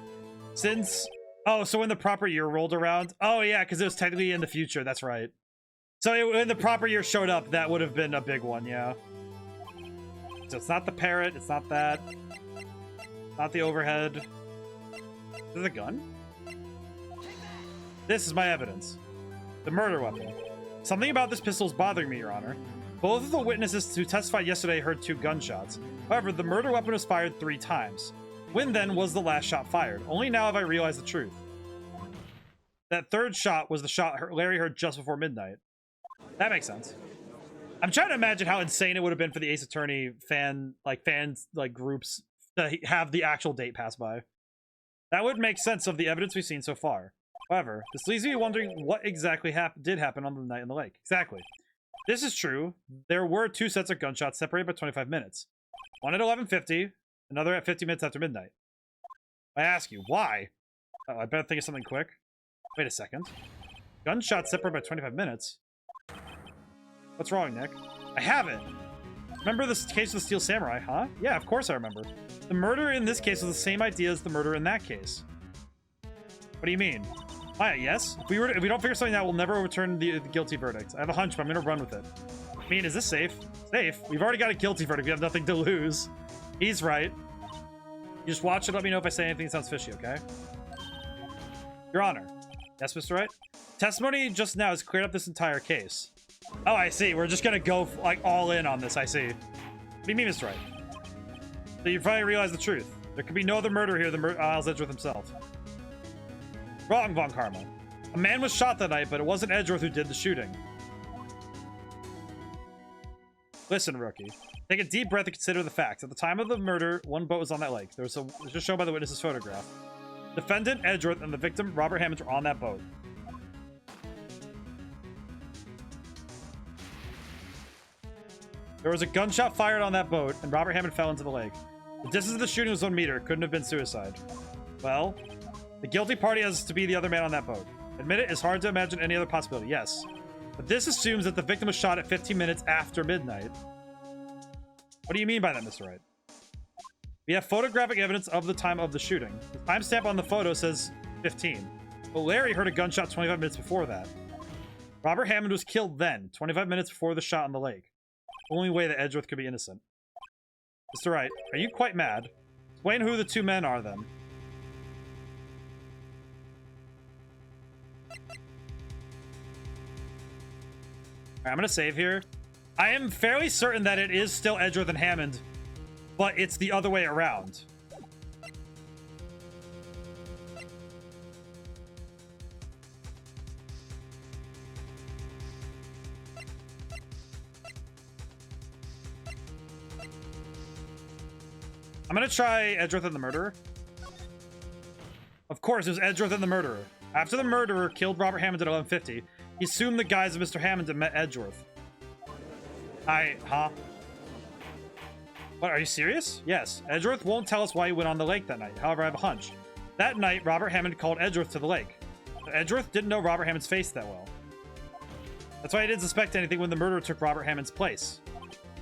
Since... Oh, so when the proper year rolled around? Oh, yeah, because it was technically in the future. That's right. So when the proper year showed up, that would have been a big one, yeah. So it's not the parrot. It's not that. Not the overhead. Is it the gun? This is my evidence. The murder weapon. Something about this pistol is bothering me, Your Honor. Both of the witnesses who testified yesterday heard 2 gunshots. However, the murder weapon was fired 3 times. When then was the last shot fired? Only now have I realized the truth. That 3rd shot was the shot Larry heard just before midnight. That makes sense. I'm trying to imagine how insane it would have been for the Ace Attorney fans groups to have the actual date pass by. That would make sense of the evidence we've seen so far. However, this leaves me wondering what exactly did happen on the night in the lake. Exactly. This is true. There were 2 sets of gunshots separated by 25 minutes. One at 11:50, another at 50 minutes after midnight. I ask you, why? Oh, I better think of something quick. Wait a second. Gunshots separated by 25 minutes? What's wrong, Nick? I haven't. Remember this case of the Steel Samurai, huh? Yeah, of course I remember. The murder in this case was the same idea as the murder in that case. What do you mean? Yes? If we don't figure something out, we'll never overturn the guilty verdict. I have a hunch, but I'm gonna run with it. I mean, is this safe? Safe? We've already got a guilty verdict. We have nothing to lose. He's right. You just watch it. Let me know if I say anything that sounds fishy, okay? Your Honor. Yes, Mr. Wright? Testimony just now has cleared up this entire case. Oh, I see. We're just gonna go, like, all in on this. I see. What do you mean, Mr. Wright? So you finally realize the truth. There could be no other murder here than Miles Edgeworth himself. Wrong, Von Karma. A man was shot that night, but it wasn't Edgeworth who did the shooting. Listen, rookie. Take a deep breath and consider the facts. At the time of the murder, 1 boat was on that lake. It was just shown by the witness's photograph. Defendant Edgeworth and the victim Robert Hammond were on that boat. There was a gunshot fired on that boat, and Robert Hammond fell into the lake. The distance of the shooting was 1 meter. Couldn't have been suicide. Well, the guilty party has to be the other man on that boat. Admit it, it's hard to imagine any other possibility. Yes. But this assumes that the victim was shot at 15 minutes after midnight. What do you mean by that, Mr. Wright? We have photographic evidence of the time of the shooting. The timestamp on the photo says 15. But Larry heard a gunshot 25 minutes before that. Robert Hammond was killed then, 25 minutes before the shot on the lake. Only way that Edgeworth could be innocent. Mr. Wright, are you quite mad? Explain who the 2 men are, then. Alright, I'm gonna save here. I am fairly certain that it is still Edgeworth and Hammond, but it's the other way around. I'm gonna try Edgeworth and the murderer. Of course, it was Edgeworth and the murderer. After the murderer killed Robert Hammond at 11:50, he assumed the guise of Mr. Hammond and met Edgeworth. Huh? What, are you serious? Yes. Edgeworth won't tell us why he went on the lake that night. However, I have a hunch. That night, Robert Hammond called Edgeworth to the lake. Edgeworth didn't know Robert Hammond's face that well. That's why he didn't suspect anything when the murderer took Robert Hammond's place.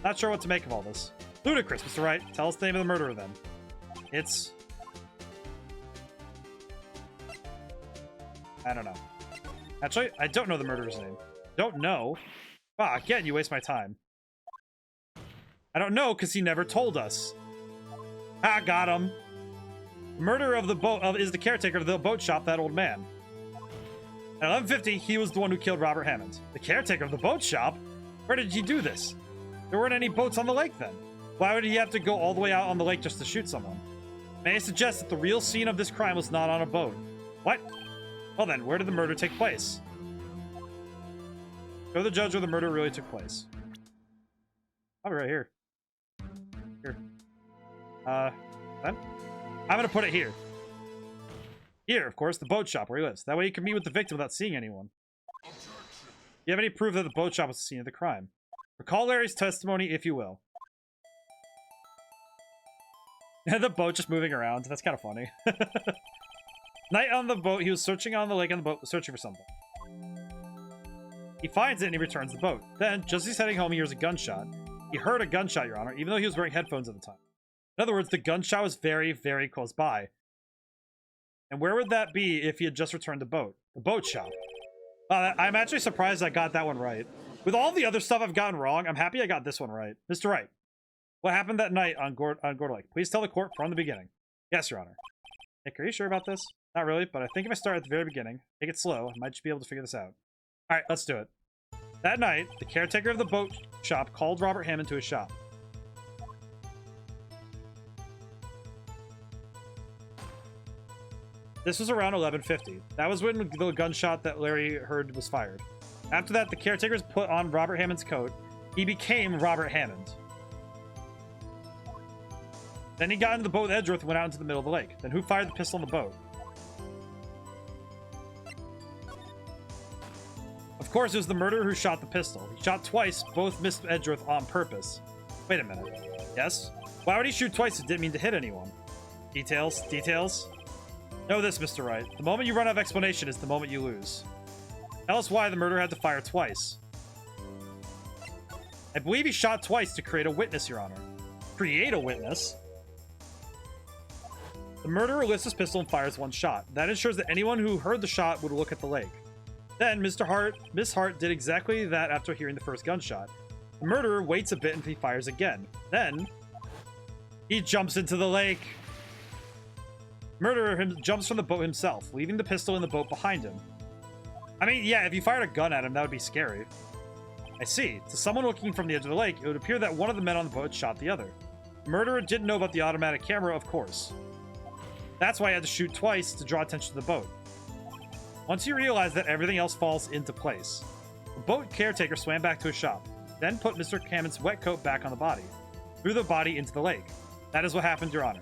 Not sure what to make of all this. Ludicrous, Mr. Wright. Tell us the name of the murderer, then. It's... I don't know. Actually, I don't know the murderer's name. Don't know? Ah, again, you waste my time. I don't know, because he never told us. Ah, got him. The murderer of the boat is the caretaker of the boat shop, that old man. At 11:50, he was the one who killed Robert Hammond. The caretaker of the boat shop? Where did he do this? There weren't any boats on the lake then. Why would he have to go all the way out on the lake just to shoot someone? May I suggest that the real scene of this crime was not on a boat? What? Well then, where did the murder take place? Show the judge where the murder really took place. I'll be right here. Here. Then? I'm gonna put it here. Here, of course, the boat shop where he lives. That way you can meet with the victim without seeing anyone. Do you have any proof that the boat shop was the scene of the crime? Recall Larry's testimony, if you will. The boat just moving around. That's kind of funny. Night on the boat, he was searching on the lake on the boat, searching for something. He finds it and he returns the boat. Then, just as he's heading home, he hears a gunshot. He heard a gunshot, Your Honor, even though he was wearing headphones at the time. In other words, the gunshot was very, very close by. And where would that be if he had just returned the boat? The boat shop. I'm actually surprised I got that one right. With all the other stuff I've gotten wrong, I'm happy I got this one right. Mr. Wright, what happened that night on Gordo Lake? Please tell the court from the beginning. Yes, Your Honor. Nick, are you sure about this? Not really, but I think if I start at the very beginning, take it slow, I might just be able to figure this out. Alright, let's do it. That night, the caretaker of the boat shop called Robert Hammond to his shop. This was around 11:50. That was when the gunshot that Larry heard was fired. After that, the caretakers put on Robert Hammond's coat. He became Robert Hammond. Then he got into the boat with Edgeworth and went out into the middle of the lake. Then who fired the pistol on the boat? Of course, it was the murderer who shot the pistol. He shot twice, both missed Edgeworth on purpose. Wait a minute. Yes? Why would he shoot twice if he didn't mean to hit anyone? Details? Details? Know this, Mr. Wright. The moment you run out of explanation is the moment you lose. Tell us why the murderer had to fire twice. I believe he shot twice to create a witness, Your Honor. Create a witness? The murderer lifts his pistol and fires one shot. That ensures that anyone who heard the shot would look at the lake. Then, Miss Hart did exactly that after hearing the first gunshot. The murderer waits a bit and he fires again. Then, he jumps into the lake. Murderer jumps from the boat himself, leaving the pistol in the boat behind him. I mean, yeah, if you fired a gun at him, that would be scary. I see. To someone looking from the edge of the lake, it would appear that one of the men on the boat shot the other. The murderer didn't know about the automatic camera, of course. That's why he had to shoot twice to draw attention to the boat. Once he realized that, everything else falls into place. The boat caretaker swam back to his shop, then put Mr. Hammond's wet coat back on the body, threw the body into the lake. That is what happened, Your Honor.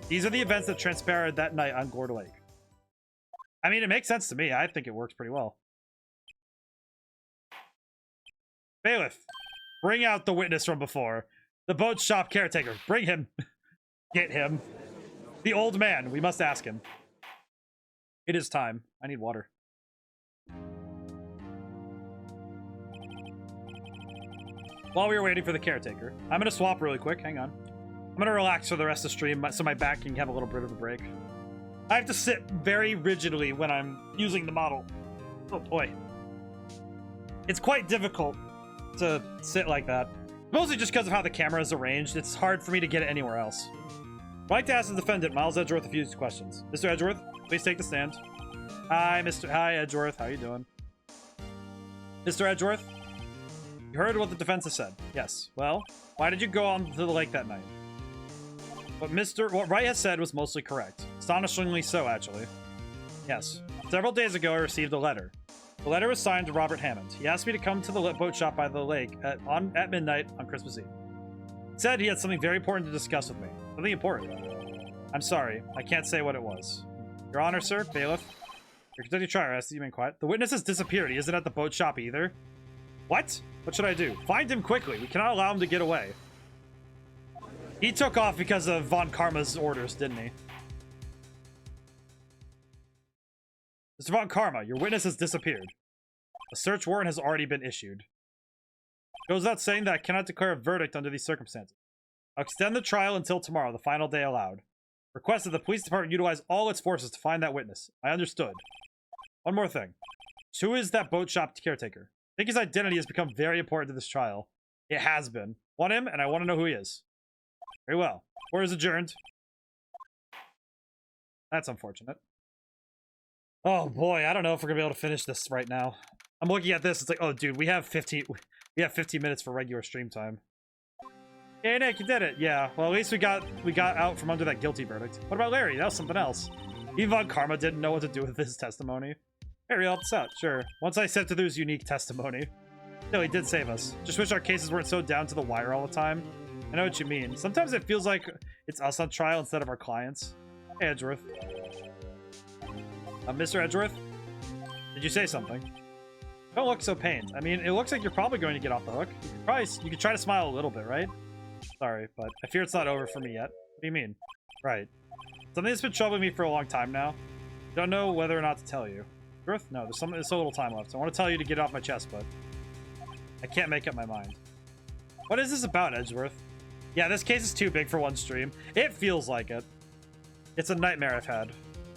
These are the events that transpired that night on Gordo Lake. I mean, it makes sense to me. I think it works pretty well. Bailiff, bring out the witness from before. The boat shop caretaker. Bring him. Get him. The old man. We must ask him. It is time. I need water. While we were waiting for the caretaker, I'm going to swap really quick. Hang on. I'm going to relax for the rest of the stream so my back can have a little bit of a break. I have to sit very rigidly when I'm using the model. Oh boy. It's quite difficult to sit like that. Mostly just because of how the camera is arranged. It's hard for me to get it anywhere else. I'd like to ask the defendant, Miles Edgeworth, a few questions. Mr. Edgeworth, please take the stand. Hi, Edgeworth. How you doing? Mr. Edgeworth, you heard what the defense has said. Yes. Well, why did you go on to the lake that night? What Wright has said was mostly correct. Astonishingly so, actually. Yes. Several days ago, I received a letter. The letter was signed to Robert Hammond. He asked me to come to the boat shop by the lake at midnight on Christmas Eve. He said he had something very important to discuss with me. Something important. I'm sorry. I can't say what it was. Your Honor, sir, bailiff. Your Kentucky trier asked you remain quiet. The witness has disappeared. He isn't at the boat shop either. What? What should I do? Find him quickly. We cannot allow him to get away. He took off because of Von Karma's orders, didn't he? Mr. Von Karma, your witness has disappeared. A search warrant has already been issued. Goes without saying that I cannot declare a verdict under these circumstances. I'll extend the trial until tomorrow, the final day allowed. Request that the police department utilize all its forces to find that witness. I understood. One more thing. Who is that boat shop caretaker? I think his identity has become very important to this trial. It has been. Want him, and I want to know who he is. Very well. Court is adjourned. That's unfortunate. Oh boy, I don't know if we're gonna be able to finish this right now. I'm looking at this, it's like, oh dude, we have 15 minutes for regular stream time. Hey Nick, you did it. Yeah, well at least we got out from under that guilty verdict. What about Larry? That was something else. Even Von Karma didn't know what to do with his testimony. Harry helped us out, sure. Once I sifted through his unique testimony. Still, he did save us. Just wish our cases weren't so down to the wire all the time. I know what you mean. Sometimes it feels like it's us on trial instead of our clients. Hey, Edgeworth. Mr. Edgeworth? Did you say something? Don't look so pained. I mean, it looks like you're probably going to get off the hook. You could try to smile a little bit, right? Sorry, but I fear it's not over for me yet. What do you mean? Right. Something that's been troubling me for a long time now. Don't know whether or not to tell you. Edgeworth? No, there's so little time left. I want to tell you to get it off my chest, but I can't make up my mind. What is this about, Edgeworth? Yeah, this case is too big for one stream. It feels like it. It's a nightmare I've had.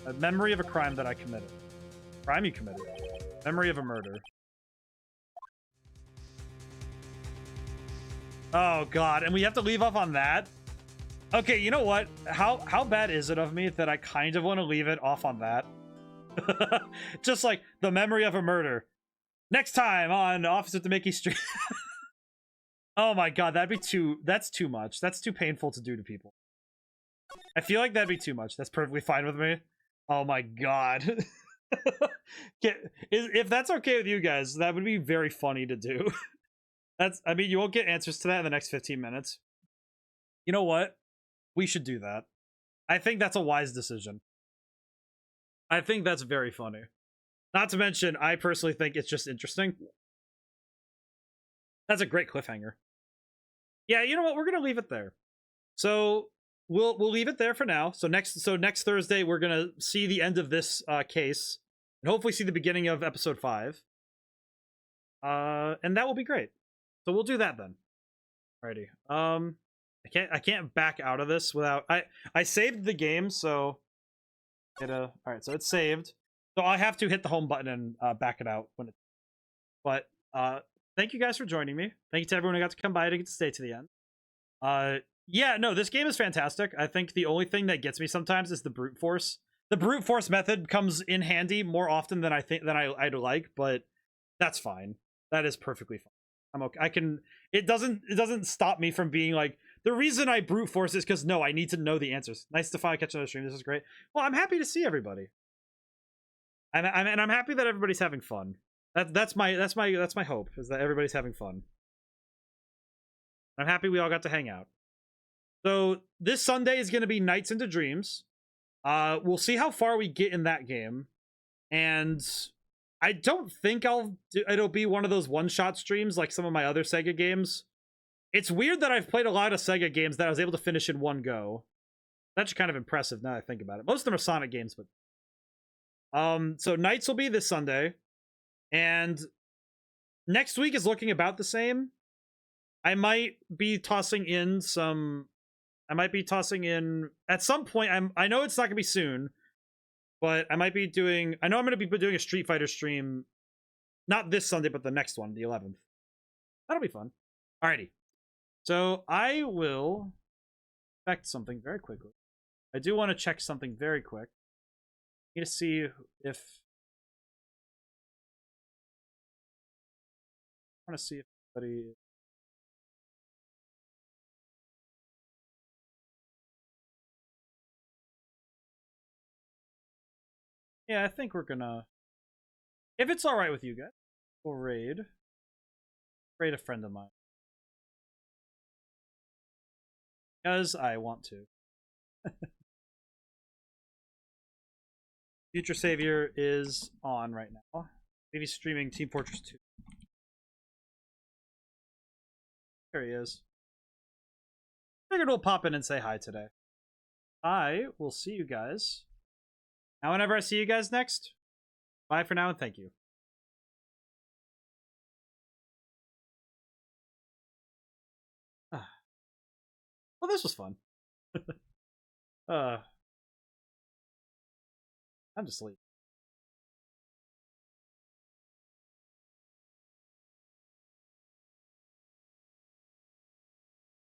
A memory of a crime that I committed. Crime you committed. Memory of a murder. Oh god, and we have to leave off on that? Okay, you know what? How bad is it of me that I kind of want to leave it off on that? Just like the memory of a murder. Next time on Officer Demickey Street. Oh my god, that's too much. That's too painful to do to people. I feel like that'd be too much. That's perfectly fine with me. Oh my god. If that's okay with you guys, that would be very funny to do. I mean, you won't get answers to that in the next 15 minutes. You know what? We should do that. I think that's a wise decision. I think that's very funny. Not to mention, I personally think it's just interesting. That's a great cliffhanger. Yeah, you know what? We're gonna leave it there. So we'll leave it there for now. So next Thursday we're gonna see the end of this case, and hopefully see the beginning of episode 5. And that will be great. So we'll do that then. Alrighty. I can't back out of this without I saved the game, so all right, so it's saved. So I have to hit the home button and back it out when it. But thank you guys for joining me. Thank you to everyone who got to come by to get to stay to the end. Yeah, no, this game is fantastic. I think the only thing that gets me sometimes is the brute force. The brute force method comes in handy more often than I'd like, but that's fine. That is perfectly fine. I'm okay. It doesn't stop me from being like, the reason I brute force is because no, I need to know the answers. Nice to finally catch another stream. This is great. Well, I'm happy to see everybody. And I'm happy that everybody's having fun. That's my hope, is that everybody's having fun. I'm happy we all got to hang out. So this Sunday is going to be Nights into Dreams. We'll see how far we get in that game, and I don't think it'll be one of those one-shot streams like some of my other Sega games. It's weird that I've played a lot of Sega games that I was able to finish in one go. That's kind of impressive now that I think about it. Most of them are Sonic games, but so Nights will be this Sunday, and next week is looking about the same. I might be tossing in at some point. I know it's not gonna be soon, but I know I'm gonna be doing a Street Fighter stream, not this Sunday, but the next one, the 11th. That'll be fun. Alrighty. So I will check something very quickly. I do want to check something very quick. I need to see if I want to see if anybody. Yeah, I think we're gonna, if it's all right with you guys, we'll raid a friend of mine because I want to. Future Savior is on right now. Maybe streaming Team Fortress 2. There he is. figured we'll pop in and say hi today. I will see you guys. Now, whenever I see you guys next, bye for now and thank you. Well, this was fun. I'm just sleeping.